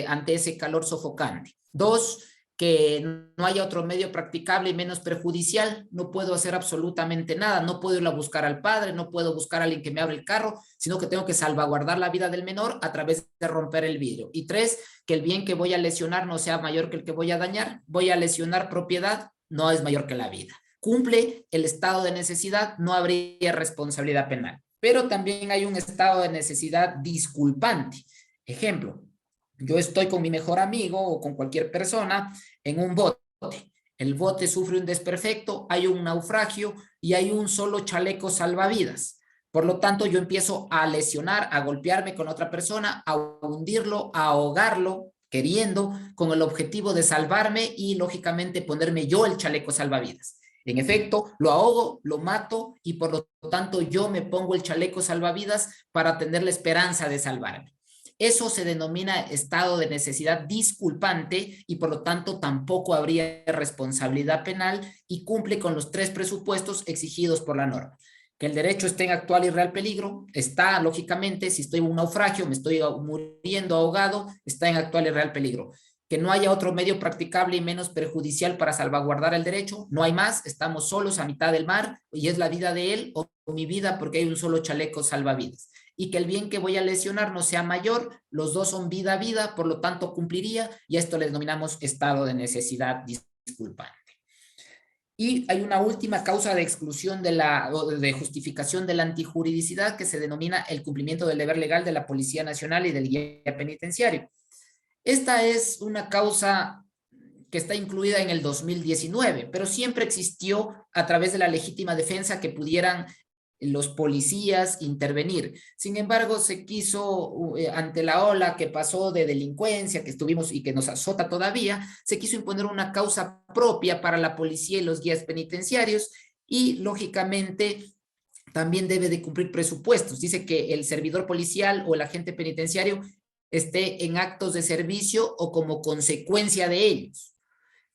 Speaker 2: ante ese calor sofocante. 2, que no haya otro medio practicable y menos perjudicial, no puedo hacer absolutamente nada, no puedo ir a buscar al padre, no puedo buscar a alguien que me abra el carro, sino que tengo que salvaguardar la vida del menor a través de romper el vidrio. Y 3, que el bien que voy a lesionar no sea mayor que el que voy a dañar, voy a lesionar propiedad, no es mayor que la vida. Cumple el estado de necesidad, no habría responsabilidad penal. Pero también hay un estado de necesidad disculpante. Ejemplo, yo estoy con mi mejor amigo o con cualquier persona en un bote. El bote sufre un desperfecto, hay un naufragio y hay un solo chaleco salvavidas. Por lo tanto, yo empiezo a lesionar, a golpearme con otra persona, a hundirlo, a ahogarlo, queriendo, con el objetivo de salvarme y, lógicamente, ponerme yo el chaleco salvavidas. En efecto, lo ahogo, lo mato y, por lo tanto, yo me pongo el chaleco salvavidas para tener la esperanza de salvarme. Eso se denomina estado de necesidad disculpante y por lo tanto tampoco habría responsabilidad penal y cumple con los 3 presupuestos exigidos por la norma. Que el derecho esté en actual y real peligro, está lógicamente, si estoy en un naufragio, me estoy muriendo ahogado, está en actual y real peligro. Que no haya otro medio practicable y menos perjudicial para salvaguardar el derecho, no hay más, estamos solos a mitad del mar y es la vida de él o mi vida porque hay un solo chaleco salvavidas. Y que el bien que voy a lesionar no sea mayor, los dos son vida a vida, por lo tanto cumpliría, y a esto le denominamos estado de necesidad disculpante. Y hay una última causa de exclusión de justificación de la antijuridicidad que se denomina el cumplimiento del deber legal de la Policía Nacional y del guía penitenciario. Esta es una causa que está incluida en el 2019, pero siempre existió a través de la legítima defensa que pudieran los policías intervenir. Sin embargo, se quiso, ante la ola que pasó de delincuencia que estuvimos y que nos azota todavía, se quiso imponer una causa propia para la policía y los guías penitenciarios y, lógicamente, también debe de cumplir presupuestos. Dice que el servidor policial o el agente penitenciario esté en actos de servicio o como consecuencia de ellos,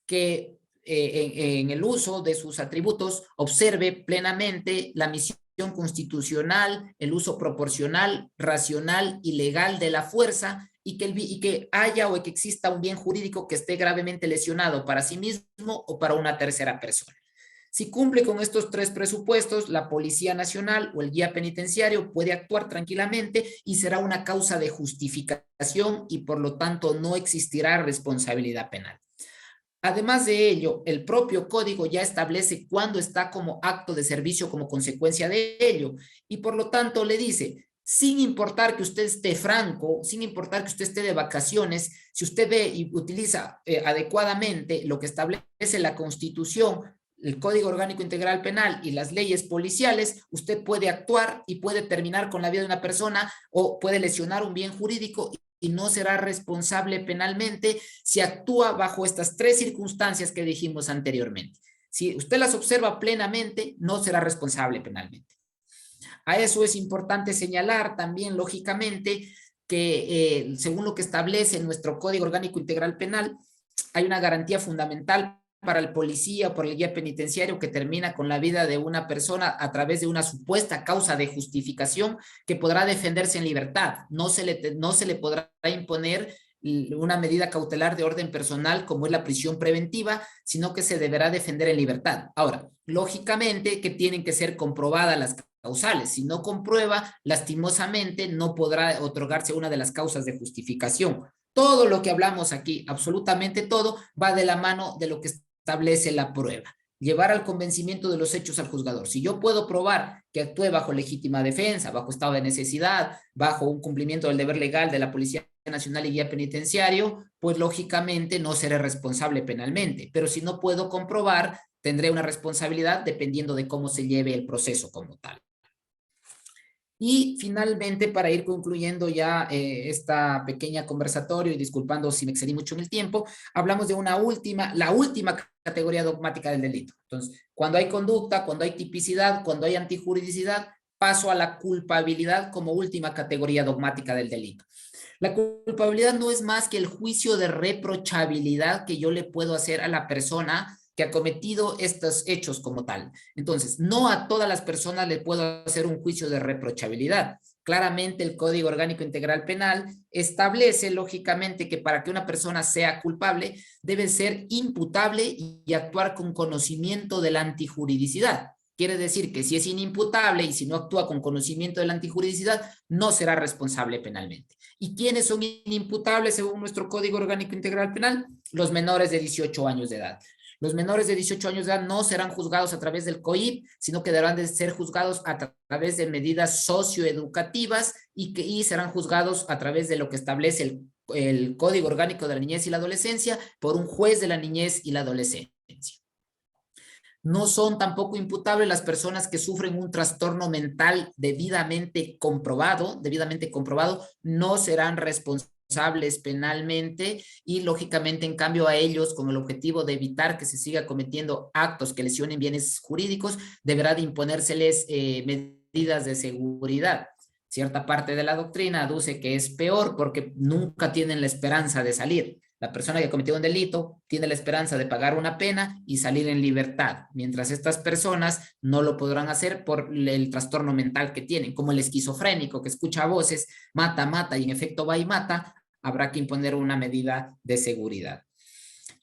Speaker 2: que en el uso de sus atributos observe plenamente la misión constitucional, el uso proporcional, racional y legal de la fuerza y que haya o que exista un bien jurídico que esté gravemente lesionado para sí mismo o para una tercera persona. Si cumple con estos 3 presupuestos, la Policía Nacional o el guía penitenciario puede actuar tranquilamente y será una causa de justificación y por lo tanto no existirá responsabilidad penal. Además de ello, el propio código ya establece cuándo está como acto de servicio como consecuencia de ello y por lo tanto le dice, sin importar que usted esté franco, sin importar que usted esté de vacaciones, si usted ve y utiliza adecuadamente lo que establece la Constitución, el Código Orgánico Integral Penal y las leyes policiales, usted puede actuar y puede terminar con la vida de una persona o puede lesionar un bien jurídico y no será responsable penalmente si actúa bajo estas 3 circunstancias que dijimos anteriormente. Si usted las observa plenamente, no será responsable penalmente. A eso es importante señalar también, lógicamente, que según lo que establece nuestro Código Orgánico Integral Penal, hay una garantía fundamental para el policía o por el guía penitenciario que termina con la vida de una persona a través de una supuesta causa de justificación que podrá defenderse en libertad. No se le podrá imponer una medida cautelar de orden personal como es la prisión preventiva, sino que se deberá defender en libertad. Ahora, lógicamente que tienen que ser comprobadas las causales. Si no comprueba, lastimosamente no podrá otorgarse una de las causas de justificación. Todo lo que hablamos aquí, absolutamente todo, va de la mano de lo que establece la prueba. Llevar al convencimiento de los hechos al juzgador. Si yo puedo probar que actúe bajo legítima defensa, bajo estado de necesidad, bajo un cumplimiento del deber legal de la Policía Nacional y guía penitenciario, pues lógicamente no seré responsable penalmente. Pero si no puedo comprobar, tendré una responsabilidad dependiendo de cómo se lleve el proceso como tal. Y finalmente, para ir concluyendo ya esta pequeña conversatorio y disculpando si me excedí mucho en el tiempo, hablamos de la última categoría dogmática del delito. Entonces, cuando hay conducta, cuando hay tipicidad, cuando hay antijuridicidad, paso a la culpabilidad como última categoría dogmática del delito. La culpabilidad no es más que el juicio de reprochabilidad que yo le puedo hacer a la persona que ha cometido estos hechos como tal. Entonces, no a todas las personas le puedo hacer un juicio de reprochabilidad. Claramente el Código Orgánico Integral Penal establece lógicamente que para que una persona sea culpable debe ser imputable y actuar con conocimiento de la antijuridicidad. Quiere decir que si es inimputable y si no actúa con conocimiento de la antijuridicidad, no será responsable penalmente. ¿Y quiénes son inimputables según nuestro Código Orgánico Integral Penal? Los menores de 18 años de edad. Los menores de 18 años de edad no serán juzgados a través del COIP, sino que deberán de ser juzgados a través de medidas socioeducativas y serán juzgados a través de lo que establece el Código Orgánico de la Niñez y la Adolescencia por un juez de la niñez y la adolescencia. No son tampoco imputables las personas que sufren un trastorno mental debidamente comprobado, no serán responsables penalmente y lógicamente en cambio a ellos con el objetivo de evitar que se siga cometiendo actos que lesionen bienes jurídicos, deberá de imponérseles medidas de seguridad. Cierta parte de la doctrina aduce que es peor porque nunca tienen la esperanza de salir. La persona que cometió un delito tiene la esperanza de pagar una pena y salir en libertad, mientras estas personas no lo podrán hacer por el trastorno mental que tienen, como el esquizofrénico que escucha voces, mata y en efecto va y mata, habrá que imponer una medida de seguridad.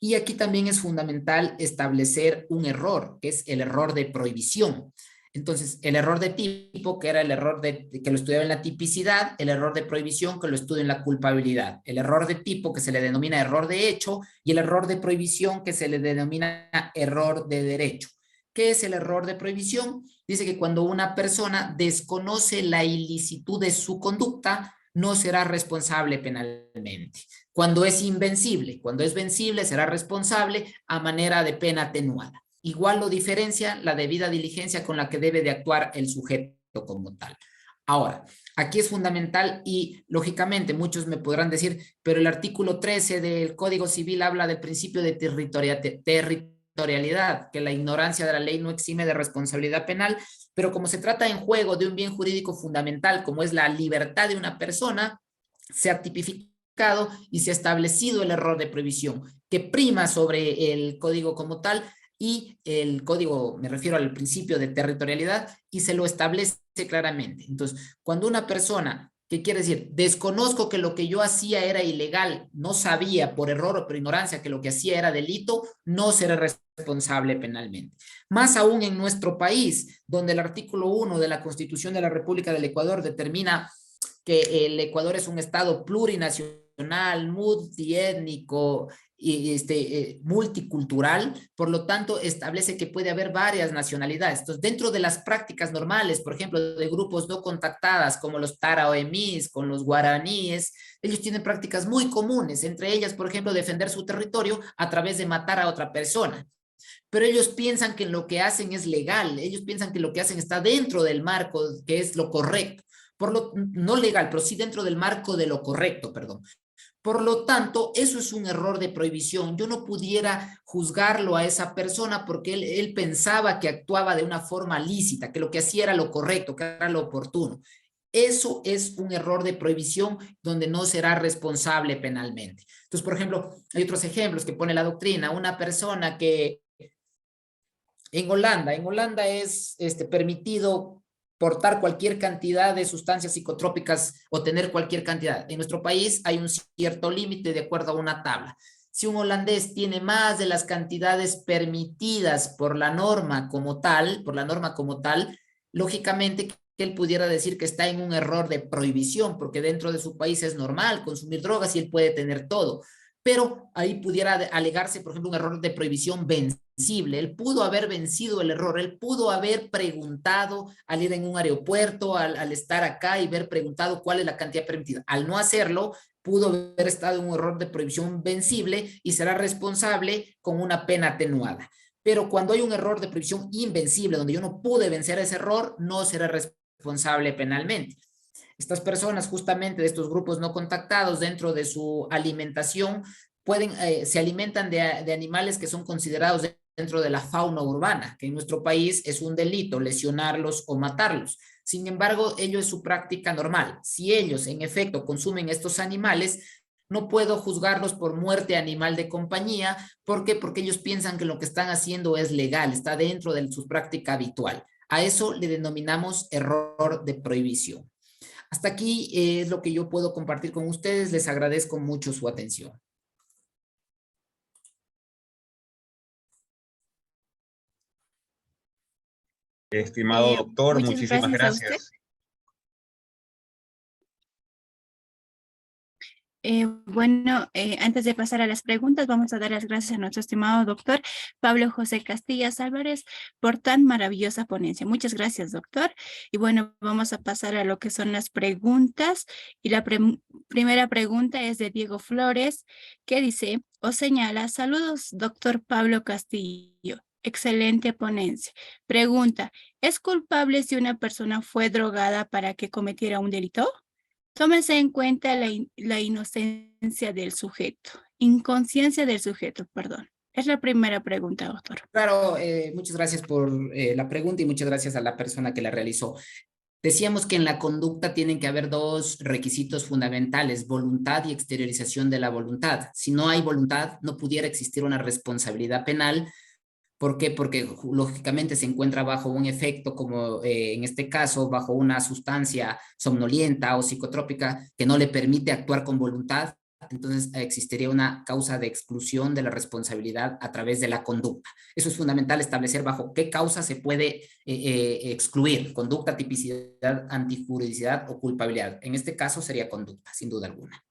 Speaker 2: Y aquí también es fundamental establecer un error, que es el error de prohibición. Entonces, el error de tipo, que era el error que lo estudiaba en la tipicidad, el error de prohibición, que lo estudia en la culpabilidad, el error de tipo, que se le denomina error de hecho, y el error de prohibición, que se le denomina error de derecho. ¿Qué es el error de prohibición? Dice que cuando una persona desconoce la ilicitud de su conducta, no será responsable penalmente. Cuando es invencible, cuando es vencible, será responsable a manera de pena atenuada. Igual lo diferencia la debida diligencia con la que debe de actuar el sujeto como tal. Ahora, aquí es fundamental y lógicamente muchos me podrán decir, pero el artículo 13 del Código Civil habla del principio de territorialidad, que la ignorancia de la ley no exime de responsabilidad penal, pero como se trata en juego de un bien jurídico fundamental como es la libertad de una persona, se ha tipificado y se ha establecido el error de prohibición que prima sobre el código como tal y el código, me refiero al principio de territorialidad, y se lo establece claramente. Entonces, cuando una persona, ¿qué quiere decir? Desconozco que lo que yo hacía era ilegal, no sabía por error o por ignorancia que lo que hacía era delito, no seré responsable penalmente. Más aún en nuestro país, donde el artículo 1 de la Constitución de la República del Ecuador determina que el Ecuador es un estado plurinacional, multiétnico y multicultural, por lo tanto establece que puede haber varias nacionalidades. Entonces, dentro de las prácticas normales, por ejemplo, de grupos no contactadas como los taraoemís, con los guaraníes, ellos tienen prácticas muy comunes, entre ellas, por ejemplo, defender su territorio a través de matar a otra persona. Pero ellos piensan que lo que hacen es legal, ellos piensan que lo que hacen está dentro del marco, que es lo correcto. No legal, pero sí dentro del marco de lo correcto, perdón. Por lo tanto, eso es un error de prohibición. Yo no pudiera juzgarlo a esa persona porque él pensaba que actuaba de una forma lícita, que lo que hacía era lo correcto, que era lo oportuno. Eso es un error de prohibición donde no será responsable penalmente. Entonces, por ejemplo, hay otros ejemplos que pone la doctrina. Una persona que en Holanda es permitido portar cualquier cantidad de sustancias psicotrópicas o tener cualquier cantidad. En nuestro país hay un cierto límite de acuerdo a una tabla. Si un holandés tiene más de las cantidades permitidas por la norma como tal, lógicamente que él pudiera decir que está en un error de prohibición, porque dentro de su país es normal consumir drogas y él puede tener todo. Pero ahí pudiera alegarse, por ejemplo, un error de prohibición vencible. Él pudo haber vencido el error, él pudo haber preguntado al ir en un aeropuerto, al estar acá y haber preguntado cuál es la cantidad permitida. Al no hacerlo, pudo haber estado en un error de prohibición vencible y será responsable con una pena atenuada. pero cuando hay un error de previsión invencible, donde yo no pude vencer ese error, no seré responsable penalmente. Estas personas justamente de estos grupos no contactados dentro de su alimentación se alimentan de animales que son considerados dentro de la fauna urbana, que en nuestro país es un delito lesionarlos o matarlos. Sin embargo, ello es su práctica normal. Si ellos en efecto consumen estos animales, no puedo juzgarlos por muerte animal de compañía. ¿Por qué? Porque ellos piensan que lo que están haciendo es legal, está dentro de su práctica habitual. A eso le denominamos error de prohibición. Hasta aquí es lo que yo puedo compartir con ustedes. Les agradezco mucho su atención.
Speaker 3: Estimado doctor,
Speaker 1: Muchas
Speaker 3: muchísimas
Speaker 1: gracias a usted.
Speaker 3: gracias.
Speaker 1: Antes de pasar a las preguntas, vamos a dar las gracias a nuestro estimado doctor Pablo José Castillas Álvarez por tan maravillosa ponencia. Muchas gracias, doctor. Y bueno, vamos a pasar a lo que son las preguntas. Y la primera pregunta es de Diego Flores, que dice o señala: saludos, doctor Pablo Castillo. Excelente ponencia. Pregunta: ¿es culpable si una persona fue drogada para que cometiera un delito? Tómese en cuenta la inocencia del sujeto, inconsciencia del sujeto, perdón. Es la primera pregunta, doctor.
Speaker 2: Claro, muchas gracias por la pregunta y muchas gracias a la persona que la realizó. Decíamos que en la conducta tienen que haber dos requisitos fundamentales: voluntad y exteriorización de la voluntad. Si no hay voluntad, no pudiera existir una responsabilidad penal. ¿Por qué? Porque lógicamente se encuentra bajo un efecto, como en este caso, bajo una sustancia somnolienta o psicotrópica que no le permite actuar con voluntad. Entonces existiría una causa de exclusión de la responsabilidad a través de la conducta. Eso es fundamental, establecer bajo qué causa se puede excluir: conducta, tipicidad, antijuridicidad o culpabilidad. En este caso sería conducta, sin duda alguna.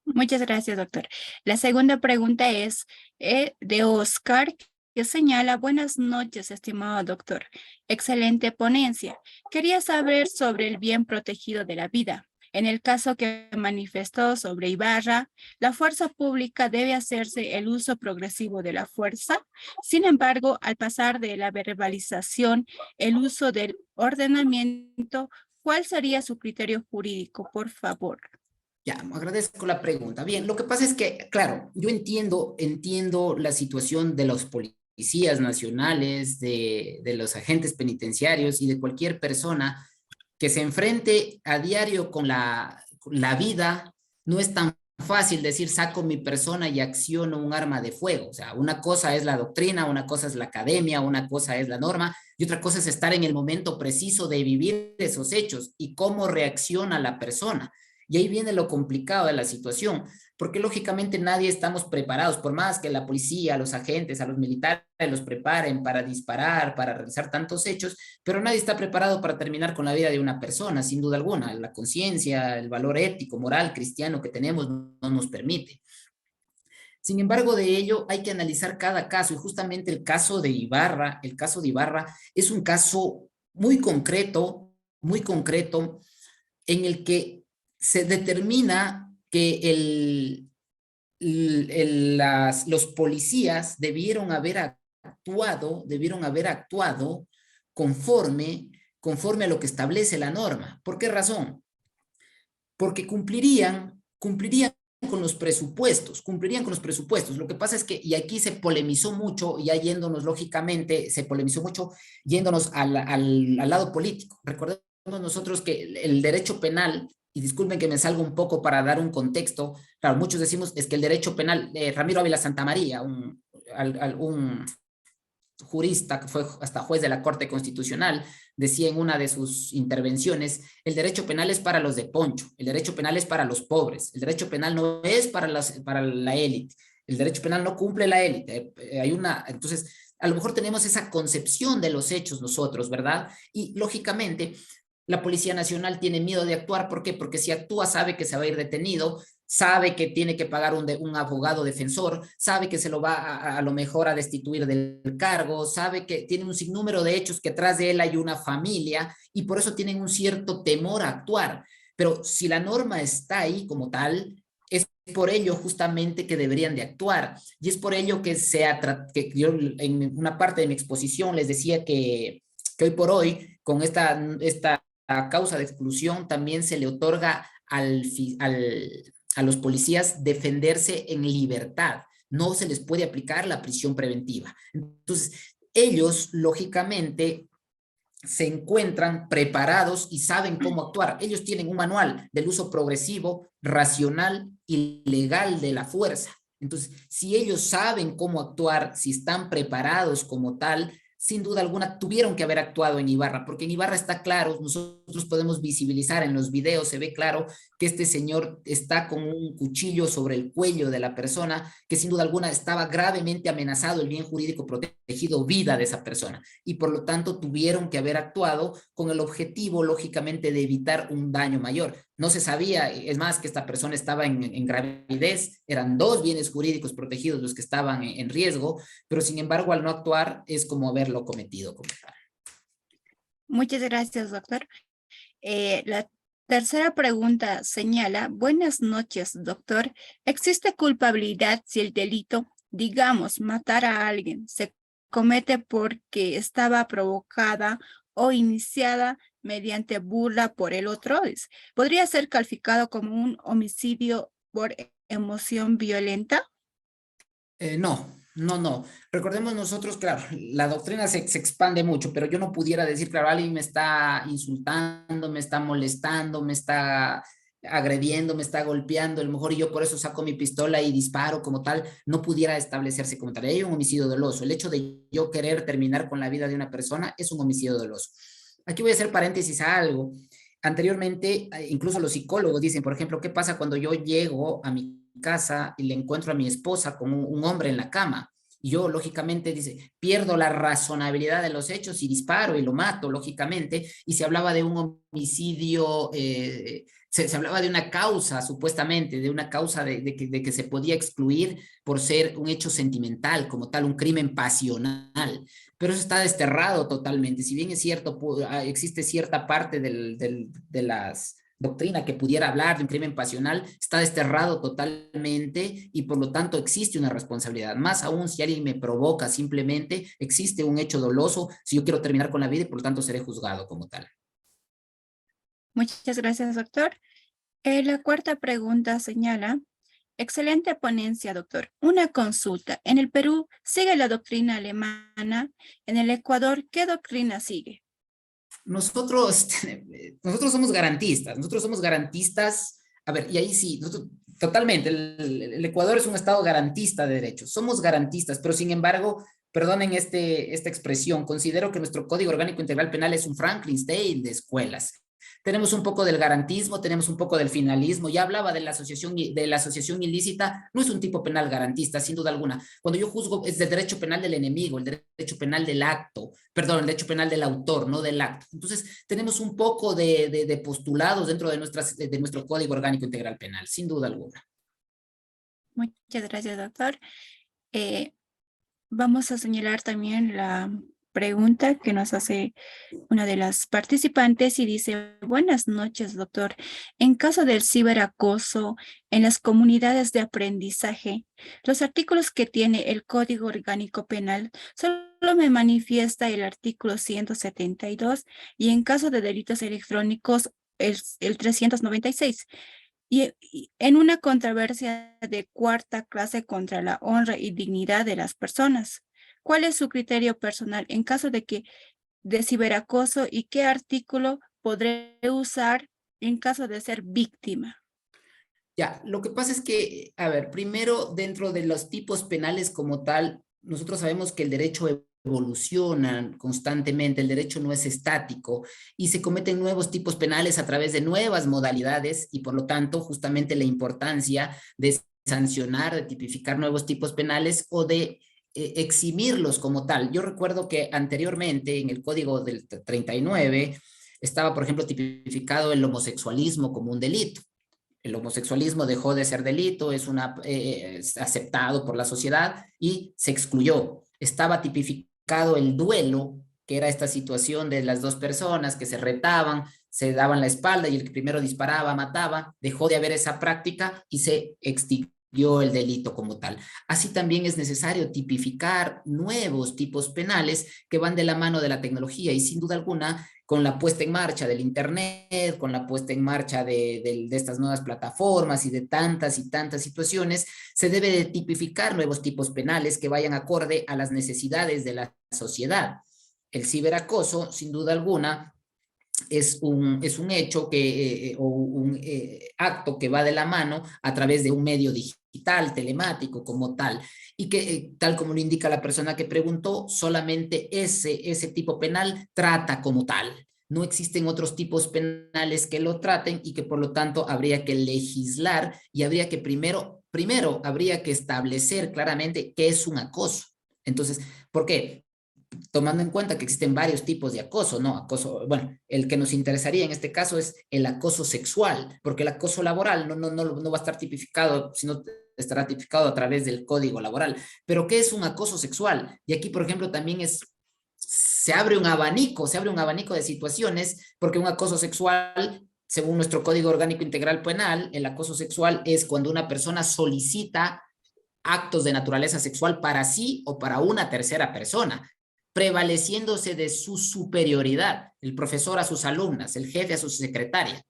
Speaker 1: Muchas gracias, doctor. La segunda pregunta es de Oscar, que señala: buenas noches, estimado doctor. Excelente ponencia. Quería saber sobre el bien protegido de la vida. En el caso que manifestó sobre Ibarra, la fuerza pública debe hacerse el uso progresivo de la fuerza. Sin embargo, al pasar de la verbalización, el uso del ordenamiento, ¿cuál sería su criterio jurídico, por favor?
Speaker 2: Ya, agradezco la pregunta. Bien, lo que pasa es que, claro, yo entiendo la situación de los policías nacionales, de los agentes penitenciarios y de cualquier persona que se enfrente a diario con la vida. No es tan fácil decir saco mi persona y acciono un arma de fuego. O sea, una cosa es la doctrina, una cosa es la academia, una cosa es la norma y otra cosa es estar en el momento preciso de vivir esos hechos y cómo reacciona la persona. Y ahí viene lo complicado de la situación, porque lógicamente nadie estamos preparados, por más que la policía, a los agentes, a los militares los preparen para disparar, para realizar tantos hechos, pero nadie está preparado para terminar con la vida de una persona, sin duda alguna. La conciencia, el valor ético, moral, cristiano que tenemos no nos permite. Sin embargo, de ello hay que analizar cada caso, y justamente el caso de Ibarra es un caso muy concreto, en el que se determina que los policías debieron haber actuado conforme a lo que establece la norma. ¿Por qué razón? Porque cumplirían con los presupuestos, Lo que pasa es que, y aquí se polemizó mucho, ya yéndonos lógicamente, se polemizó mucho yéndonos al lado político. Recordemos nosotros que el derecho penal, y disculpen que me salga un poco para dar un contexto, claro, muchos decimos es que el derecho penal, Ramiro Ávila Santamaría, un jurista que fue hasta juez de la Corte Constitucional, decía en una de sus intervenciones: el derecho penal es para los de poncho, el derecho penal es para los pobres, el derecho penal no es para la élite, el derecho penal no cumple la élite. Entonces, a lo mejor tenemos esa concepción de los hechos nosotros, ¿verdad? Y lógicamente, la Policía Nacional tiene miedo de actuar. ¿Por qué? Porque si actúa sabe que se va a ir detenido, sabe que tiene que pagar un abogado defensor, sabe que se lo va a lo mejor a destituir del cargo, sabe que tiene un sinnúmero de hechos que tras de él hay una familia y por eso tienen un cierto temor a actuar. Pero si la norma está ahí como tal, es por ello justamente que deberían de actuar. Y es por ello que, que yo en una parte de mi exposición les decía que hoy por hoy, con esta causa de exclusión, también se le otorga a los policías defenderse en libertad. No se les puede aplicar la prisión preventiva. Entonces, ellos, lógicamente, se encuentran preparados y saben cómo actuar. Ellos tienen un manual del uso progresivo, racional y legal de la fuerza. Entonces, si ellos saben cómo actuar, si están preparados como tal, sin duda alguna tuvieron que haber actuado en Ibarra, porque en Ibarra está claro, nosotros podemos visibilizar en los videos, se ve claro que este señor está con un cuchillo sobre el cuello de la persona, que sin duda alguna estaba gravemente amenazado el bien jurídico protegido, vida de esa persona, y por lo tanto tuvieron que haber actuado con el objetivo, lógicamente, de evitar un daño mayor. No se sabía, es más, que esta persona estaba en gravidez, eran dos bienes jurídicos protegidos los que estaban en riesgo, pero sin embargo, al no actuar, es como haberlo cometido como tal.
Speaker 1: Muchas gracias, doctor. La tercera pregunta señala, buenas noches, doctor. ¿Existe culpabilidad si el delito, digamos, matar a alguien, se comete porque estaba provocada o iniciada mediante burla por el otro? ¿Podría ser calificado como un homicidio por emoción violenta?
Speaker 2: No. Recordemos nosotros, claro, la doctrina se expande mucho, pero yo no pudiera decir, claro, alguien me está insultando, me está molestando, me está agrediendo, me está golpeando, a lo mejor yo por eso saco mi pistola y disparo como tal, no pudiera establecerse como tal. Hay un homicidio doloso. El hecho de yo querer terminar con la vida de una persona es un homicidio doloso. Aquí voy a hacer paréntesis a algo. Anteriormente, incluso los psicólogos dicen, por ejemplo, ¿qué pasa cuando yo llego a mi casa y le encuentro a mi esposa con un hombre en la cama? Y yo, lógicamente, dice, pierdo la razonabilidad de los hechos y disparo y lo mato, lógicamente. Y se hablaba de un homicidio, se hablaba de una causa, supuestamente, de una causa de que se podía excluir por ser un hecho sentimental, como tal, un crimen pasional. Pero eso está desterrado totalmente. Si bien es cierto, existe cierta parte de las doctrina que pudiera hablar de un crimen pasional, está desterrado totalmente y por lo tanto existe una responsabilidad. Más aún si alguien me provoca simplemente, existe un hecho doloso si yo quiero terminar con la vida y por lo tanto seré juzgado como tal.
Speaker 1: Muchas gracias, doctor. La cuarta pregunta señala, excelente ponencia, doctor. Una consulta. En el Perú sigue la doctrina alemana. En el Ecuador, ¿qué doctrina sigue?
Speaker 2: Nosotros somos garantistas, a ver, y ahí sí, totalmente, el Ecuador es un estado garantista de derechos, somos garantistas, pero sin embargo, perdonen esta expresión, considero que nuestro Código Orgánico Integral Penal es un Frankenstein de escuelas. Tenemos un poco del garantismo, tenemos un poco del finalismo. Ya hablaba de la asociación ilícita, no es un tipo penal garantista, sin duda alguna. Cuando yo juzgo es del derecho penal del enemigo, el derecho penal del acto, perdón, el derecho penal del autor, no del acto. Entonces, tenemos un poco de postulados dentro de nuestro Código Orgánico Integral Penal, sin duda alguna.
Speaker 1: Muchas gracias, doctor. Vamos a señalar también la pregunta que nos hace una de las participantes y dice, buenas noches, doctor. En caso del ciberacoso en las comunidades de aprendizaje, los artículos que tiene el Código Orgánico Penal solo me manifiesta el artículo 172 y en caso de delitos electrónicos el 396. Y en una controversia de cuarta clase contra la honra y dignidad de las personas. ¿Cuál es su criterio personal en caso de ciberacoso y qué artículo podré usar en caso de ser víctima?
Speaker 2: Ya, lo que pasa es que, a ver, primero, dentro de los tipos penales como tal, nosotros sabemos que el derecho evoluciona constantemente, el derecho no es estático y se cometen nuevos tipos penales a través de nuevas modalidades y por lo tanto justamente la importancia de sancionar, de tipificar nuevos tipos penales o de eximirlos como tal. Yo recuerdo que anteriormente en el Código del 39 estaba, por ejemplo, tipificado el homosexualismo como un delito. El homosexualismo dejó de ser delito, es aceptado por la sociedad y se excluyó. Estaba tipificado el duelo, que era esta situación de las dos personas que se retaban, se daban la espalda y el que primero disparaba, mataba, dejó de haber esa práctica y se extinguió el delito como tal. Así también es necesario tipificar nuevos tipos penales que van de la mano de la tecnología y sin duda alguna con la puesta en marcha del Internet, con la puesta en marcha de estas nuevas plataformas y de tantas y tantas situaciones, se debe de tipificar nuevos tipos penales que vayan acorde a las necesidades de la sociedad. El ciberacoso, sin duda alguna, es un hecho o un acto que va de la mano a través de un medio digital, telemático como tal, y que tal como lo indica la persona que preguntó, solamente ese tipo penal trata como tal. No existen otros tipos penales que lo traten y que por lo tanto habría que legislar y habría que primero habría que establecer claramente qué es un acoso. Entonces, ¿por qué? Tomando en cuenta que existen varios tipos de acoso, ¿no? Acoso, bueno, el que nos interesaría en este caso es el acoso sexual, porque el acoso laboral no va a estar tipificado, sino estará tipificado a través del código laboral. Pero ¿qué es un acoso sexual? Y aquí, por ejemplo, también se abre un abanico de situaciones, porque un acoso sexual, según nuestro Código Orgánico Integral Penal, el acoso sexual es cuando una persona solicita actos de naturaleza sexual para sí o para una tercera persona, prevaleciéndose de su superioridad, el profesor a sus alumnas, el jefe a su secretaria.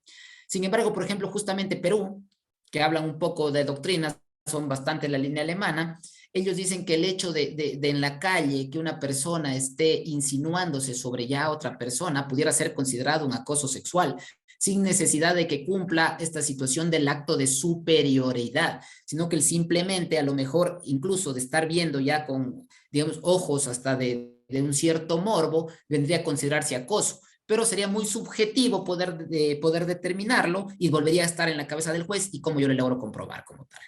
Speaker 2: Sin embargo, por ejemplo, justamente Perú, que hablan un poco de doctrinas, son bastante la línea alemana, ellos dicen que el hecho de en la calle que una persona esté insinuándose sobre ya otra persona pudiera ser considerado un acoso sexual, sin necesidad de que cumpla esta situación del acto de superioridad, sino que él simplemente a lo mejor incluso de estar viendo ya con, digamos, ojos hasta de un cierto morbo, vendría a considerarse acoso, pero sería muy subjetivo poder determinarlo y volvería a estar en la cabeza del juez y cómo yo le logro comprobar como tal.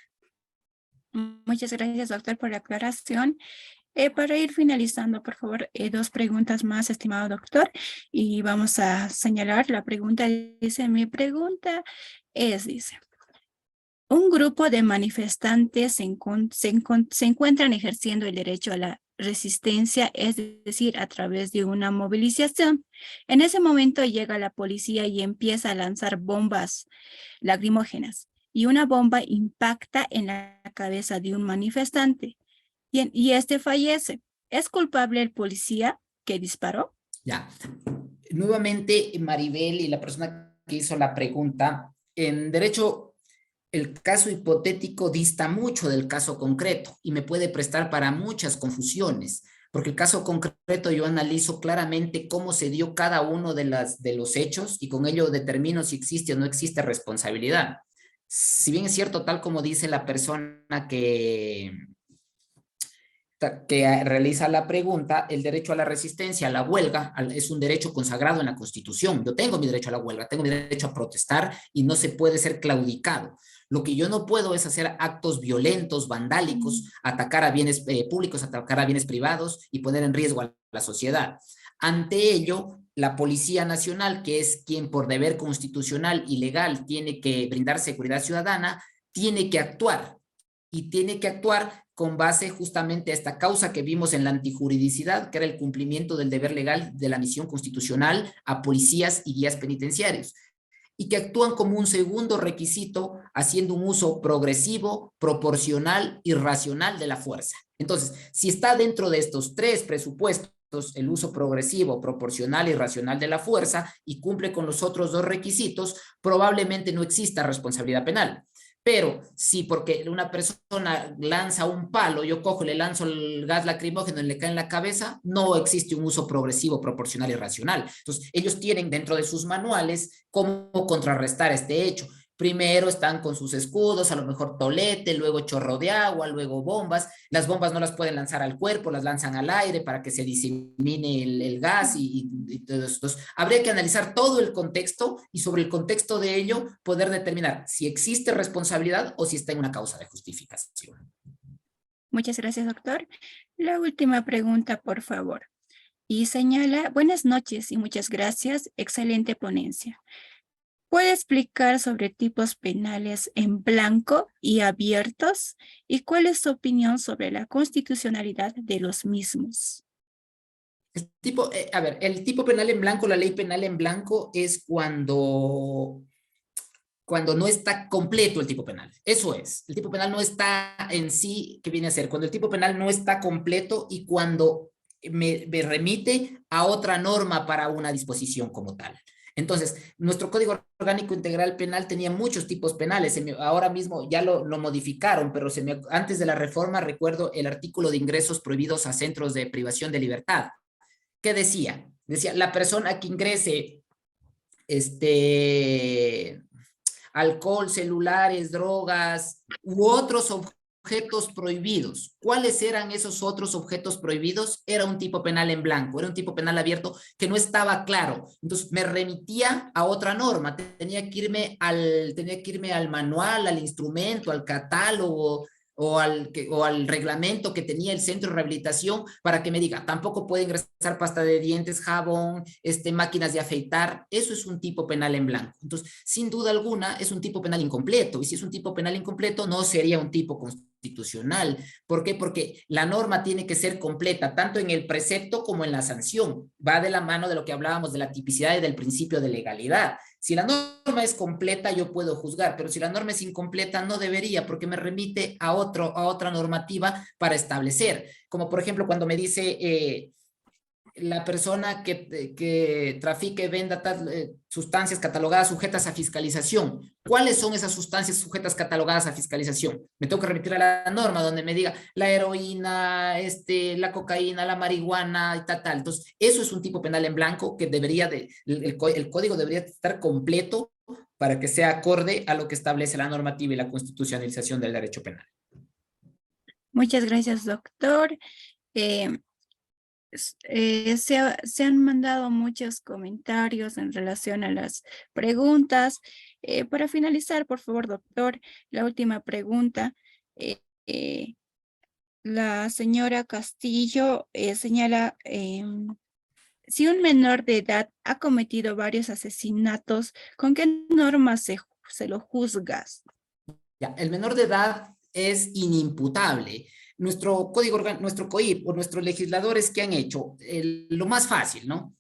Speaker 1: Muchas gracias, doctor, por la aclaración. Para ir finalizando, por favor, dos preguntas más, estimado doctor, y vamos a señalar la pregunta. Dice, mi pregunta dice, un grupo de manifestantes se encuentran ejerciendo el derecho a la resistencia, es decir, a través de una movilización. En ese momento llega la policía y empieza a lanzar bombas lacrimógenas y una bomba impacta en la cabeza de un manifestante y este fallece. ¿Es culpable el policía que disparó?
Speaker 2: Ya. Nuevamente, Maribel y la persona que hizo la pregunta, en derecho, el caso hipotético dista mucho del caso concreto y me puede prestar para muchas confusiones, porque el caso concreto yo analizo claramente cómo se dio cada uno de los hechos y con ello determino si existe o no existe responsabilidad. Si bien es cierto, tal como dice la persona que realiza la pregunta, el derecho a la resistencia, a la huelga, es un derecho consagrado en la Constitución. Yo tengo mi derecho a la huelga, tengo mi derecho a protestar y no se puede ser claudicado. Lo que yo no puedo es hacer actos violentos, vandálicos, atacar a bienes públicos, atacar a bienes privados y poner en riesgo a la sociedad. Ante ello, la Policía Nacional, que es quien por deber constitucional y legal tiene que brindar seguridad ciudadana, tiene que actuar y tiene que actuar con base justamente a esta causa que vimos en la antijuridicidad, que era el cumplimiento del deber legal de la misión constitucional a policías y guías penitenciarios, y que actúan como un segundo requisito haciendo un uso progresivo, proporcional y racional de la fuerza. Entonces, si está dentro de estos tres presupuestos, el uso progresivo, proporcional y racional de la fuerza y cumple con los otros dos requisitos, probablemente no exista responsabilidad penal. Pero si porque una persona lanza un palo, yo cojo, le lanzo el gas lacrimógeno y le cae en la cabeza, no existe un uso progresivo, proporcional y racional. Entonces, ellos tienen dentro de sus manuales cómo contrarrestar este hecho. Primero están con sus escudos, a lo mejor tolete, luego chorro de agua, luego bombas. Las bombas no las pueden lanzar al cuerpo, las lanzan al aire para que se disemine el gas y todo eso. Entonces, habría que analizar todo el contexto y sobre el contexto de ello poder determinar si existe responsabilidad o si está en una causa de justificación.
Speaker 1: Muchas gracias, doctor. La última pregunta, por favor. Y señala, buenas noches y muchas gracias, excelente ponencia. ¿Puede explicar sobre tipos penales en blanco y abiertos? ¿Y cuál es su opinión sobre la constitucionalidad de los mismos?
Speaker 2: A ver, el tipo penal en blanco, la ley penal en blanco es cuando no está completo el tipo penal. Eso es, el tipo penal no está en sí, ¿qué viene a ser? Cuando el tipo penal no está completo y cuando me remite a otra norma para una disposición como tal. Entonces, nuestro Código Orgánico Integral Penal tenía muchos tipos penales. Ahora mismo ya lo modificaron, pero antes de la reforma recuerdo el artículo de ingresos prohibidos a centros de privación de libertad. ¿Qué decía? Decía, la persona que ingrese alcohol, celulares, drogas u otros objetos prohibidos. ¿Cuáles eran esos otros objetos prohibidos? Era un tipo penal en blanco, era un tipo penal abierto que no estaba claro. Entonces me remitía a otra norma, tenía que irme al manual, al instrumento, al catálogo o al reglamento que tenía el centro de rehabilitación para que me diga, tampoco puede ingresar pasta de dientes, jabón, máquinas de afeitar. Eso es un tipo penal en blanco. Entonces, sin duda alguna, es un tipo penal incompleto. Y si es un tipo penal incompleto, no sería un tipo constitucional. ¿Por qué? Porque la norma tiene que ser completa, tanto en el precepto como en la sanción. Va de la mano de lo que hablábamos de la tipicidad y del principio de legalidad. Si la norma es completa, yo puedo juzgar, pero si la norma es incompleta, no debería, porque me remite a otra normativa para establecer. Como por ejemplo, cuando me dice la persona que trafique y venda sustancias catalogadas sujetas a fiscalización. ¿Cuáles son esas sustancias sujetas catalogadas a fiscalización? Me tengo que remitir a la norma donde me diga la heroína, la cocaína, la marihuana y tal. Entonces, eso es un tipo penal en blanco que el código debería estar completo para que sea acorde a lo que establece la normativa y la constitucionalización del derecho penal.
Speaker 1: Muchas gracias, doctor. Eh, se han mandado muchos comentarios en relación a las preguntas. Para finalizar, por favor, doctor, la última pregunta. Eh, eh, la señora Castillo señala, si un menor de edad ha cometido varios asesinatos, ¿con qué normas se lo juzgas?
Speaker 2: Ya, el menor de edad es inimputable. Nuestro nuestro COIP o nuestros legisladores que han hecho lo más fácil, ¿no?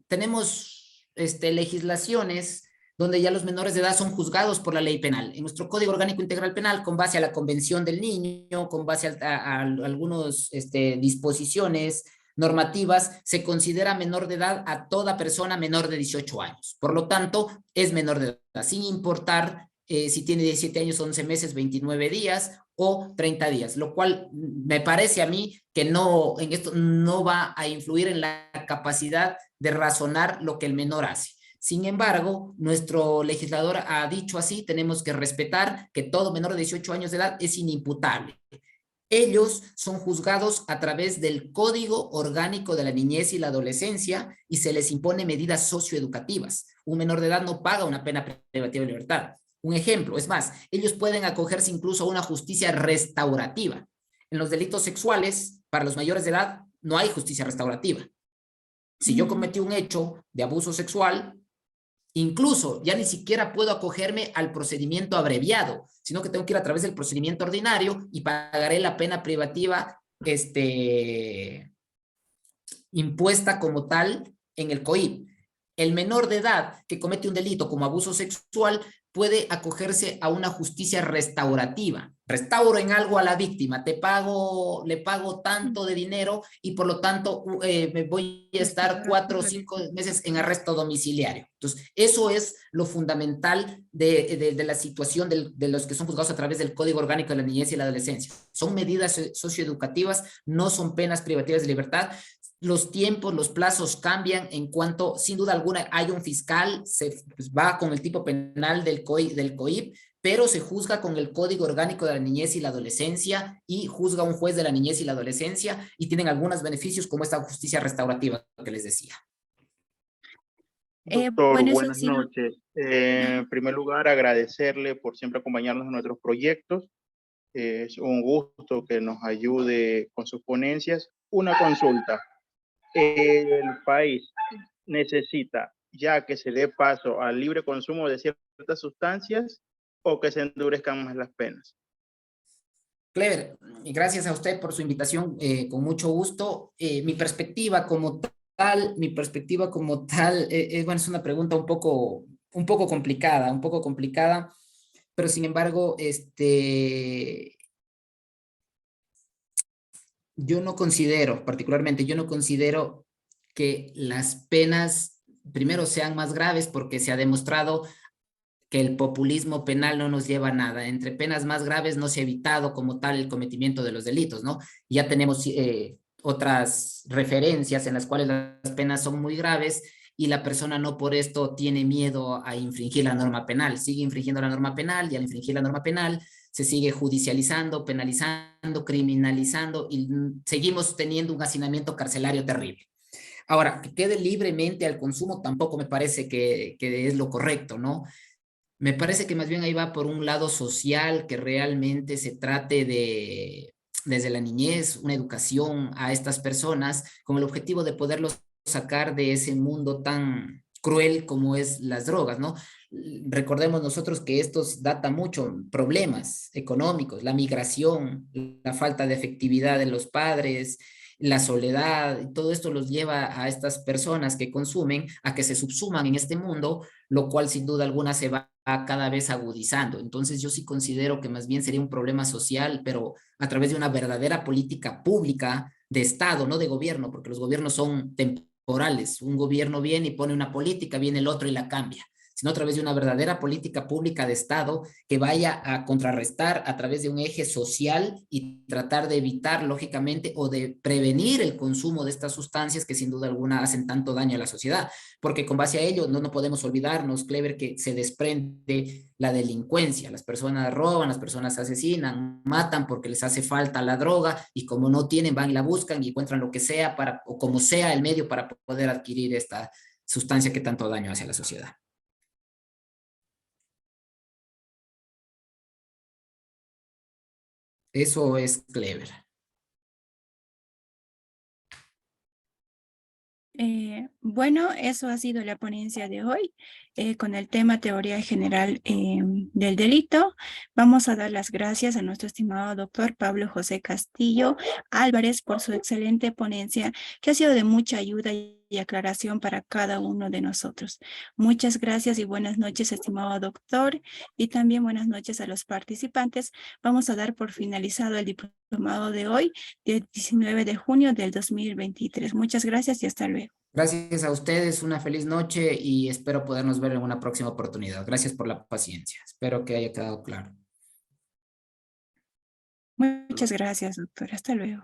Speaker 2: Tenemos legislaciones donde ya los menores de edad son juzgados por la ley penal. En nuestro Código Orgánico Integral Penal, con base a la Convención del Niño, con base a algunas disposiciones normativas, se considera menor de edad a toda persona menor de 18 años. Por lo tanto, es menor de edad, sin importar si tiene 17 años, 11 meses, 29 días o 30 días, lo cual me parece a mí que en esto no va a influir en la capacidad de razonar lo que el menor hace. Sin embargo, nuestro legislador ha dicho así, tenemos que respetar que todo menor de 18 años de edad es inimputable. Ellos son juzgados a través del Código Orgánico de la Niñez y la Adolescencia y se les impone medidas socioeducativas. Un menor de edad no paga una pena privativa de libertad. Un ejemplo, es más, ellos pueden acogerse incluso a una justicia restaurativa. En los delitos sexuales, para los mayores de edad, no hay justicia restaurativa. Si yo cometí un hecho de abuso sexual, incluso ya ni siquiera puedo acogerme al procedimiento abreviado, sino que tengo que ir a través del procedimiento ordinario y pagaré la pena privativa impuesta como tal en el COIP. El menor de edad que comete un delito como abuso sexual puede acogerse a una justicia restaurativa. Restauro en algo a la víctima, le pago tanto de dinero y por lo tanto me voy a estar 4 o 5 meses en arresto domiciliario. Entonces, eso es lo fundamental de la situación de los que son juzgados a través del Código Orgánico de la Niñez y la Adolescencia. Son medidas socioeducativas, no son penas privativas de libertad. Los tiempos, los plazos cambian en cuanto, sin duda alguna, hay un fiscal, pues va con el tipo penal del COIP, pero se juzga con el Código Orgánico de la Niñez y la Adolescencia y juzga un juez de la niñez y la adolescencia y tienen algunos beneficios como esta justicia restaurativa que les decía.
Speaker 4: Doctor,
Speaker 1: Bueno, eso
Speaker 4: buenas
Speaker 1: sí.
Speaker 4: noches. En primer lugar, agradecerle por siempre acompañarnos en nuestros proyectos. Es un gusto que nos ayude con sus ponencias. Una consulta. El país necesita ya que se dé paso al libre consumo de ciertas sustancias o que se endurezcan más las penas.
Speaker 2: Clever, y gracias a usted por su invitación, con mucho gusto. Mi perspectiva como tal, mi perspectiva como tal, bueno, es una pregunta un poco complicada, pero sin embargo, yo no considero, particularmente, yo no considero que las penas primero sean más graves porque se ha demostrado que el populismo penal no nos lleva a nada. Entre penas más graves no se ha evitado como tal el cometimiento de los delitos, ¿no? Ya tenemos otras referencias en las cuales las penas son muy graves y la persona no por esto tiene miedo a infringir la norma penal. Sigue infringiendo la norma penal y al infringir la norma penal se sigue judicializando, penalizando, criminalizando y seguimos teniendo un hacinamiento carcelario terrible. Ahora, que quede libremente al consumo tampoco me parece que es lo correcto, ¿no? Me parece que más bien ahí va por un lado social, que realmente se trate de, desde la niñez, una educación a estas personas con el objetivo de poderlos sacar de ese mundo tan cruel como es las drogas, ¿no? Recordemos nosotros que estos data mucho problemas económicos, la migración, la falta de efectividad de los padres, la soledad, todo esto los lleva a estas personas que consumen a que se subsuman en este mundo, lo cual sin duda alguna se va cada vez agudizando. Entonces yo sí considero que más bien sería un problema social, pero a través de una verdadera política pública de Estado, no de gobierno, porque los gobiernos son temporales. Un gobierno viene y pone una política, viene el otro y la cambia, sino a través de una verdadera política pública de Estado que vaya a contrarrestar a través de un eje social y tratar de evitar, lógicamente, o de prevenir el consumo de estas sustancias que sin duda alguna hacen tanto daño a la sociedad. Porque con base a ello no podemos olvidarnos, Clever, que se desprende la delincuencia. Las personas roban, las personas asesinan, matan porque les hace falta la droga y como no tienen, van y la buscan y encuentran lo que sea para, o como sea el medio para poder adquirir esta sustancia que tanto daño hace a la sociedad. Eso es Clever.
Speaker 1: Bueno, eso ha sido la ponencia de hoy con el tema teoría general del delito. Vamos a dar las gracias a nuestro estimado doctor Pablo José Castillo Álvarez por su excelente ponencia que ha sido de mucha ayuda y aclaración para cada uno de nosotros. Muchas gracias y buenas noches, estimado doctor, y también buenas noches a los participantes. Vamos a dar por finalizado el diplomado de hoy, del 19 de junio del 2023. Muchas gracias y hasta luego.
Speaker 2: Gracias a ustedes, una feliz noche y espero podernos ver en una próxima oportunidad. Gracias por la paciencia. Espero que haya quedado claro.
Speaker 1: Muchas gracias, doctor. Hasta luego.